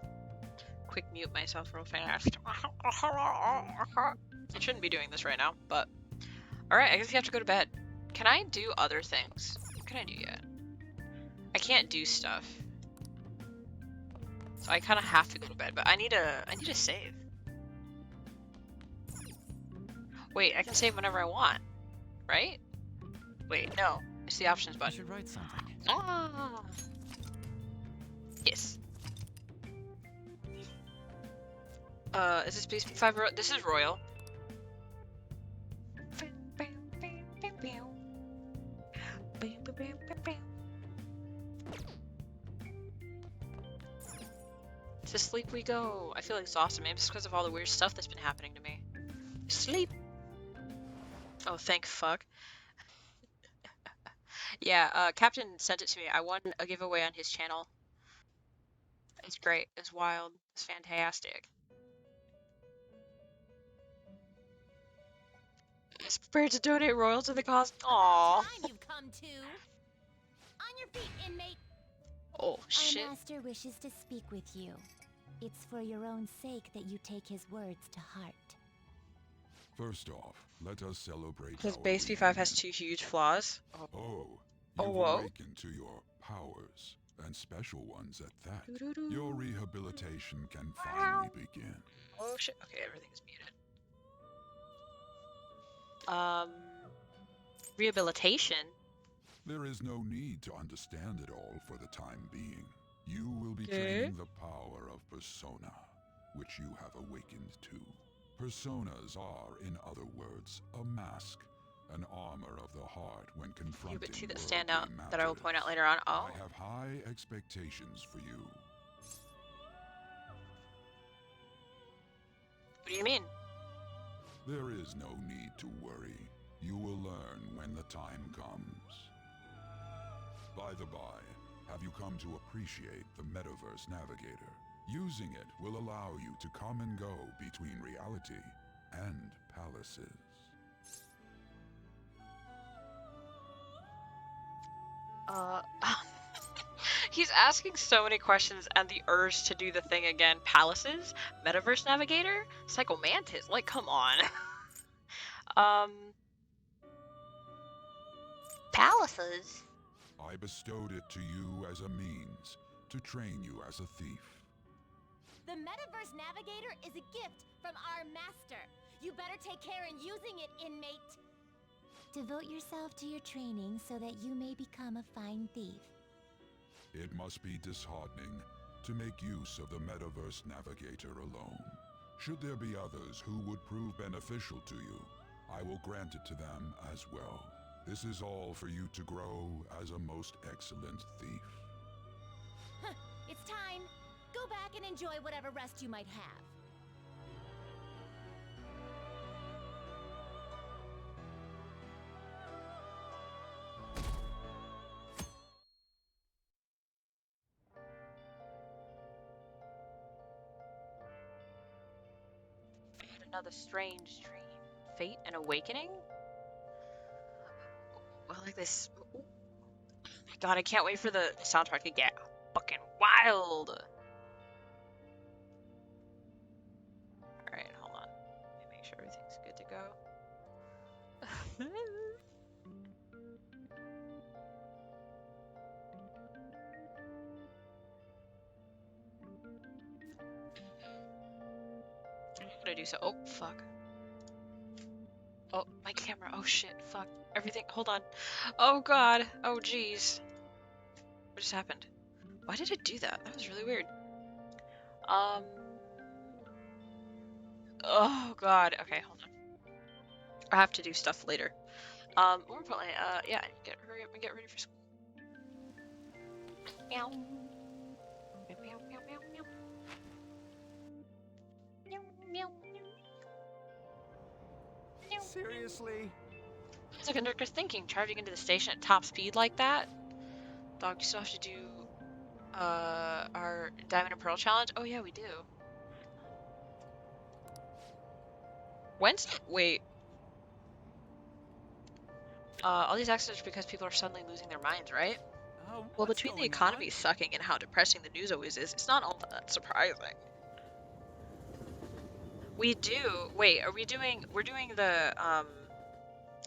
Quick mute myself real fast. I shouldn't be doing this right now, but all right. I guess you have to go to bed. Can I do other things? What can I do yet? I can't do stuff. So I kind of have to go to bed, but I need a save. Wait, I can save whenever I want, right? Wait, no. It's the options I button. should write something. Ah. Yes. Is this BSP5? This is Royal. To sleep we go. I feel exhausted. Maybe it's because of all the weird stuff that's been happening to me. Sleep. Oh, thank fuck. Yeah, Captain sent it to me. I won a giveaway on his channel. It's great. It's wild. It's fantastic. It's prepared to donate Royal to the cause. Aww. Time you've come to. On your feet, inmate. Oh, shit. Our master wishes to speak with you. It's for your own sake that you take his words to heart. First off, let us celebrate Because our base V5 has 2 huge flaws. Oh, Oh, you've whoa. awakened to your powers, and special ones at that. Your rehabilitation can finally begin. Oh shit. Okay, everything's muted. Rehabilitation? There is no need to understand it all for the time being. You will be Okay. training the power of persona, which you have awakened to. Personas are, in other words, a mask, an armor of the heart when confronting But two that stand out worldly that I will matters. point out later on. Oh. I have high expectations for you. What do you mean? There is no need to worry. You will learn when the time comes. By the by, have you come to appreciate the Metaverse Navigator? Using it will allow you to come and go between reality and palaces. He's asking so many questions and the urge to do the thing again. Palaces? Metaverse Navigator? Psycho Mantis? Like, come on. Palaces? I bestowed it to you as a means to train you as a thief. The Metaverse Navigator is a gift from our master. You better take care in using it, inmate. Devote yourself to your training so that you may become a fine thief. It must be disheartening to make use of the Metaverse Navigator alone. Should there be others who would prove beneficial to you, I will grant it to them as well. This is all for you to grow as a most excellent thief. It's time. Go back and enjoy whatever rest you might have. I had another strange dream. Fate and awakening? Well, like this. Oh my god, I can't wait for the soundtrack to get fucking wild. Alright, hold on. Let me make sure everything's good to go. I'm gonna do so. Oh, fuck. Oh, my camera. Oh shit, fuck. Everything. Hold on. Oh god. Oh jeez. What just happened? Why did it do that? That was really weird. Oh god. Okay, hold on. I have to do stuff later. More importantly, yeah, hurry up and get ready for school. Meow. Meow, meow, meow, meow, meow. Meow, meow, meow. Seriously? It's like a nerd thinking, charging into the station at top speed like that. Dog, you still have to do our Diamond and Pearl challenge? Oh yeah, we do. When's wait? All these accidents are because people are suddenly losing their minds, right? Well, between the economy sucking and how depressing the news always is, it's not all that surprising. We do. Wait, are we doing? We're doing the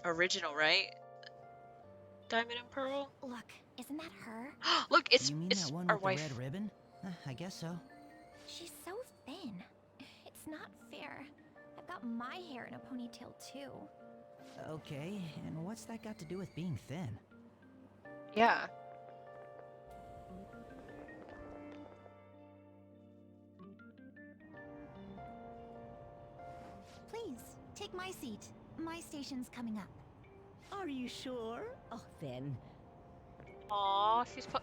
original, right? Diamond and Pearl. Look, isn't that her? Look, it's You mean it's that one our with wife. the red ribbon? I guess so. She's so thin. It's not fair. I've got my hair in a ponytail too. Okay, and what's that got to do with being thin? Yeah. Please, take my seat. My station's coming up. Are you sure? Oh, then. Aw, she's put.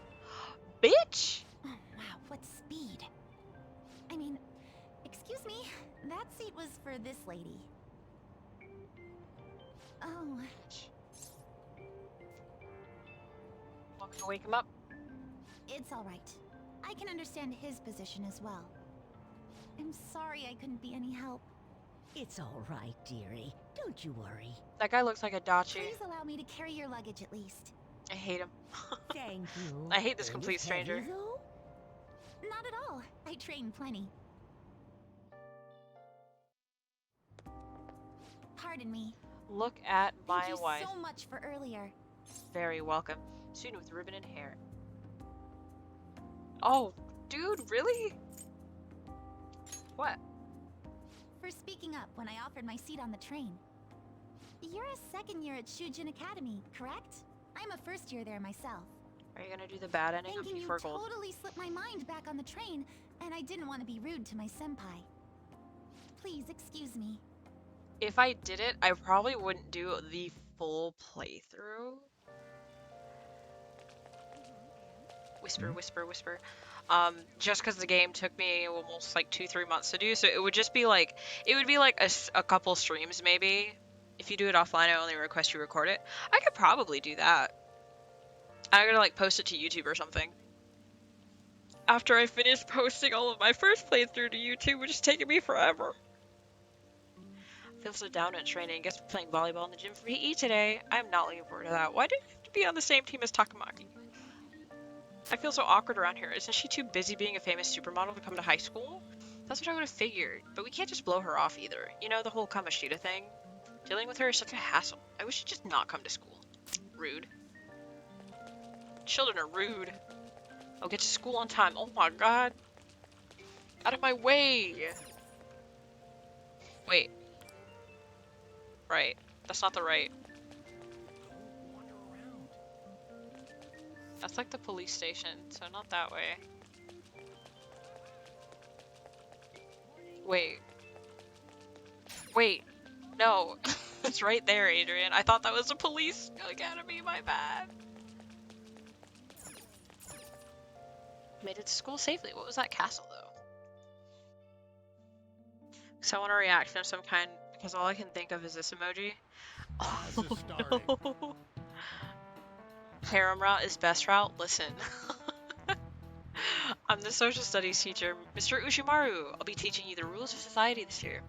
Bitch! Oh, wow, what speed. I mean, excuse me, that seat was for this lady. Oh. Want me to wake him up? It's all right. I can understand his position as well. I'm sorry I couldn't be any help. It's all right, dearie. Don't you worry. That guy looks like a dachi. Please allow me to carry your luggage at least. I hate him. Thank you. I hate this All complete is heavy, stranger. though? Not at all. I train plenty. Pardon me. Look at my Thank you wife. so much for earlier. Very welcome. Student with ribbon and hair. Oh, dude, really? What? For speaking up when I offered my seat on the train. You're a second year at Shujin Academy, correct? I'm a first year there myself. Are you gonna do the bad ending Thinking of you P4 Gold? totally slipped my mind back on the train, and I didn't want to be rude to my senpai. Please excuse me. If I did it, I probably wouldn't do the full playthrough. Whisper, whisper, whisper. Just because the game took me almost like 2-3 months to do, so it would just be like, a couple streams maybe. If you do it offline, I only request you record it. I could probably do that. I'm gonna like post it to YouTube or something. After I finish posting all of my first playthrough to YouTube, which is taking me forever. I feel so down at training. Guess we're playing volleyball in the gym for PE today. I'm not looking forward to that. Why did you have to be on the same team as Takamaki? I feel so awkward around here. Isn't she too busy being a famous supermodel to come to high school? That's what I would have figured. But we can't just blow her off either. You know, the whole Kamoshida thing? Dealing with her is such a hassle. I wish she'd just not come to school. Rude. Children are rude. I'll get to school on time. Oh my god. Out of my way. Wait. Right. That's not the right. That's like the police station, so not that way. Wait. Wait. No. It's right there, Adrian. I thought that was the police academy, my bad. Made it to school safely. What was that castle, though? So I want a reaction of some kind, because all I can think of is this emoji. Oh, no. Harem route is best route? Listen. I'm the social studies teacher, Mr. Ushimaru. I'll be teaching you the rules of society this year.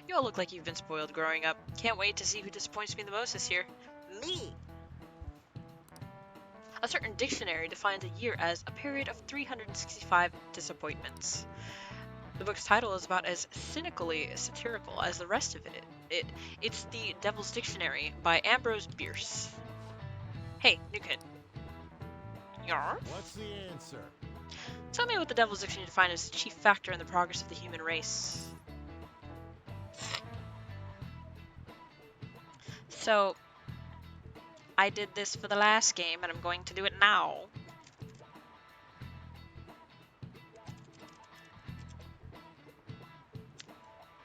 You all look like you've been spoiled growing up. Can't wait to see who disappoints me the most this year. Me! A certain dictionary defines a year as a period of 365 disappointments. The book's title is about as cynically satirical as the rest of it. It's The Devil's Dictionary by Ambrose Bierce. Hey, new kid. Yarr? What's the answer? Tell me what the Devil's Dictionary defines as the chief factor in the progress of the human race. So, I did this for the last game, and I'm going to do it now.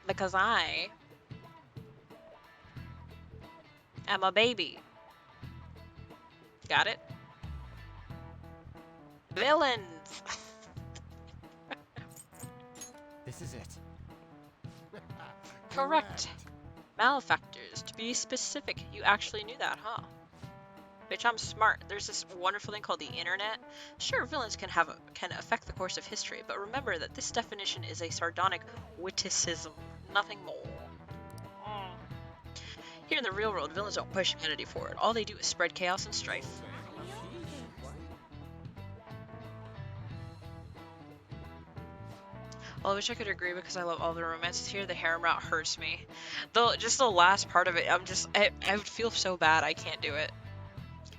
Because I am a baby. Got it? Villains! This is it. Correct. Malefactors. To be specific, you actually knew that, huh? Bitch, I'm smart. There's this wonderful thing called the internet. Sure, villains can affect the course of history, but remember that this definition is a sardonic witticism, nothing more. Here in the real world, villains don't push humanity forward. All they do is spread chaos and strife. Well, I wish I could agree because I love all the romances here. The harem route hurts me. Though, just the last part of it, I would feel so bad I can't do it.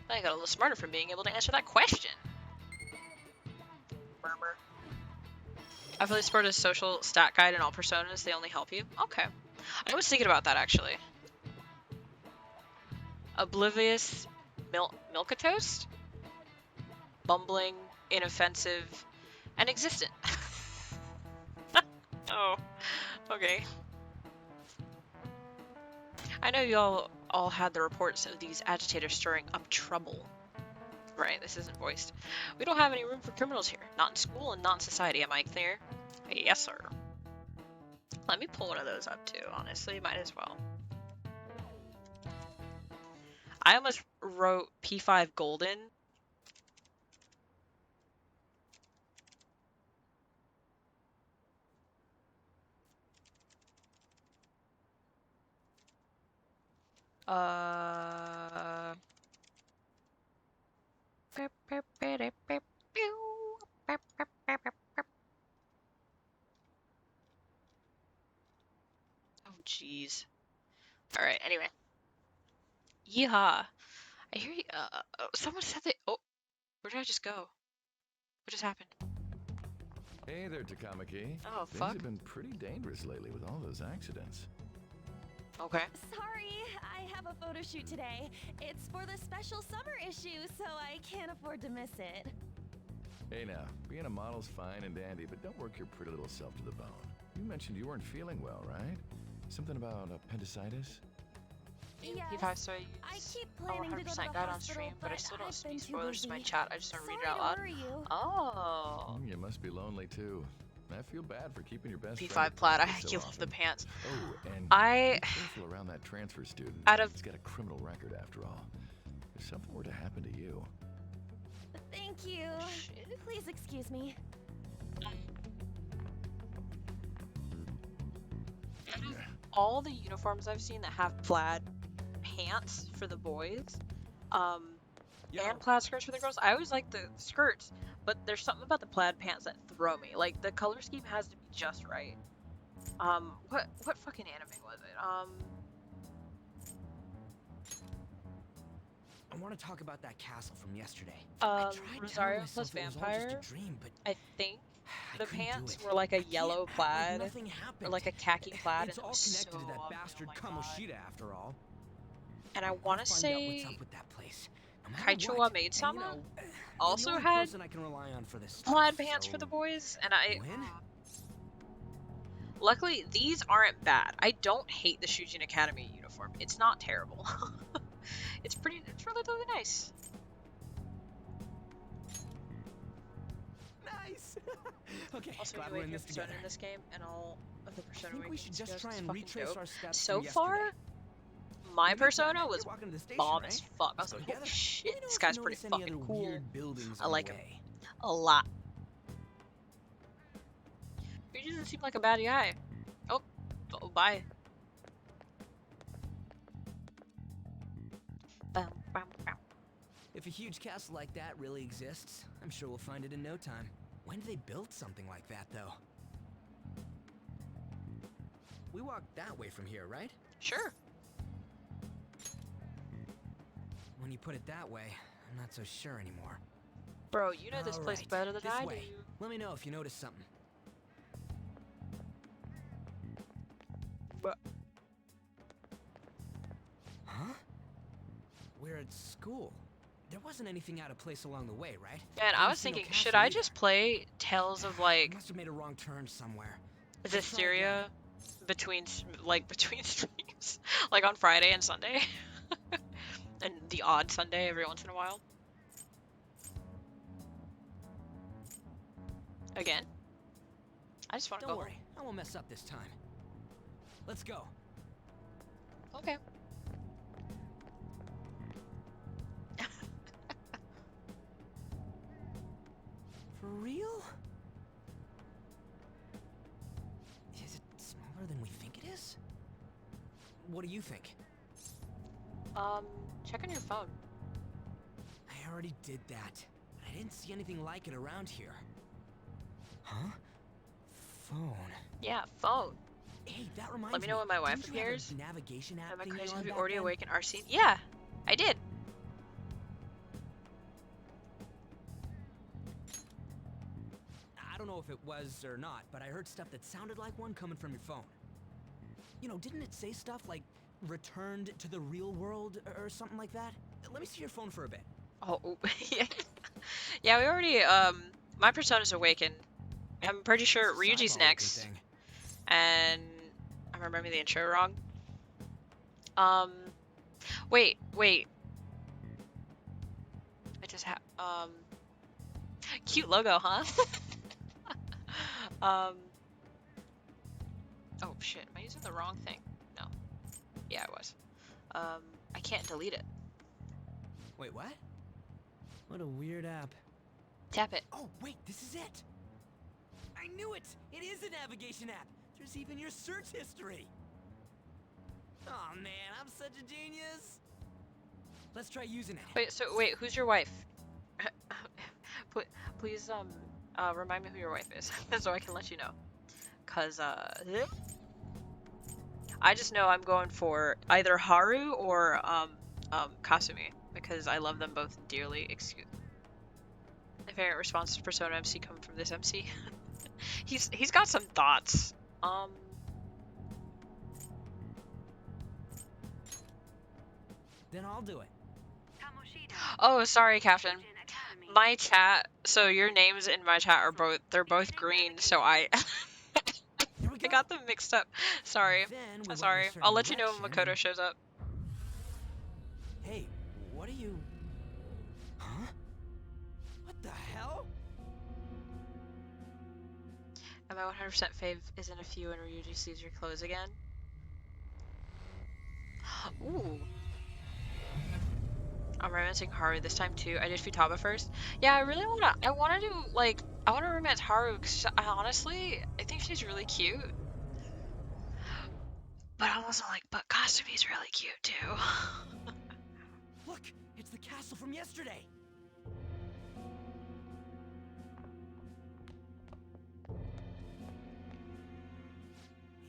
I got a little smarter from being able to answer that question. Murmur. I fully support a social stat guide in all personas. They only help you. Okay. I was thinking about that actually. Oblivious Milquetoast? Bumbling, inoffensive, and existent. Oh, okay. I know you all had the reports of these agitators stirring up trouble. Right, this isn't voiced. We don't have any room for criminals here. Not in school and not in society, am I clear? Yes, sir. Let me pull one of those up too, honestly. Might as well. I almost wrote P5 Golden. Oh, jeez. Alright, anyway. Yeehaw. I hear you. Someone said that. Oh, where did I just go? What just happened? Hey there, Takamaki. Oh, Things fuck. have been pretty dangerous lately with all those accidents. Okay. Sorry, I have a photo shoot today. It's for the special summer issue, so I can't afford to miss it. Hey now, being a model's fine and dandy, but don't work your pretty little self to the bone. You mentioned you weren't feeling well, right? Something about appendicitis? Yes, P5, so I keep I planning to go to 100% the guide on hospital, stream, but I still don't I've speak been too spoilers to my busy. chat. I just don't read it Sorry out to loud. worry you. Oh. You must be lonely too. I feel bad for keeping your best P5 friend plaid. I apart so you love the often. pants. Oh, and I be careful around that transfer student. out of He's got a criminal record after all. If something were to happen to you. Thank you. Please excuse me. all the uniforms I've seen that have plaid pants for the boys, and plaid skirts for the girls, I always like the skirts, but there's something about the plaid pants that throw me. Like, the color scheme has to be just right. What fucking anime was it? I want to talk about that castle from yesterday. Rosario plus Vampire. I think the pants were like a yellow plaid, or like a khaki plaid, It's and it all was connected so to that ugly. bastard Oh my God. Kamoshida after all. And I want to Find out what's say up with that place. No matter Kaichou what. Maid-sama And, you're also the only had person I can rely on for this plaid stuff, pants so for the boys, and I. win? Luckily, these aren't bad. I don't hate the Shujin Academy uniform. It's not terrible. It's really nice. Nice. Okay, Also, glad you we're wait in for this Persona together. in this game, and all of the Persona I think we should just try and retrace our steps So from far, yesterday. my Persona was You're walking to the station, bomb right? as fuck. I was Let's go like, together. holy shit, Let me know this if you guy's pretty notice any fucking other cool. weird buildings I on like the him way. a lot. He doesn't seem like a bad guy. Oh, bye. If a huge castle like that really exists, I'm sure we'll find it in no time. When did they build something like that, though? We walk that way from here, right? Sure. When you put it that way, I'm not so sure anymore. Bro, you know this place Alright, better than this I way. do. Let me know if you notice something. But Huh? We're at school. There wasn't anything out of place along the way, right? man, I was thinking, should I just play Tales of like Must have made a wrong turn somewhere. Zestiria between streams, like on Friday and Sunday, and the odd Sunday every once in a while. Again, I just want to go. Don't worry, I won't mess up this time. Let's go. Okay. For real? Is it smaller than we think it is? What do you think? Check on your phone. I already did that. I didn't see anything like it around here. Huh? Phone. Yeah, phone. Hey, that reminds me. Let me know when my wife didn't you have a appears. navigation app Am I thingy crazy on to be back already then? awake in our scene? Yeah, I did. I don't know if it was or not, but I heard stuff that sounded like one coming from your phone. You know, didn't it say stuff like returned to the real world or something like that? Let me see your phone for a bit. Oh, yeah. Yeah, we already, my Persona's Awakened. I'm pretty sure Ryuji's next. And I'm remembering the intro wrong. Wait. I just cute logo, huh? Oh shit, am I using the wrong thing? No. Yeah, I was. I can't delete it. Wait, what? What a weird app. Tap it. Oh, wait, this is it! I knew it! It is a navigation app! There's even your search history! Oh man, I'm such a genius! Let's try using it. Wait, who's your wife? Please, remind me who your wife is, so I can let you know. Cause, I just know I'm going for either Haru or, Kasumi, because I love them both dearly. Excuse. My favorite response to Persona MC coming from this MC. He's got some thoughts. Then I'll do it. Oh, sorry, Captain. My chat, so your names in my chat are they're both green, so I got them mixed up. Sorry. I'm sorry. I'll let you know when Makoto shows up. Hey, what are you... Huh? What the hell? And my 100% fave is in a few when Ryuji sees your clothes again. Ooh. I'm romancing Haru this time too. I did Futaba first. Yeah, I wanna do, like, I wanna romance Haru because honestly, I think she's really cute. But I'm also like, but Kasumi's really cute too. Look, it's the castle from yesterday.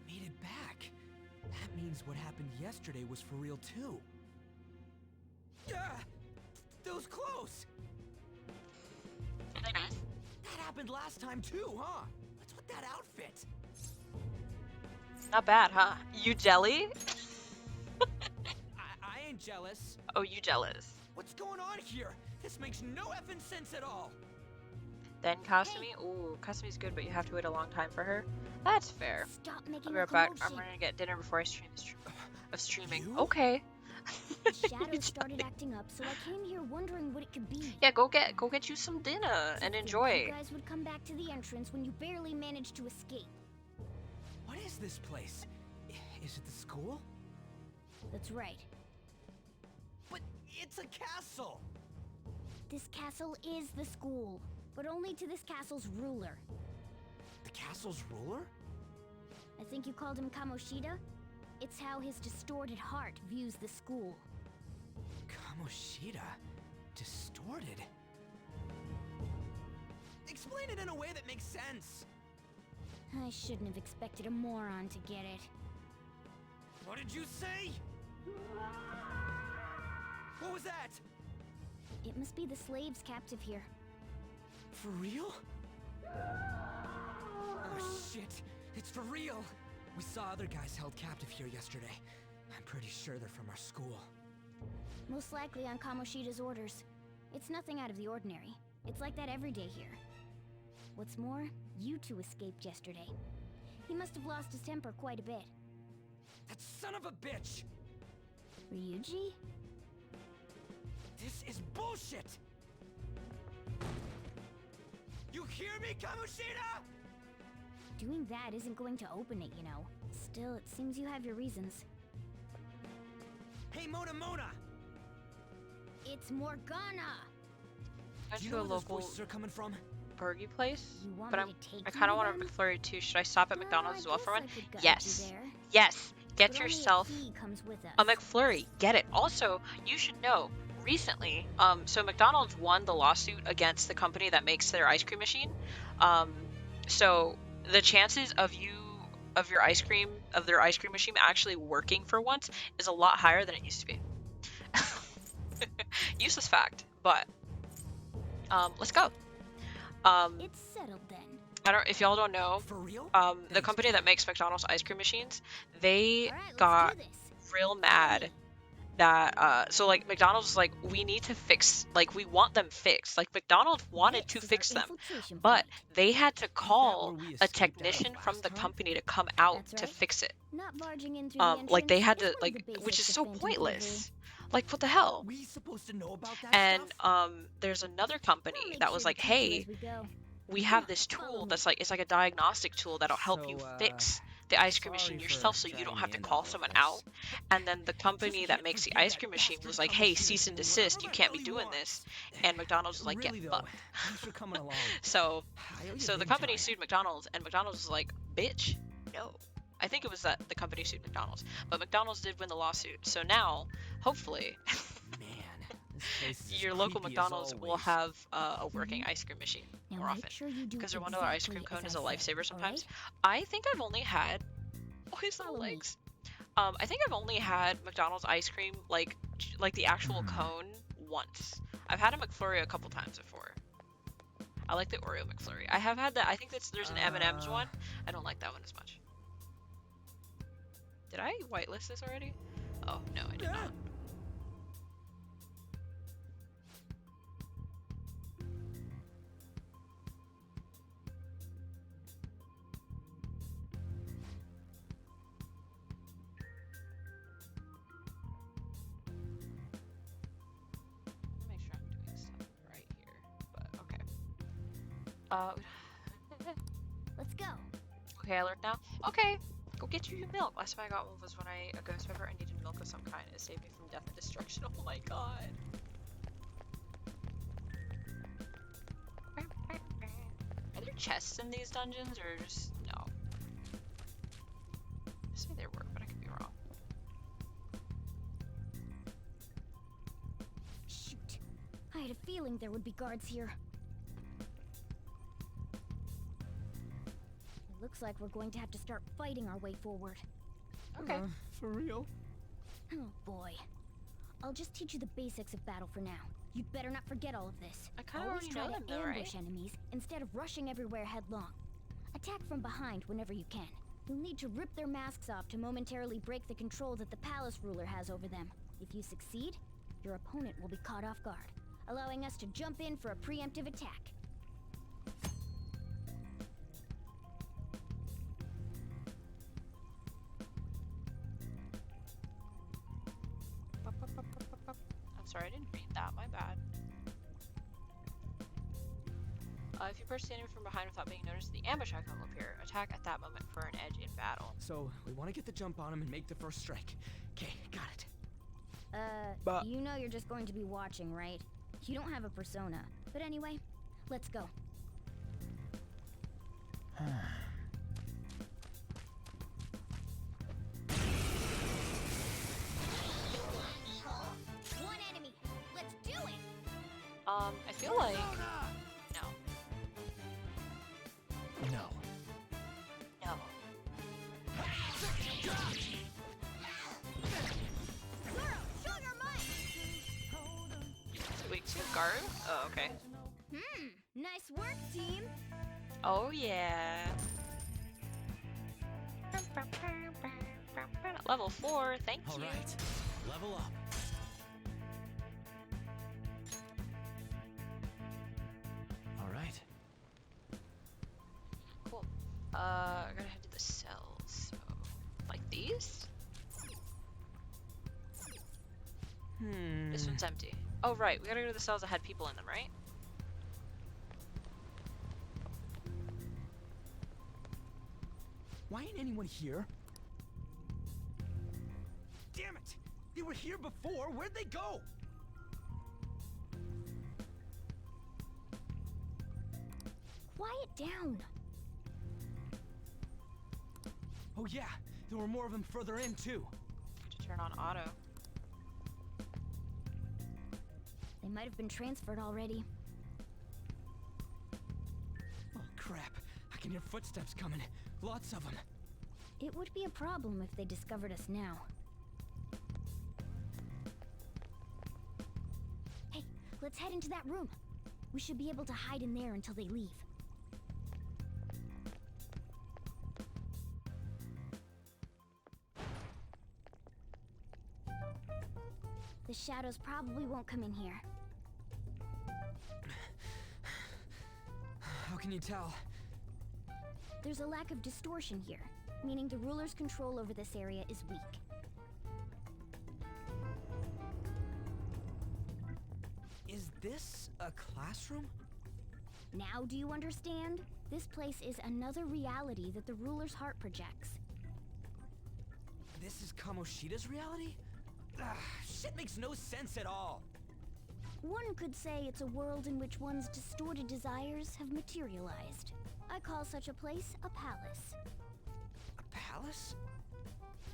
He made it back. That means what happened yesterday was for real too. Those clothes! That happened last time too, huh? What's with that outfit? Not bad, huh? You jelly? I ain't jealous. Oh, you jealous. What's going on here? This makes no effing sense at all. Then Kasumi? Ooh, Kasumi's good, but you have to wait a long time for her. That's fair. Stop making I'll be right back. I'm gonna get dinner before I stream of streaming. Okay. The shadows started acting up, so I came here wondering what it could be. Yeah, go get you some dinner and enjoy. You guys would come back to the entrance when you barely managed to escape. What is this place? Is it the school? That's right. But it's a castle! This castle is the school, but only to this castle's ruler. The castle's ruler? I think you called him Kamoshida? It's how his distorted heart views the school. Kamoshida? Distorted? Explain it in a way that makes sense! I shouldn't have expected a moron to get it. What did you say? What was that? It must be the slaves captive here. For real? Oh shit, it's for real! We saw other guys held captive here yesterday. I'm pretty sure they're from our school. Most likely on Kamoshida's orders. It's nothing out of the ordinary. It's like that every day here. What's more, you two escaped yesterday. He must have lost his temper quite a bit. That son of a bitch! Ryuji? This is bullshit! You hear me, Kamoshida?! Doing that isn't going to open it, you know. Still, it seems you have your reasons. Hey, Mona! It's Morgana! Went Do you to know a where those local voices are coming from? burger place, want but me to take I you kind of to want a them? McFlurry too. Should I stop at McDonald's as well for one? I could guide Yes. you there. Yes. Get But only if yourself he comes with us. a McFlurry. Get it. Also, you should know, recently, so McDonald's won the lawsuit against the company that makes their ice cream machine. So the chances of their ice cream machine actually working for once is a lot higher than it used to be. Useless fact, but let's go. It's settled then. I don't. If y'all don't know, For real? the company that makes McDonald's ice cream machines, they All right, let's got do this. real mad that so like McDonald's was like, we need to fix, like, we want them fixed. Like McDonald's wanted to This is fix our them, infiltration but point. they had to call where we a escaped out of technician from last the time? company to come out That's to right. fix it. Not barging in through the entrance Like they had is to, one of like, the which is basics so of Phantom delivery. pointless. Like, what the hell? We supposed to know about that And stuff? there's another company We'll make that sure was to like, teach you hey, as we go. we Come have on, this follow tool me. that's like, it's like a diagnostic tool that'll help you fix the ice cream sorry machine for yourself, so you don't dragging have you to into call all of someone this. out. And then the company that can't makes the forgive ice that cream machine was bastard like, hey, Kamoshida cease and Kun, desist, whatever you the can't hell be he doing wants. this. And McDonald's was like, get Really though, fucked. thanks for coming along. So I owe you the big company time. sued McDonald's, and McDonald's was like, bitch, no. I think it was that the company sued McDonald's, but McDonald's did win the lawsuit. So now, hopefully, Man, this place is as your local creepy as McDonald's will always. have a working ice cream machine Now more make often. sure you do Because their $1 exactly ice cream cone as is a I say, lifesaver sometimes. alright? I think I've only had, oh, his little Follow me. legs. I think I've only had McDonald's ice cream, like the actual cone, once. I've had a McFlurry a couple times before. I like the Oreo McFlurry. I have had that. I think there's an M&M's one. I don't like that one as much. Did I whitelist this already? Oh, no, I did not. Make sure I'm doing stuff right here, but okay. Let's go. Okay, alert now. Okay, go get your milk. Last time I got one was when a ghost pepper. I needed milk of some kind. It saved me from death and destruction. Oh my god. Are there chests in these dungeons or just no? I say there were, but I could be wrong. Shoot. I had a feeling there would be guards here. It looks like we're going to have to start fighting our way forward. Okay. For real? Oh boy. I'll just teach you the basics of battle for now. You'd better not forget all of this. I kind of Always already try know them to though, ambush right? enemies instead of rushing everywhere headlong. Attack from behind whenever you can. You'll need to rip their masks off to momentarily break the control that the palace ruler has over them. If you succeed, your opponent will be caught off guard, allowing us to jump in for a preemptive attack. I'm sorry, I didn't read that. My bad. If you approach the enemy from behind without being noticed, the ambush icon will appear. Attack at that moment for an edge in battle. So, we want to get the jump on him and make the first strike. Okay, got it. But- You know you're just going to be watching, right? You don't have a persona. But anyway, let's go. One enemy. Let's do it. I feel like no. No. No. Show your might. Wait, two Garu? Oh, okay. Nice work, team. Oh yeah. Level 4, thank you. Alright, level up. Alright. Cool. I gotta head to the cells. So, like these? This one's empty. Oh right, we gotta go to the cells that had people in them, right? Why ain't anyone here? Damn it! They were here before. Where'd they go? Quiet down. Oh yeah, there were more of them further in too. To turn on auto. They might have been transferred already. Oh crap! I can hear footsteps coming. Lots of them. It would be a problem if they discovered us now. Hey, let's head into that room. We should be able to hide in there until they leave. shadows probably won't come in here. How can you tell? There's a lack of distortion here, meaning the ruler's control over this area is weak. Is this a classroom? Now do you understand? This place is another reality that the ruler's heart projects. This is Kamoshida's reality? Shit makes no sense at all. One could say it's a world in which one's distorted desires have materialized. I call such a place a palace. A palace?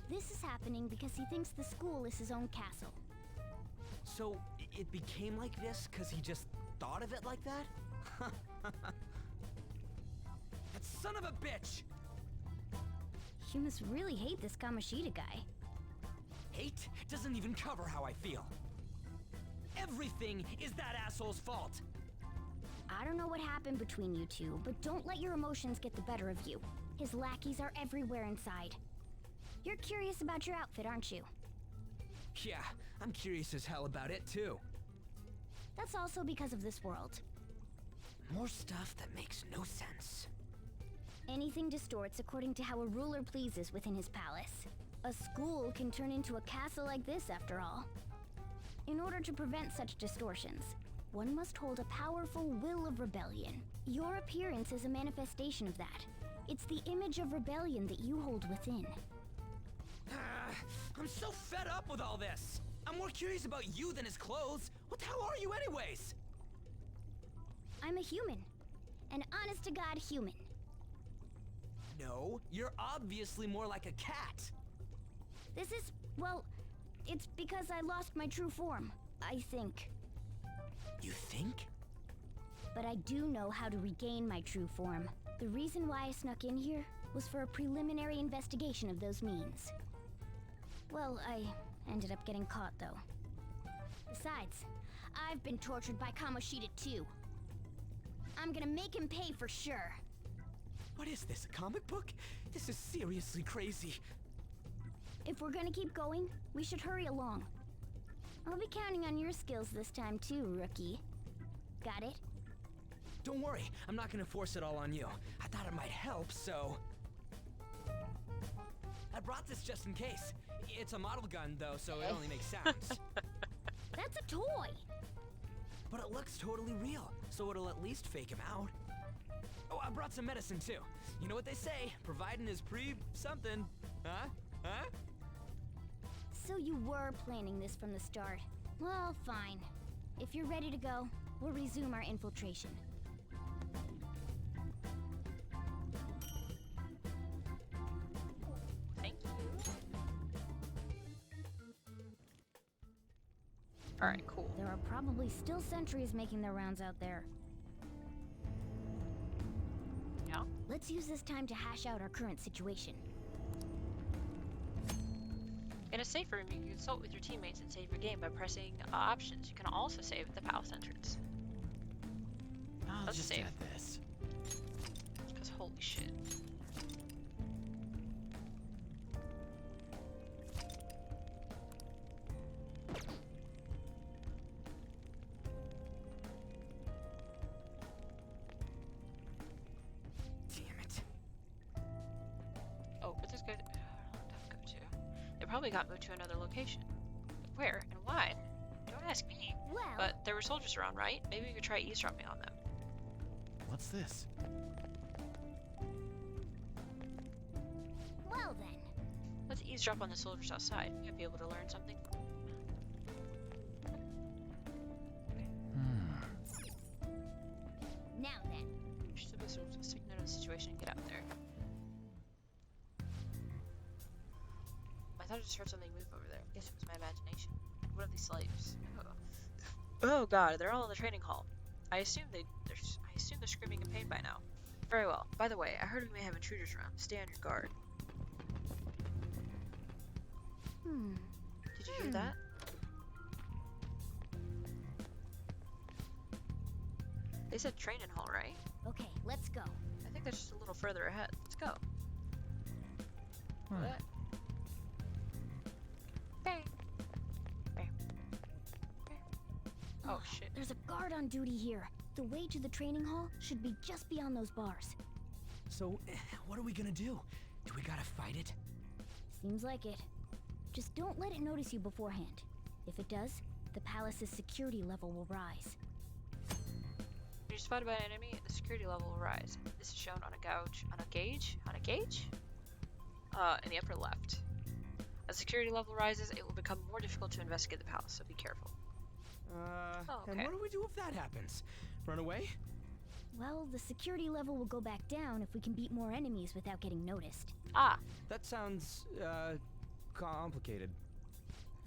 This is happening because he thinks the school is his own castle. So, it became like this because he just thought of it like that? That son of a bitch! You must really hate this Kamoshida guy. Hate doesn't even cover how I feel. Everything is that asshole's fault! I don't know what happened between you two, but don't let your emotions get the better of you. His lackeys are everywhere inside. You're curious about your outfit, aren't you? Yeah, I'm curious as hell about it too. That's also because of this world. More stuff that makes no sense. Anything distorts according to how a ruler pleases within his palace. A school can turn into a castle like this, after all. In order to prevent such distortions, one must hold a powerful will of rebellion. Your appearance is a manifestation of that. It's the image of rebellion that you hold within. I'm so fed up with all this! I'm more curious about you than his clothes! What the hell are you anyways? I'm a human. An honest-to-God human. No, you're obviously more like a cat. This is, well, it's because I lost my true form, I think. You think? But I do know how to regain my true form. The reason why I snuck in here was for a preliminary investigation of those means. Well, I ended up getting caught, though. Besides, I've been tortured by Kamoshida too. I'm gonna make him pay for sure. What is this, a comic book? This is seriously crazy. If we're gonna keep going, we should hurry along. I'll be counting on your skills this time too, rookie. Got it? Don't worry, I'm not gonna force it all on you. I thought it might help, so... I brought this just in case. It's a model gun, though, so it only makes sounds. That's a toy! But it looks totally real, so it'll at least fake him out. Oh, I brought some medicine, too. You know what they say, providing is something. Huh? Huh? So you were planning this from the start. Well, fine. If you're ready to go, we'll resume our infiltration. Thank you. Alright, cool. There are probably still sentries making their rounds out there. Yeah? Let's use this time to hash out our current situation. In a safe room, you can consult with your teammates and save your game by pressing options. You can also save at the palace entrance. I'll just add this. Because holy shit. Damn it. Oh, but this guy... go to. They probably got moved to another location. Where and why? Don't ask me. Well... But there were soldiers around, right? Maybe we could try eavesdropping on them. What's this? Well then. Let's eavesdrop on the soldiers outside. We might be able to learn something. Now then. Just take note of the situation and get out there. I thought I just heard something move over there. I guess it was my imagination. What are these slaves? Oh god, they're all in the training hall. I assume they're screaming in pain by now. Very well. By the way, I heard we may have intruders around. Stay on your guard. Did you hear that? They said training hall, right? Okay, let's go. I think they're just a little further ahead. Let's go. What? Bang. Bang. Oh shit. There's a guard on duty here. The way to the training hall should be just beyond those bars. So, what are we gonna do? Do we gotta fight it? Seems like it. Just don't let it notice you beforehand. If it does, the palace's security level will rise. When you're spotted by an enemy, the security level will rise. This is shown on a gauge? In the upper left. As security level rises, it will become more difficult to investigate the palace, so be careful. And what do we do if that happens? Run away? Well, the security level will go back down if we can beat more enemies without getting noticed. Ah. That sounds, complicated.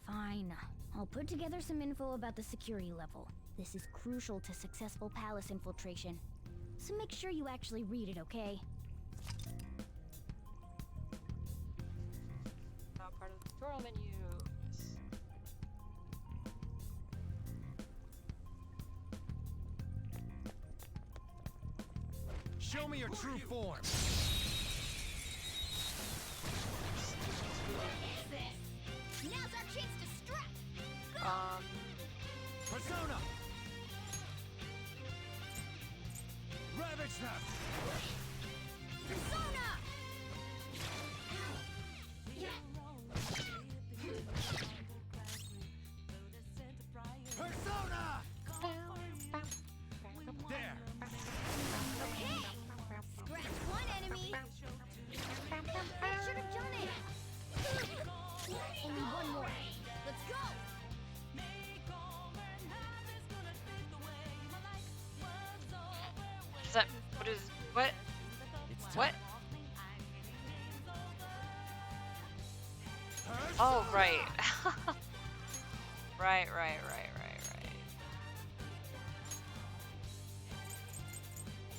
Fine. I'll put together some info about the security level. This is crucial to successful palace infiltration. So make sure you actually read it, okay? Not part of the tutorial menu. Yes. Show me your true form. Now's our chance to strike. Persona. Ravage them. Persona. Persona. There. Okay. Scratch one enemy. I should have done it. Only one more. Let's go. Is that what? What? Oh, right. right.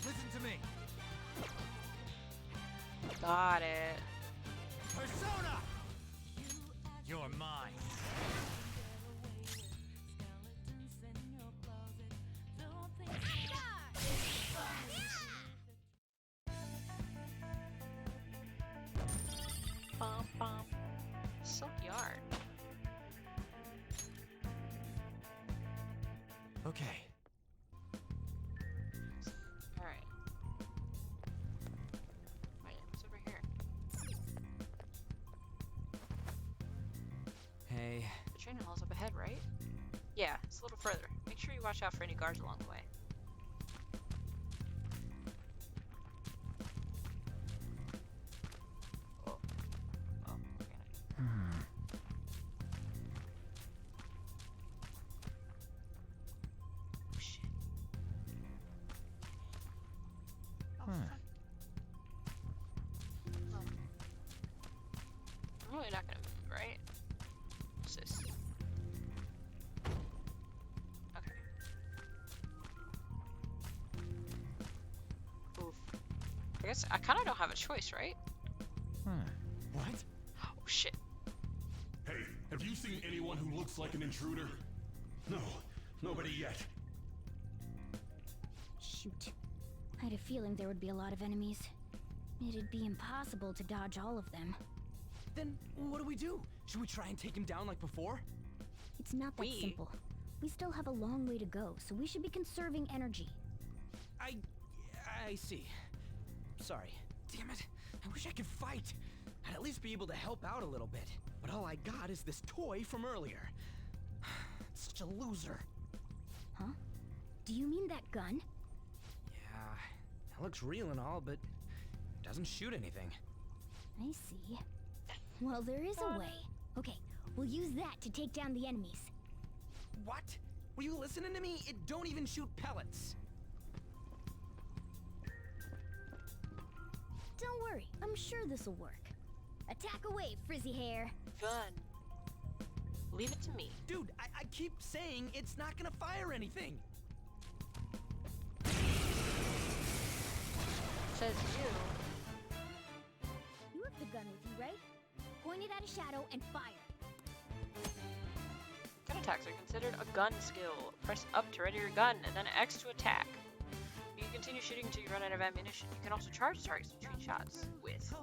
Listen to me. Got it. Persona. You're mine. Bum bum. Silk yarn. Okay. Alright. Wait, what's over here? Hey. The training hall's up ahead, right? Yeah, it's a little further. Make sure you watch out for any guards along the way. Oh. Oh, okay. Oh, shit. Oh, fuck. Oh. I'm really not gonna move, right? What's this? Okay. Oof. I guess I kind of don't have a choice, right? What? Oh, shit. Hey, have you seen anyone who looks like an intruder? No, nobody yet. Shoot. I had a feeling there would be a lot of enemies. It'd be impossible to dodge all of them. Then what do we do? Should we try and take him down like before? It's not that simple. We still have a long way to go, so we should be conserving energy. I see. Sorry. Damn it. I wish I could fight. I'd at least be able to help out a little bit. But all I got is this toy from earlier. Such a loser. Huh? Do you mean that gun? Yeah, it looks real and all, but it doesn't shoot anything. I see. Well, there is a way. Okay, we'll use that to take down the enemies. What? Were you listening to me? It don't even shoot pellets. Don't worry, I'm sure this'll work. Attack away, frizzy hair. Gun. Leave it to me. Dude, I keep saying it's not gonna fire anything. Says you. You have the gun with you, right? Point it at a shadow and fire. Gun attacks are considered a gun skill. Press up to ready your gun and then X to attack. You can continue shooting until you run out of ammunition. You can also charge targets between shots with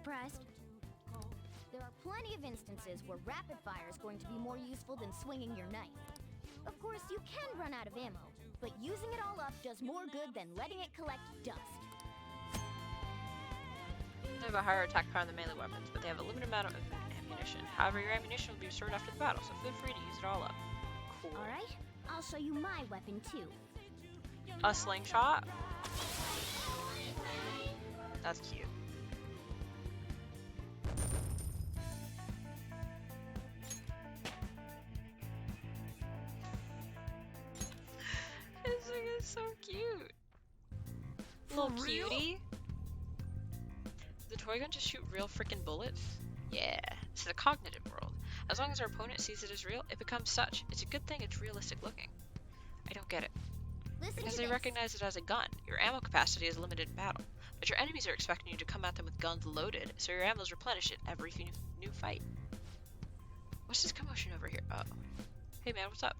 surprised? There are plenty of instances where rapid fire is going to be more useful than swinging your knife. Of course, you can run out of ammo, but using it all up does more good than letting it collect dust. They have a higher attack power than melee weapons, but they have a limited amount of ammunition. However, your ammunition will be restored after the battle, so feel free to use it all up. Cool. Alright, I'll show you my weapon too. A slingshot? That's cute. This thing is so cute. Little cutie. The toy gun just shoot real freaking bullets? Yeah. This is a cognitive world. As long as our opponent sees it as real, it becomes such. It's a good thing it's realistic looking. I don't get it. Because they recognize it as a gun. Your ammo capacity is limited in battle, but your enemies are expecting you to come at them with guns loaded, so your ammo is replenished at every new fight. What's this commotion over here? Oh. Hey man, what's up?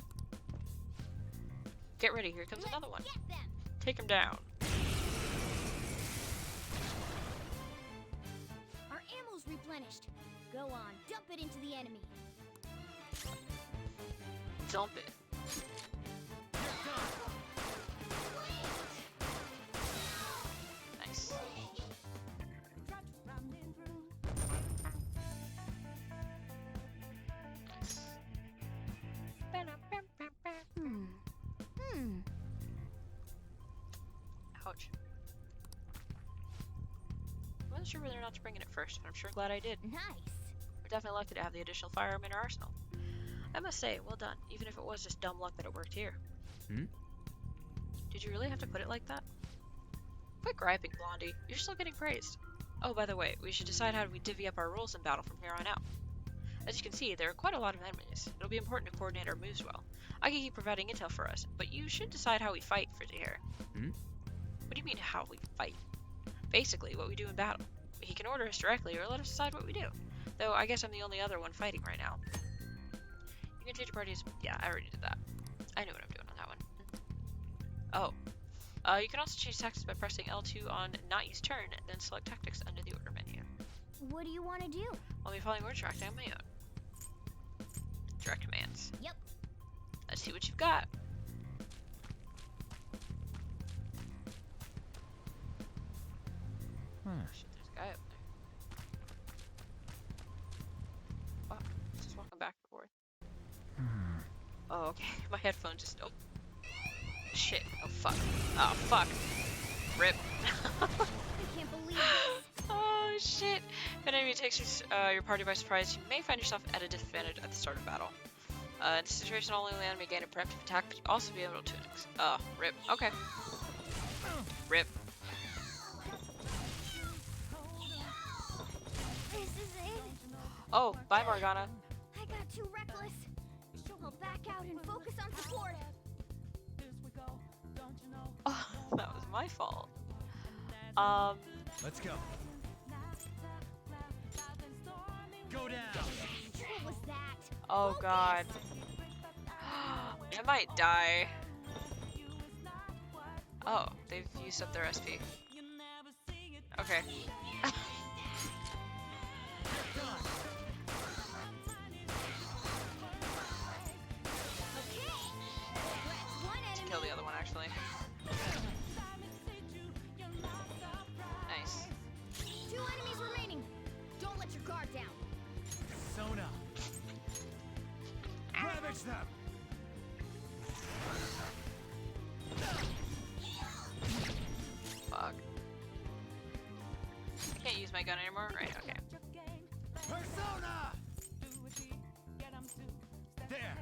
Get ready, here comes another one. Take him down. Our ammo's replenished. Go on, dump it into the enemy. Dump it. Nice. Ouch. I wasn't sure whether or not to bring it at first, but I'm sure glad I did. Nice. We're definitely lucky to have the additional firearm in our arsenal. I must say, well done, even if it was just dumb luck that it worked here. Did you really have to put it like that? Quit griping, Blondie. You're still getting praised. Oh, by the way, we should decide how we divvy up our roles in battle from here on out. As you can see, there are quite a lot of enemies. It'll be important to coordinate our moves well. I can keep providing intel for us, but you should decide how we fight for here. What do you mean, how we fight? Basically, what we do in battle. He can order us directly or let us decide what we do. Though, I guess I'm the only other one fighting right now. You can change your parties. Yeah, I already did that. I know what I'm doing on that one. Oh. You can also change tactics by pressing L2 on Not Use Turn, and then select Tactics under the Order menu. What do you want to do? I'll be following orders acting on my own. Direct commands. Yep. Let's see what you've got. Shit, there's a guy up there. Oh, just walking back and forth. Oh, okay. My headphones just. Oh. Shit. Oh, fuck. Oh, fuck. Rip. I can't believe this. Oh, shit. If an enemy takes your party by surprise, you may find yourself at a disadvantage at the start of battle. In this situation, only the enemy gain a preemptive attack, but you also be able to. Rip. Okay. Rip. This is it. Oh, bye, Morgana. I got too reckless. I'll back out and focus on support. Oh, that was my fault. Let's go. Go down. What was that? Oh god. I might die. Oh, they've used up their SP. Okay. To kill the other one, actually. Nice. 2 enemies remaining. Don't let your guard down. Sona. Ravage them. Fuck. I can't use my gun anymore? Right, okay. Persona! There.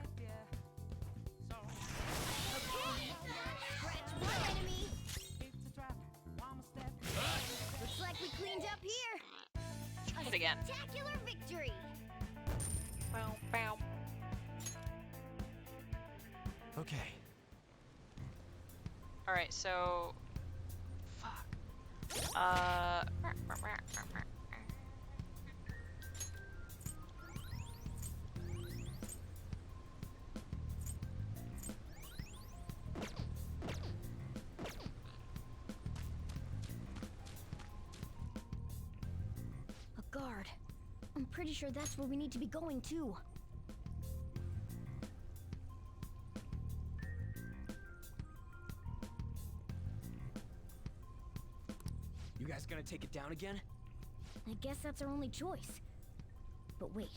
Scratch 1 enemy. Looks like we cleaned up here. Try it again. Spectacular victory. Bow, bow. Okay. Alright, so... Fuck. guard. I'm pretty sure that's where we need to be going, too. You guys gonna take it down again? I guess that's our only choice. But wait,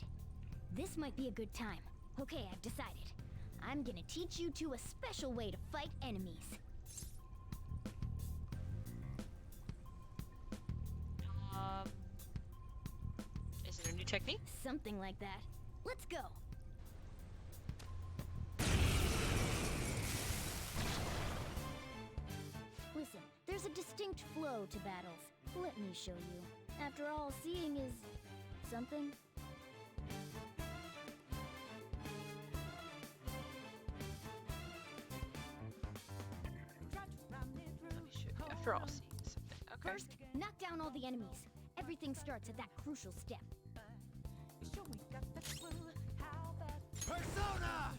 this might be a good time. Okay, I've decided. I'm gonna teach you two a special way to fight enemies. Is it a new technique? Something like that. Let's go. Listen, there's a distinct flow to battles. Let me show you. After all, seeing is something. Let me show you. After all, seeing is something. Okay. First, knock down all the enemies. Everything starts at that crucial step. Persona!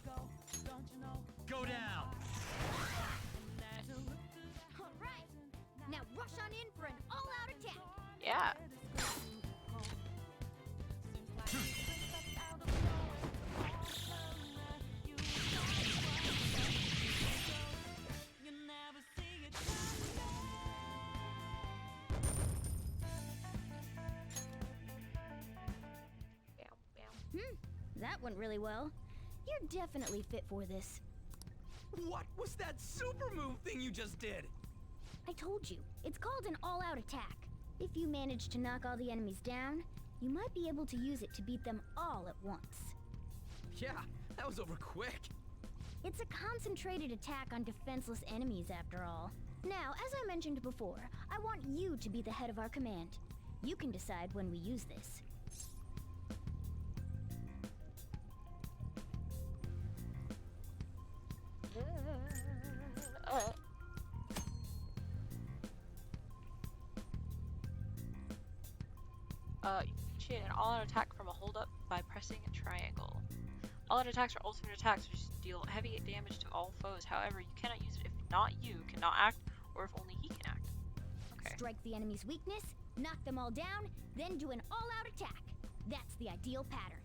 Go down! Alright! Now rush on in for an all-out attack! Yeah. That went really well. You're definitely fit for this. What was that super move thing you just did? I told you, it's called an all-out attack. If you manage to knock all the enemies down, you might be able to use it to beat them all at once. Yeah, that was over quick. It's a concentrated attack on defenseless enemies after all. Now, as I mentioned before, I want you to be the head of our command. You can decide when we use this. You initiate an all-out attack from a hold-up by pressing a triangle. All-out attacks are ultimate attacks which deal heavy damage to all foes. However, you cannot use it if not you cannot act, or if only he can act. Okay. Strike the enemy's weakness, knock them all down, then do an all-out attack. That's the ideal pattern.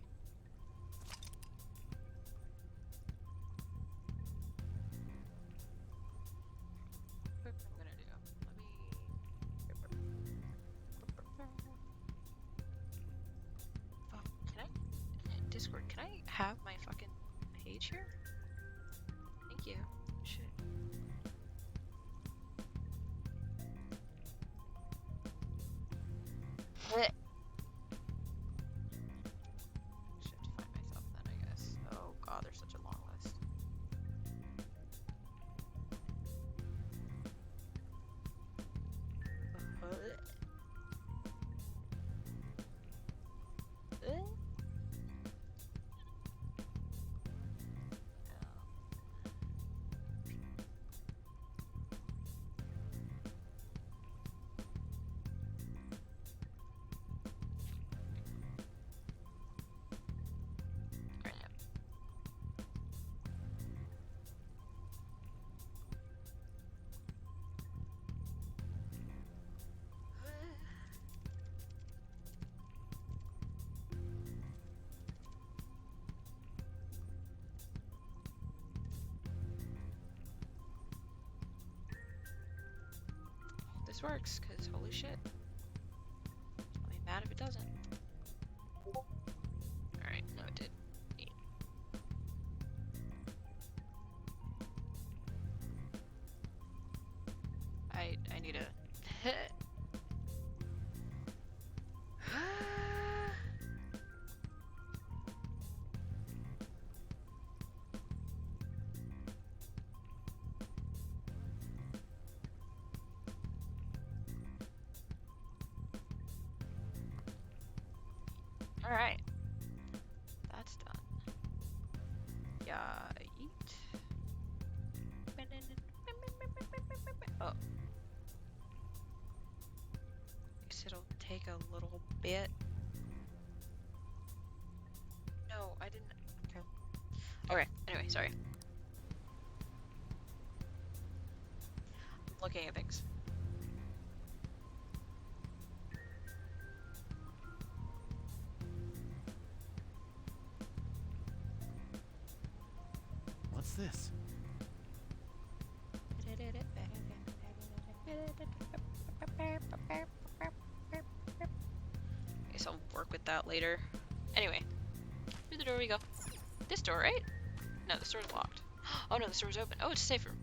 What I'm gonna do? Oh, can I? Discord, can I have my fucking page here? Thank you. Shit. Blech. Should have to find myself then, I guess. Oh god, there's such a long list. This works, because holy shit. I'll be mad if it doesn't. Alright, no it did. Neat. I need a... Alright. That's done. Yeah, eat. Oh. Guess it'll take a little bit. No, I didn't. Okay. Okay, anyway, sorry. I'm looking at things. this? Guess I'll work with that later. Anyway, through the door we go. This door, right? No, this door's locked. Oh no, this door's open. Oh, it's a safe room.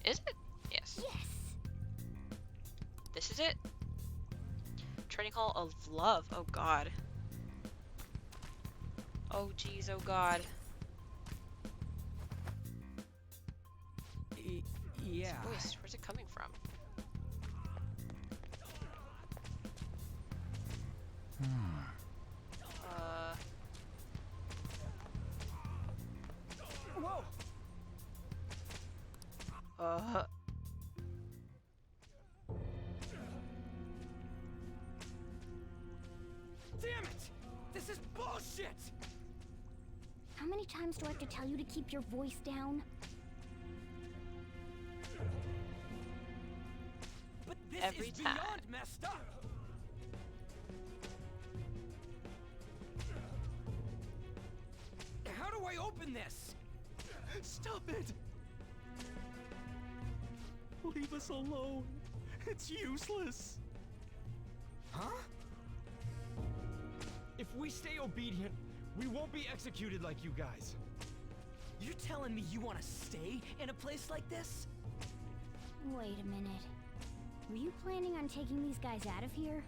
Is it? Yes. Yes. This is it. Training Hall of Love. Oh god. Oh jeez, oh god. Yeah. This voice, where's it coming from? Whoa. Damn it! This is bullshit! How many times do I have to tell you to keep your voice down? But this Every is time. beyond messed up! How do I open this? Stop it! Leave us alone. It's useless. Huh? If we stay obedient, we won't be executed like you guys. You telling me you want to stay in a place like this? Wait a minute. Were you planning on taking these guys out of here?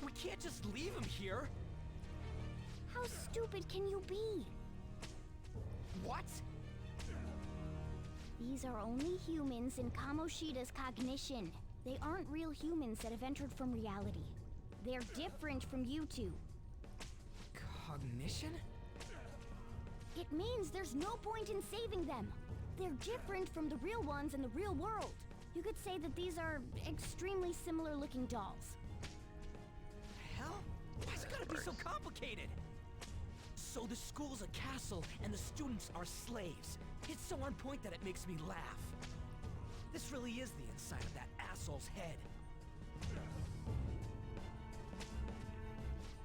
We can't just leave them here. How stupid can you be? What? These are only humans in Kamoshida's cognition. They aren't real humans that have entered from reality. They're different from you two. Cognition? It means there's no point in saving them. They're different from the real ones in the real world. You could say that these are extremely similar looking dolls. Hell? Why's it gotta be so complicated? So the school's a castle and the students are slaves. It's so on point that it makes me laugh. This really is the inside of that asshole's head.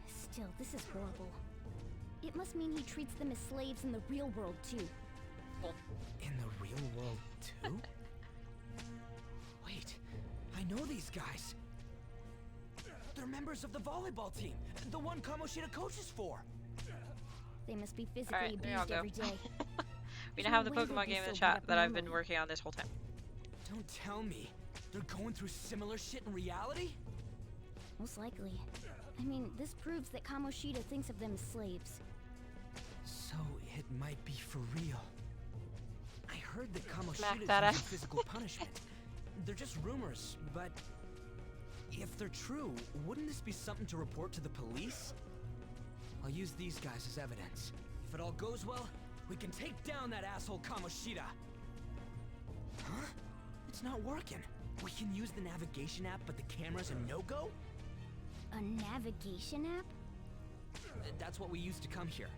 Still, this is horrible. It must mean he treats them as slaves in the real world too. In the real world too? Wait, I know these guys. They're members of the volleyball team, the one Kamoshida coaches for. They must be physically Alright, there y'all abused go. every day. We now have the Pokemon game in the chat that I've been working on this whole time. Don't tell me they're going through similar shit in reality? Most likely. I mean, this proves that Kamoshida thinks of them as slaves. So it might be for real. I heard that Smack Kamoshida's that using ass. physical punishment. They're just rumors, but if they're true, wouldn't this be something to report to the police? I'll use these guys as evidence. If it all goes well, we can take down that asshole Kamoshida. Huh? It's not working. We can use the navigation app, but the camera's a no-go? A navigation app? That's what we used to come here.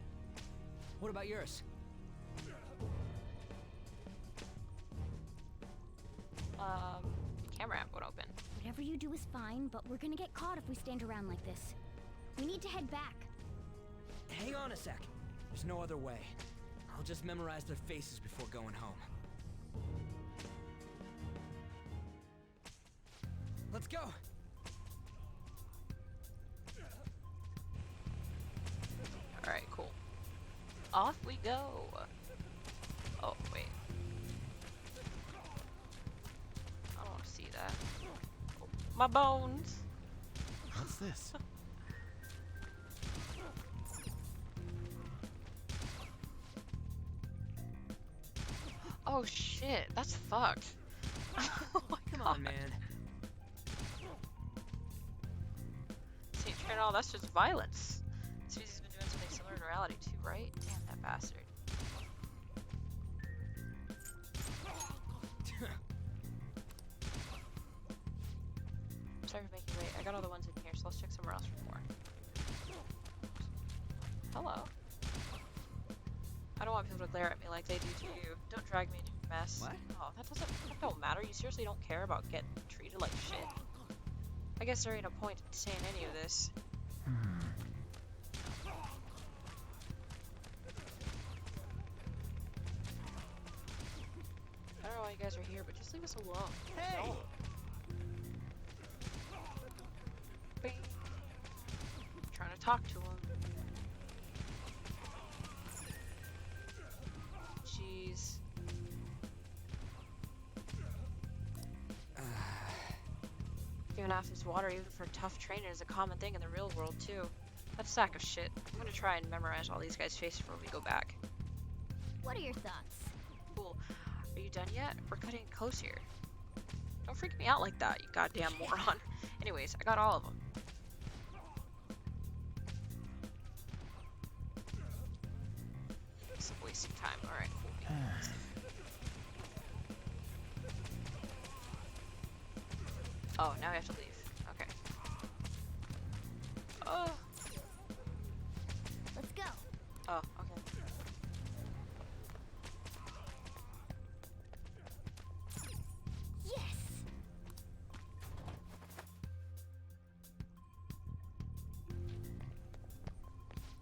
What about yours? Camera app would open. Whatever you do is fine, but we're gonna get caught if we stand around like this. We need to head back. Hang on a sec. There's no other way. I'll just memorize their faces before going home. Let's go! Alright, cool. Off we go! Oh, wait. I don't want to see that. Oh, my bones! What's this? Oh shit, that's fucked. Oh my Come god. on, man. See, all that's just violence. Species has been doing something similar in reality too, right? Damn that bastard. Sorry for making you wait. I got all the ones in here, so let's check somewhere else for more. Hello. I don't want people to glare at me like they do to you. Don't drag me into your mess. What? Oh, that don't matter. You seriously don't care about getting treated like shit. I guess there ain't a point in saying any of this. why you guys are here, but just leave us alone. Hey! No. Bing. Trying to talk to him. Jeez. Giving off his water even for tough training is a common thing in the real world too. That's a sack of shit. I'm gonna try and memorize all these guys' faces before we go back. What are your thoughts? Cool. Are you done yet? We're cutting it close here. Don't freak me out like that, you goddamn moron. Anyways, I got all of them. It's wasting time. Alright, cool. Oh, now we have to leave. Okay. Oh. Let's go. Oh, okay. Yes.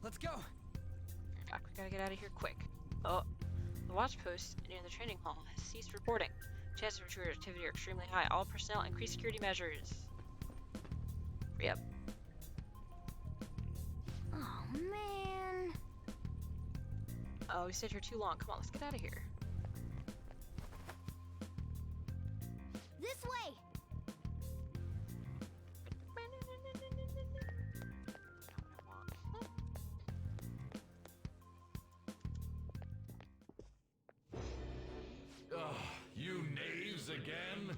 Let's go. Doc, we gotta get out of here quick. Oh, the watch post near the training hall has ceased reporting. Chances of intruder activity are extremely high. All personnel increase security measures. Yep. Oh man. Oh, we stayed here too long. Come on, let's get out of here. This way. Ugh, you knaves again?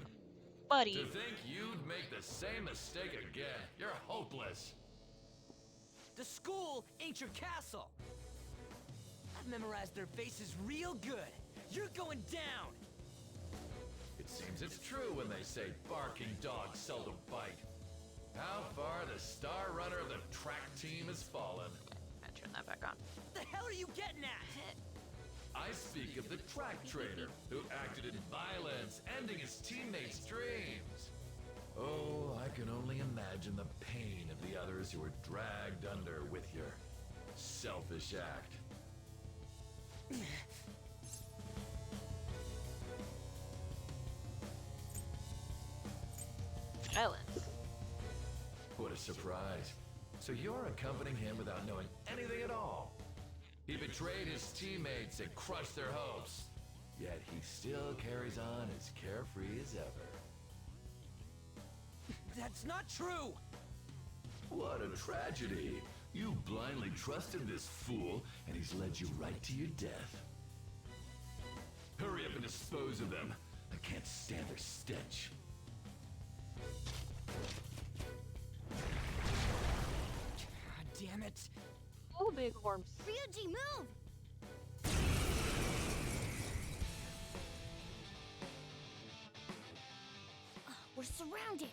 Buddy. To think you'd make the same mistake again. You're hopeless. The school ain't your castle. I've memorized their faces real good. You're going down. It seems it's true when they say barking dogs seldom bite. How far the star runner of the track team has fallen. I turn that back on. What the hell are you getting at? I speak of the track trainer who acted in violence, ending his teammates' dreams. Oh, I can only imagine the pain of the others who were dragged under with your selfish act. Violence. What a surprise. So you're accompanying him without knowing anything at all. He betrayed his teammates and crushed their hopes. Yet he still carries on as carefree as ever. That's not true! What a tragedy. You blindly trusted this fool, and he's led you right to your death. Hurry up and dispose of them. I can't stand their stench. God damn it. Oh, big horns. Ryuji, move! We're surrounded.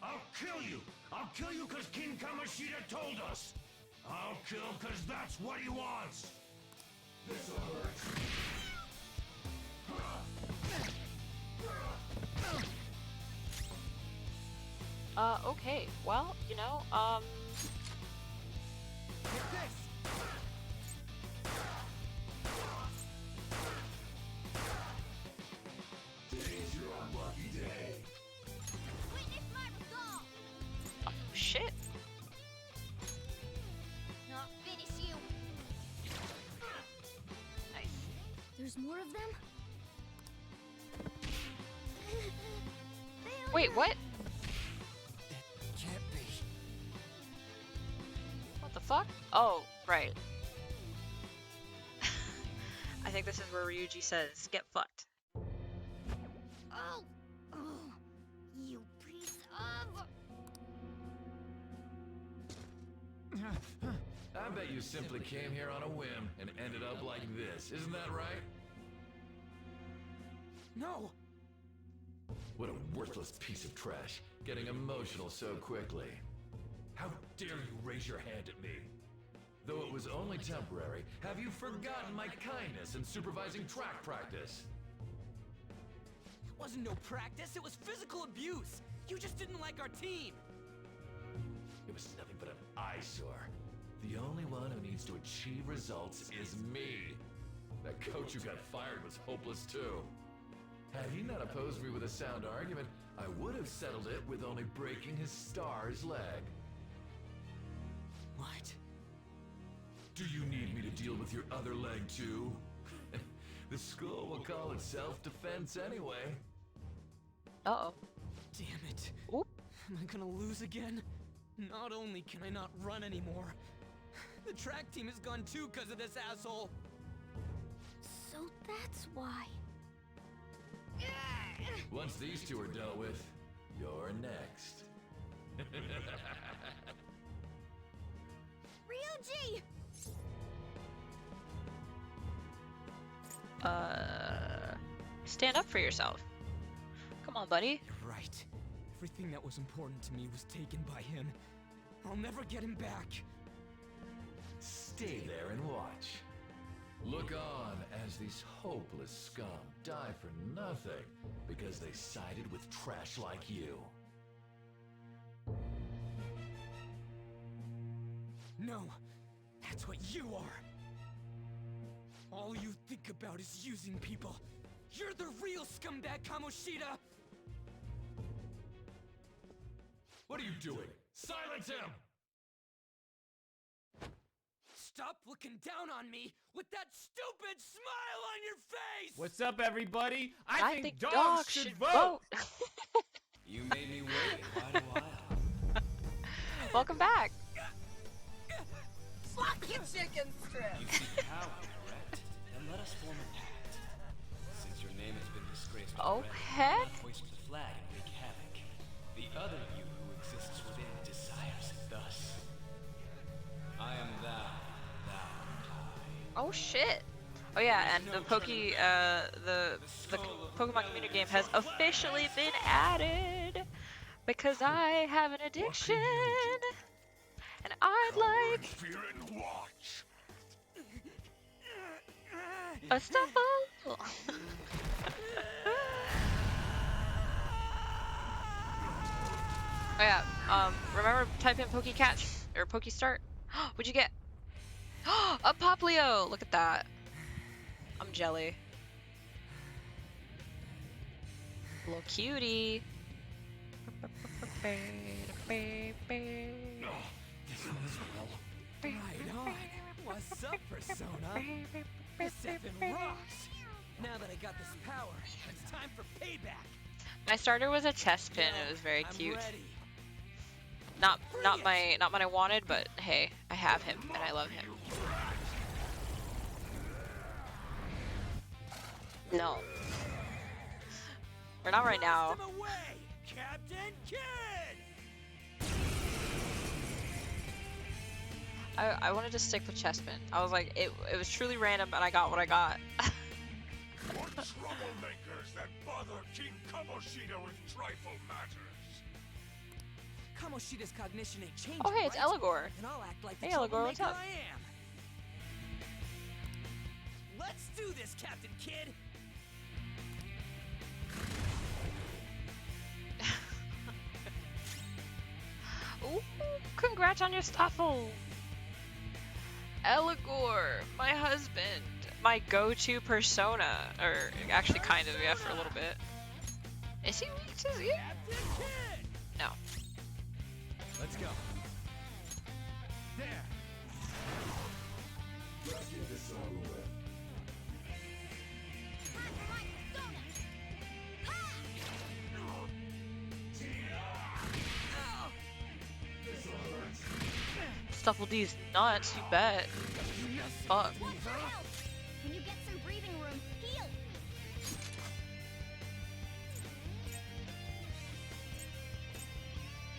I'll kill you! I'll kill you because King Kamoshida told us! I'll kill because that's what he wants! This'll hurt. Okay. Well, you know, Get this! Today's your unlucky day. Witness my resolve. oh, shit. Not finish you. Nice. There's more of them? Wait, what? Can't be. What the fuck? Oh, right. I think this is where Ryuji says, get fucked. Oh! Oh! You piece of... I bet you simply came here on a whim and ended up like this. Isn't that right? No! What a worthless piece of trash, getting emotional so quickly. How dare you raise your hand at me? Though it was only temporary, have you forgotten my kindness in supervising track practice? It wasn't no practice, it was physical abuse! You just didn't like our team! It was nothing but an eyesore. The only one who needs to achieve results is me. That coach who got fired was hopeless too. Had he not opposed me with a sound argument, I would have settled it with only breaking his star's leg. What? Do you need me to deal with your other leg too? The school will call it self-defense anyway. Uh-oh. Damn it. Oop. Am I gonna lose again? Not only can I not run anymore, the track team is gone too because of this asshole. So that's why. Once these two are dealt with, you're next. Ryuji! Stand up for yourself. Come on, buddy. You're right. Everything that was important to me was taken by him. I'll never get him back. Stay there and watch. Look on as these hopeless scum die for nothing because they sided with trash like you. No, that's what you are. All you think about is using people. You're the real scumbag, Kamoshida! What are you doing? Silence him! Stop looking down on me with that stupid smile on your face! What's up, everybody? I think dogs dogs should should vote! You made me wait quite a while. Welcome back. Slap your chicken strip! You seek power, correct? Then let us form a pact. Since your name has been disgraced already, heck? do not hoist the flag and wreak havoc. The other you who exists within desires it thus. I am thou, thou and I. Oh shit. Oh yeah, and the the Pokemon community game has officially been added because I have an addiction and I'd like Fear and watch. a Stuffle. Oh yeah, remember type in PokeCatch or PokeStart? What'd you get? A Poplio! Look at that. I'm jelly. Little cutie. Right on. What's up, Persona? This effing rocks. Now that I got this power, it's time for payback. My starter was a chest pin. It was very I'm cute. ready. Not what I wanted, but hey, I have him and I love him. No. We're not right now. Blast him away, Captain Kid! I wanted to stick with chestpin. I was like, it was truly random, and I got what I got. What troublemakers that bother King Kamoshida with trifle matters? Kamoshida's cognition ain't changing. Oh hey, it's right? Eligor. And I'll act like the Hey Eligor, what's troublemaker up? I am. Let's do this, Captain Kid. Ooh, congrats on your Stuffle! Eligor, my husband, my go-to persona, or actually kind of, yeah, for a little bit. Is he weak to Z? No. Let's go. There. Let's get this over with. Stuffle D's nuts, you bet. Fuck. When you get some breathing room, heal.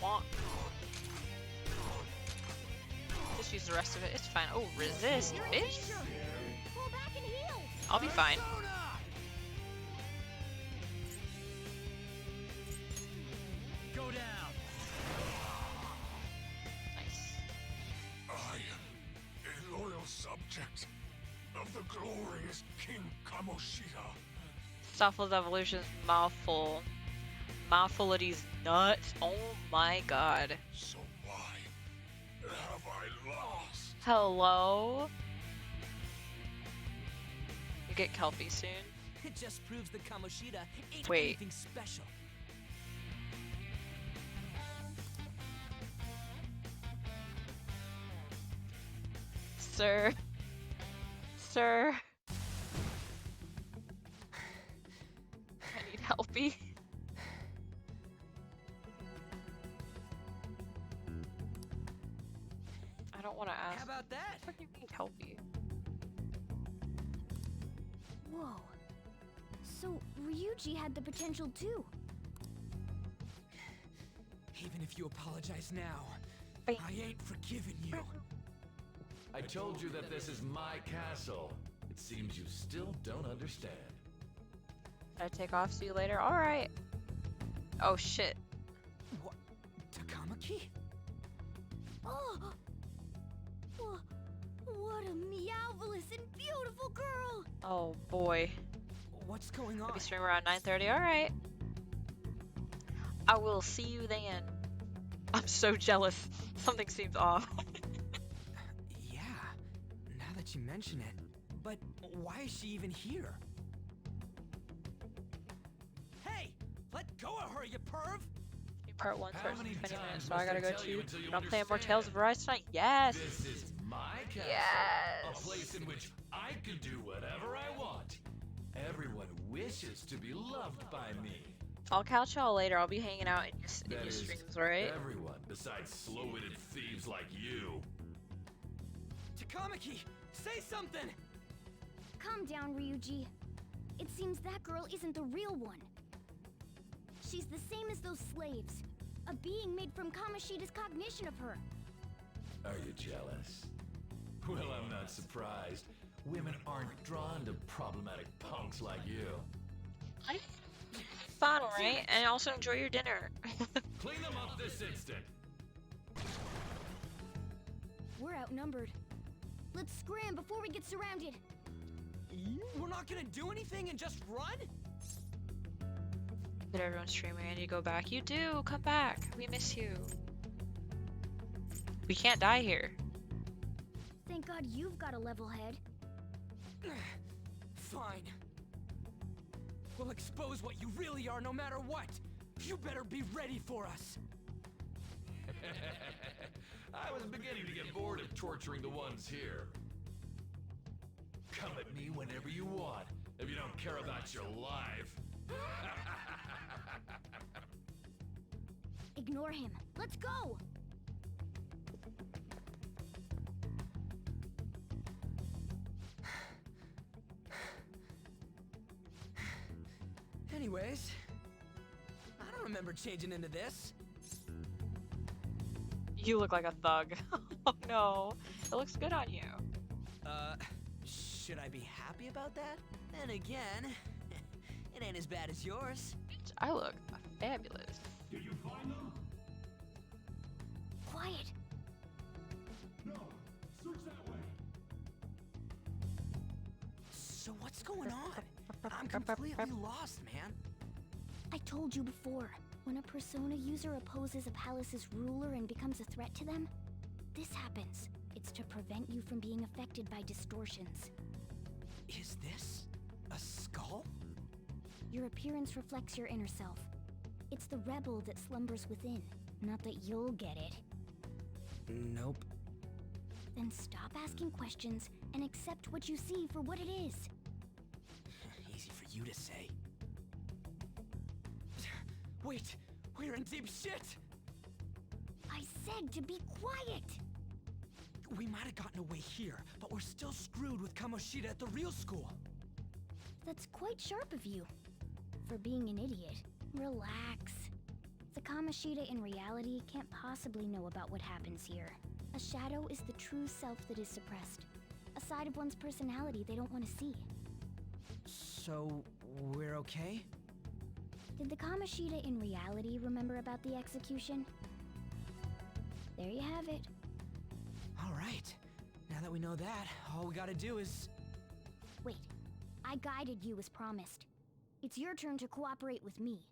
Want. Just use the rest of it. It's fine. Oh, resist, bitch. Pull back and heal. I'll be fine. Go down. I am a loyal subject of the glorious King Kamoshida. Stuffle's evolution's mouthful. Mouthful of these nuts. Oh my god. So why have I lost? Hello? You get Kelpie soon. It just proves that Kamoshida ain't Wait. anything special. Sir. Sir. I need helpy. I don't want to ask. How about that? What do you need helpy? Whoa. So, Ryuji had the potential too. Even if you apologize now, I ain't forgiving you. I told you that this is my castle. It seems you still don't understand. Should I take off? See you later? Alright. Oh shit. What? Takamaki? Oh! What a meowvelous and beautiful girl! Oh boy. What's going on? Maybe stream around 9:30. Alright. I will see you then. I'm so jealous. Something seems off. Yeah, now that you mention it. But why is she even here? Hey, let go of her, you perv! Part 1 starts in 20 times minutes, so I must gotta I go tell you too. until you I'm playing more understand? Tales of Arise tonight. Yes! This is my castle. Yes! A place in which I can do whatever I want. Everyone wishes to be loved by me. I'll catch y'all later. I'll be hanging out in your That is streams, right? everyone besides slow-witted thieves like you. Takamaki, say something! Calm down, Ryuji. It seems that girl isn't the real one. She's the same as those slaves. A being made from Kamoshida's cognition of her. Are you jealous? Well, I'm not surprised. Women aren't drawn to problematic punks like you. Fun, right? And also enjoy your dinner. Clean them up this instant. We're outnumbered. Let's scram before we get surrounded. We're not gonna do anything and just run? Did everyone stream? I need to go back. You do! Come back! We miss you. We can't die here. Thank God you've got a level head. Fine. We'll expose what you really are no matter what. You better be ready for us. I was beginning to get bored of torturing the ones here. Come at me whenever you want, if you don't care about your life. Ignore him. Let's go! Anyways, I don't remember changing into this. You look like a thug. Oh no. It looks good on you. Should I be happy about that? Then again, it ain't as bad as yours. I look fabulous. Did you find them? Quiet. No. Search that way. So what's going on? I'm completely lost, man. I told you before, when a Persona user opposes a palace's ruler and becomes a threat to them, this happens. It's to prevent you from being affected by distortions. Is this a skull? Your appearance reflects your inner self. It's the rebel that slumbers within, not that you'll get it. Nope. Then stop asking questions and accept what you see for what it is. Easy for you to say. Wait, we're in deep shit! I said to be quiet! We might have gotten away here, but we're still screwed with Kamoshida at the real school. That's quite sharp of you. For being an idiot. Relax. The Kamoshida in reality can't possibly know about what happens here. A shadow is the true self that is suppressed. A side of one's personality they don't want to see. So, we're okay? Did the Kamoshida in reality remember about the execution? There you have it. Alright. Now that we know that, all we gotta do is... Wait. I guided you as promised. It's your turn to cooperate with me.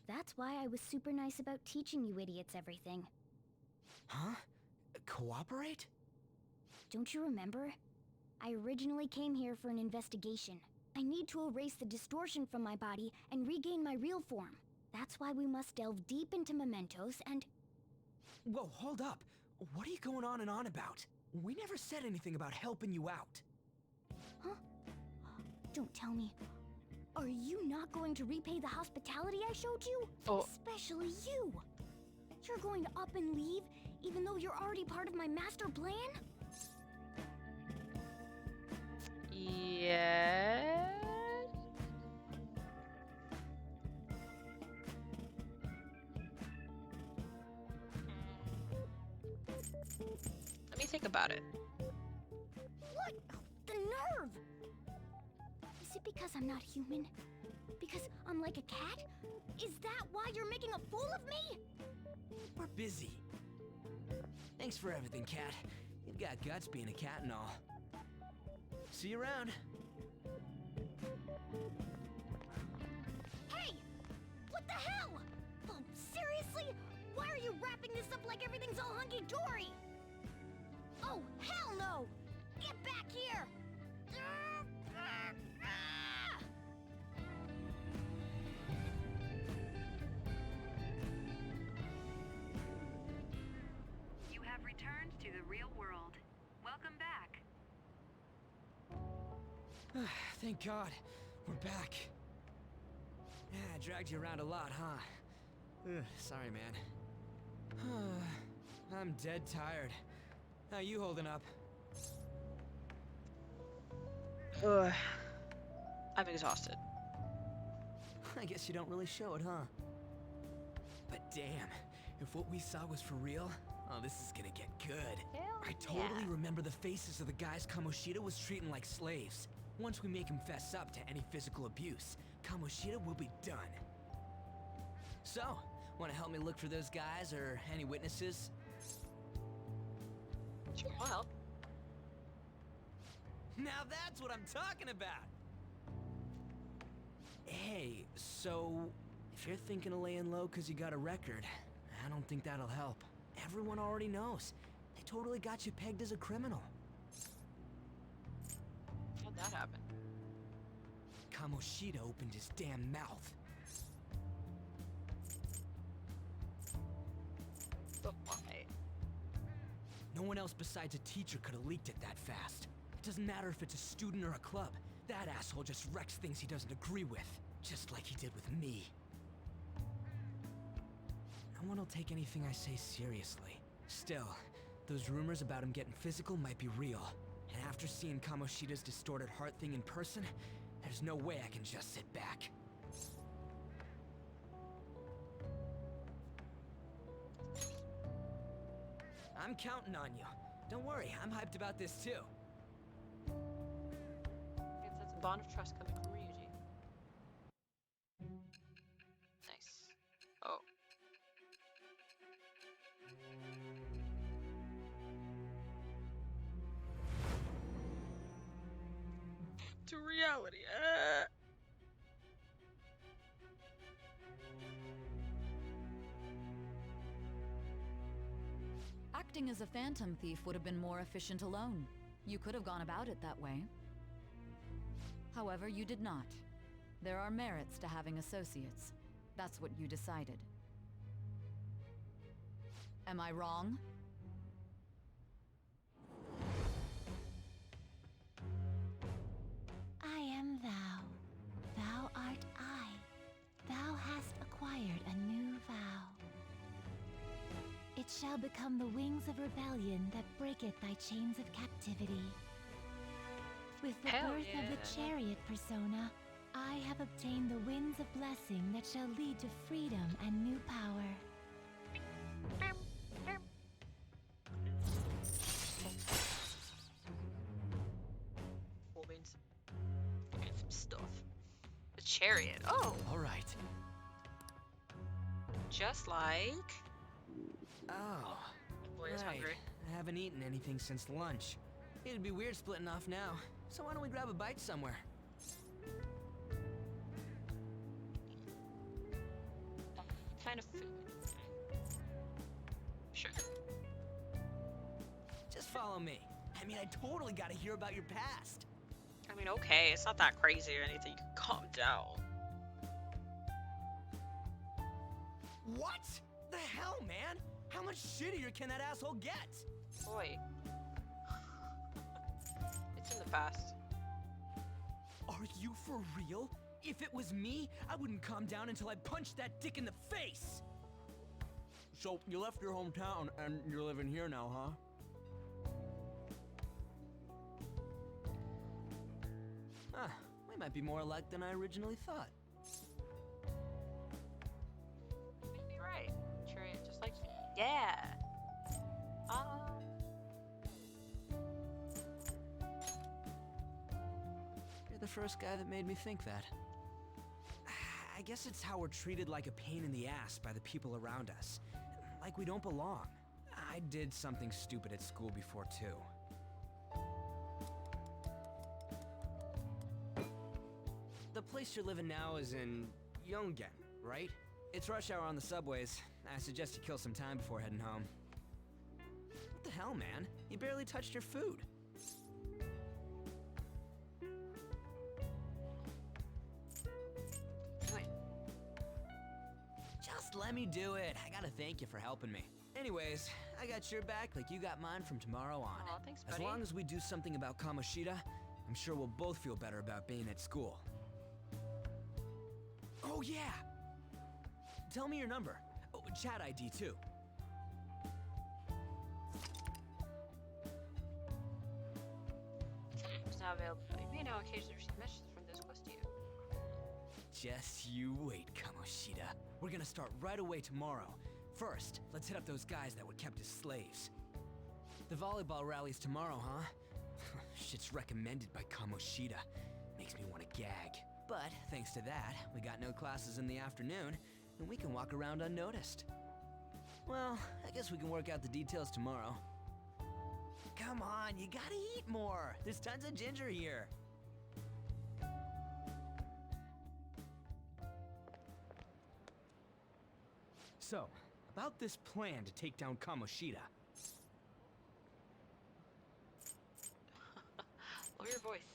That's why I was super nice about teaching you idiots everything. Huh? Cooperate? Don't you remember? I originally came here for an investigation. I need to erase the distortion from my body and regain my real form. That's why we must delve deep into mementos and... Whoa, hold up. What are you going on and on about? We never said anything about helping you out. Huh? Don't tell me. Are you not going to repay the hospitality I showed you? Oh. Especially you. You're going to up and leave, even though you're already part of my master plan? Yeah. Let me think about it. What? The nerve! Is it because I'm not human? Because I'm like a cat? Is that why you're making a fool of me? We're busy. Thanks for everything, Cat. You've got guts being a cat and all. See you around. Hey! What the hell? Oh, seriously? Why are you wrapping this up like everything's all hunky-dory? Oh, hell no! Get back here! You have returned to the real world. Welcome back. Thank God. We're back. Yeah, I dragged you around a lot, huh? Sorry, man. I'm dead tired. How you holding up? Ugh. I'm exhausted. I guess you don't really show it, huh? But damn, if what we saw was for real, oh, this is gonna get good. I totally remember the faces of the guys Kamoshida was treating like slaves. Once we make him fess up to any physical abuse, Kamoshida will be done. So, wanna help me look for those guys or any witnesses? Sure, I'll help. Now that's what I'm talking about! Hey, so if you're thinking of laying low because you got a record, I don't think that'll help. Everyone already knows. They totally got you pegged as a criminal. How'd that happen? Kamoshida opened his damn mouth. But why? No one else besides a teacher could have leaked it that fast. It doesn't matter if it's a student or a club. That asshole just wrecks things he doesn't agree with. Just like he did with me. No one will take anything I say seriously. Still, those rumors about him getting physical might be real. And after seeing Kamoshida's distorted heart thing in person, there's no way I can just sit back. I'm counting on you. Don't worry, I'm hyped about this too. That's a bond of trust coming from Ryuji. Nice. Oh. To reality. Acting as a phantom thief would have been more efficient alone. You could have gone about it that way. However, you did not. There are merits to having associates. That's what you decided. Am I wrong? I am thou. Thou art I. Thou hast acquired a new vow. It shall become the wings of rebellion that breaketh thy chains of captivity. With the Hell birth of yeah. the chariot persona, I have obtained the winds of blessing that shall lead to freedom and new power. Cool beans. Get some stuff. The chariot. Oh, Alright. just like. Oh. Boy is right. hungry. I haven't eaten anything since lunch. It'd be weird splitting off now. So why don't we grab a bite somewhere? Kind of food. Sure. Just Just follow me. I mean, I totally gotta hear about your past. I mean, okay, it's not that crazy or anything. You can calm down. What the hell, man? How much shittier can that asshole get? Boy. It's in the past. Are you for real? If it was me, I wouldn't calm down until I punched that dick in the face. So, you left your hometown and you're living here now, huh? Huh, we might be more alike than I originally thought. Maybe you're right. Sure, just like, yeah. You're the first guy that made me think that. I guess it's how we're treated like a pain in the ass by the people around us. Like we don't belong. I did something stupid at school before, too. The place you're living now is in Yongen, right? It's rush hour on the subways. I suggest you kill some time before heading home. What the hell, man? You barely touched your food. Just let me do it. I gotta thank you for helping me. Anyways, I got your back like you got mine from tomorrow on. Aw, thanks, buddy. As long as we do something about Kamoshida, I'm sure we'll both feel better about being at school. Oh yeah! Tell me your number. Oh, chat ID too. It's not available. You may now occasionally receive messages from this quest to you. Just you wait, Kamoshida. We're gonna start right away tomorrow. First, let's hit up those guys that were kept as slaves. The volleyball rally's tomorrow, huh? Shit's recommended by Kamoshida. Makes me want to gag. But, thanks to that, we got no classes in the afternoon, and we can walk around unnoticed. Well, I guess we can work out the details tomorrow. Come on, you gotta eat more! There's tons of ginger here! So, about this plan to take down Kamoshida. Lower your voice.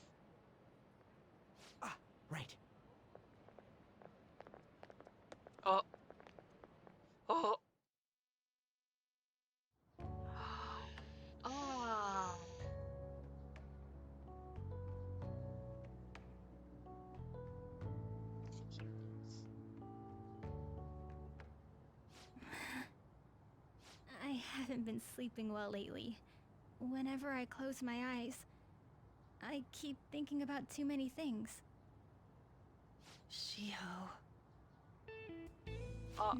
Ah, right. Oh. Oh. Oh. I haven't been sleeping well lately. Whenever I close my eyes, I keep thinking about too many things. Shiho.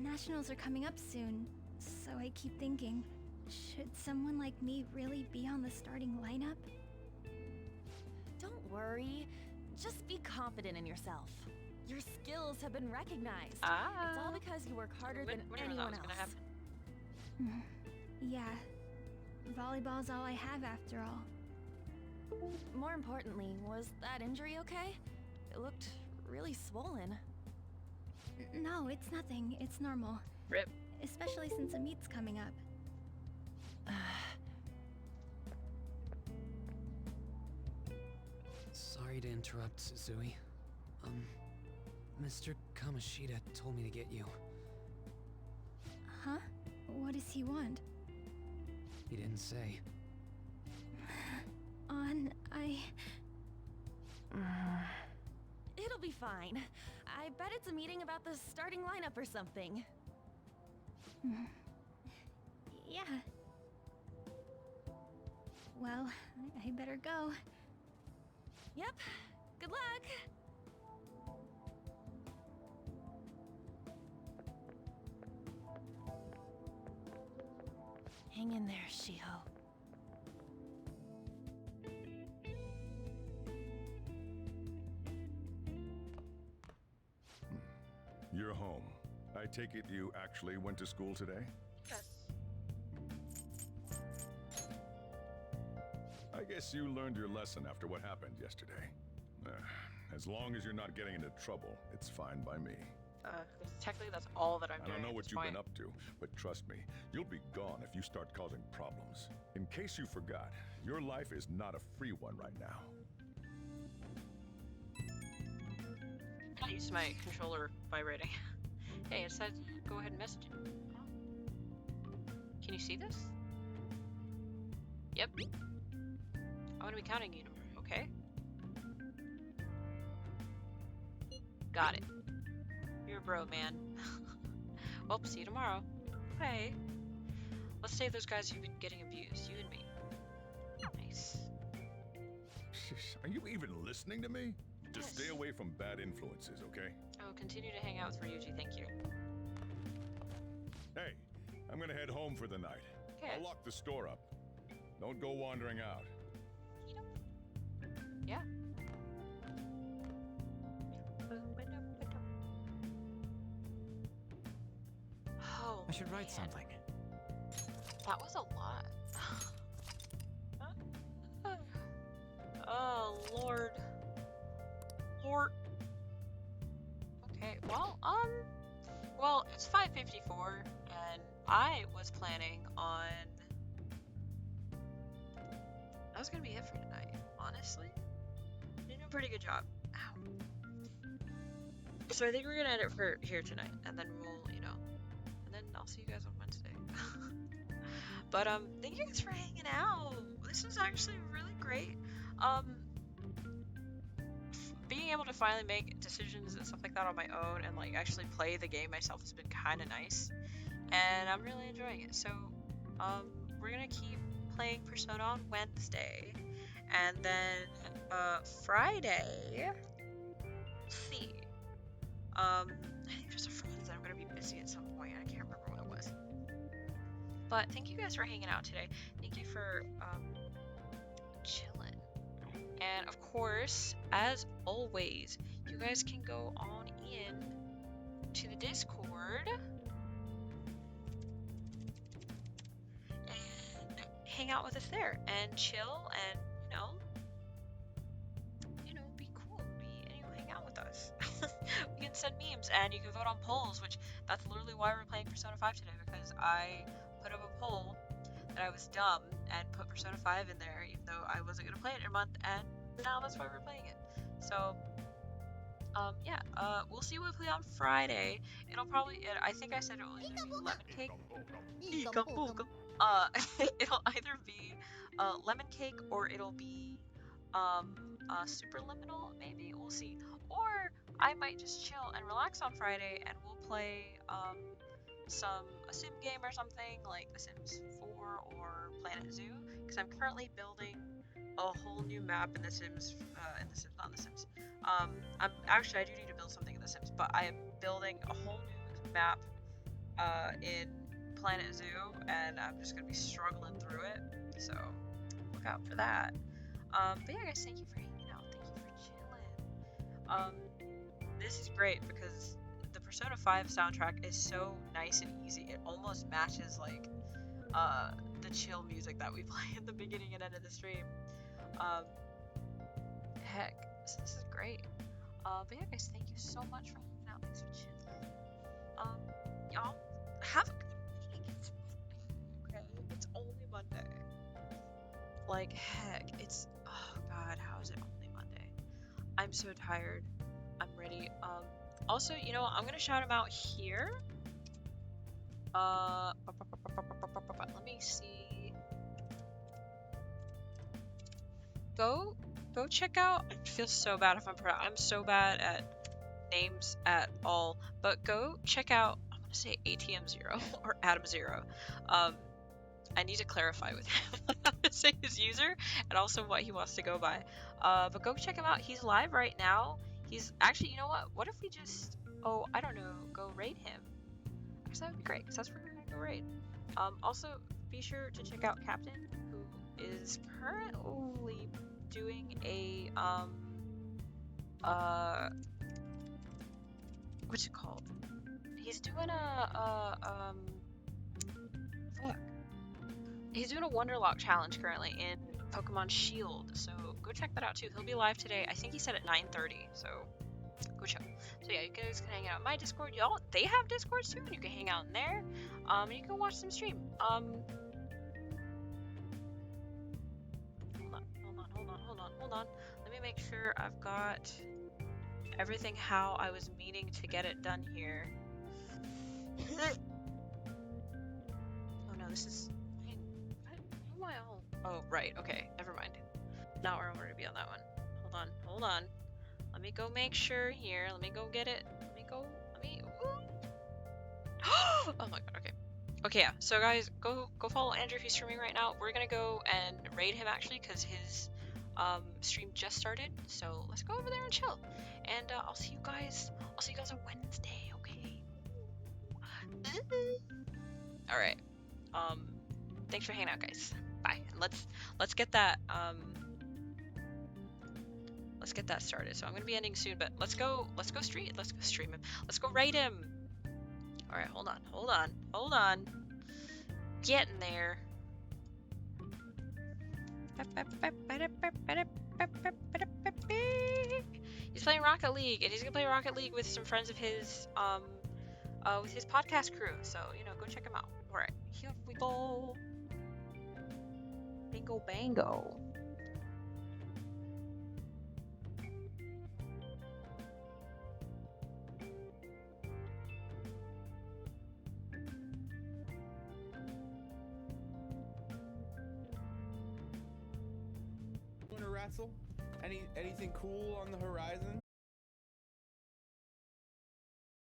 Nationals are coming up soon, so I keep thinking, should someone like me really be on the starting lineup? Don't worry. Just be confident in yourself. Your skills have been recognized. Ah. It's all because you work harder than anyone else. Yeah. Volleyball's all I have after all. More importantly, was that injury okay? It looked really swollen. No, it's nothing. It's normal. Rip. Especially since a meet's coming up. Sorry to interrupt, Suzui. Mr. Kamoshida told me to get you. Huh? What does he want? He didn't say. It'll be fine. I bet it's a meeting about the starting lineup or something. Yeah. Well, I better go. Yep. Good luck. Hang in there, Shiho. You're home. I take it you actually went to school today? Yes. I guess you learned your lesson after what happened yesterday. As long as you're not getting into trouble, it's fine by me. technically that's all that I'm I doing. don't know at what this you've point. been up to, but trust me, you'll be gone if you start causing problems. In case you forgot, your life is not a free one right now. I'm not used to my controller vibrating. Hey, it said go ahead and message it. Can you see this? Yep. I'm gonna be counting you tomorrow, okay? Got it. You're a bro, man. Well, see you tomorrow. Okay. Let's save those guys who've been getting abused, you and me. Nice. Are you even listening to me? Just Yes. stay away from bad influences, okay? I will continue to hang out with Ryuji, thank you. Hey, I'm gonna head home for the night. Okay. I'll lock the store up. Don't go wandering out. Yeah. Oh, I should write man. something. That was a lot. Oh, Lord. Lord. Okay, well, it's 5:54, and I was planning on... That was gonna be it for tonight, honestly. You did a pretty good job. Ow. So I think we're gonna end it for here tonight, and then we'll, and then I'll see you guys on Wednesday. But thank you guys for hanging out. This is actually really great. Being able to finally make decisions and stuff like that on my own and like actually play the game myself has been kind of nice, and I'm really enjoying it. So we're gonna keep playing Persona on Wednesday, and then Friday, let's see. I think there's a Friday that I'm gonna be busy at some point. I can't remember what it was. But thank you guys for hanging out today. Thank you for chilling. And of course, as always, you guys can go on in to the Discord and hang out with us there and chill and be cool, hang out with us. We can send memes and you can vote on polls, which that's literally why we're playing Persona 5 today, because I put up a poll that I was dumb and put Persona 5 in there, even though I wasn't gonna play it in a month, and now that's why we're playing it. So, we'll see what we play on Friday. It'll probably, I think I said it will either be lemon cake. It'll either be lemon cake or it'll be super liminal, maybe. We'll see. Or I might just chill and relax on Friday, and we'll play a sim game or something like The Sims 4 or Planet Zoo, because I'm currently building a whole new map in The Sims, not The Sims. I do need to build something in The Sims, but I am building a whole new map in Planet Zoo, and I'm just gonna be struggling through it. So look out for that. But yeah, guys, thank you for hanging out. Thank you for chilling. This is great because the Persona 5 soundtrack is so nice and easy. It almost matches like the chill music that we play at the beginning and end of the stream. Heck, so this is great. But yeah, guys, thank you so much for hanging out. Thanks for chilling. Y'all have a good week. Okay, it's only Monday. Like heck, oh god, how is it only Monday? I'm so tired. I'm ready. Also, I'm gonna shout him out here. Let me see. Go check out. I feel so bad if I'm so bad at names at all. But go check out. I'm gonna say ATM Zero or Adam Zero. I need to clarify with him how to say his user and also what he wants to go by. But go check him out. He's live right now. He's actually, you know what? What if we just, I don't know, go raid him? Because that would be great, because that's where we're going to go raid. Also, be sure to check out Captain, who is currently doing a, what's it called? He's doing he's doing a Wonderlock challenge currently in Pokemon Shield, so go check that out too. He'll be live today. I think he said at 9:30, so Go chill. So yeah, you guys can hang out in my Discord. Y'all, they have Discords too, and you can hang out in there. And you can watch them stream. Hold on. Let me make sure I've got everything how I was meaning to get it done here. Oh no, this is. Who am I all? Oh right, okay, never mind. Not where I wanted to be on that one. Hold on. Let me go make sure here. Let me go get it. Ooh. Oh my god, okay. Okay, yeah. So guys, go follow Andrew. He's streaming right now. We're gonna go and raid him actually because his stream just started. So let's go over there and chill. And I'll see you guys on Wednesday, okay? All right. Thanks for hanging out, guys. Bye. And let's get that started. So I'm gonna be ending soon, but let's go stream him. Let's go raid him. All right, hold on. Getting there. He's playing Rocket League, and he's gonna play Rocket League with some friends of his, with his podcast crew. So go check him out. All right, here we go. Bingo bango. Want to wrestle? Anything cool on the horizon?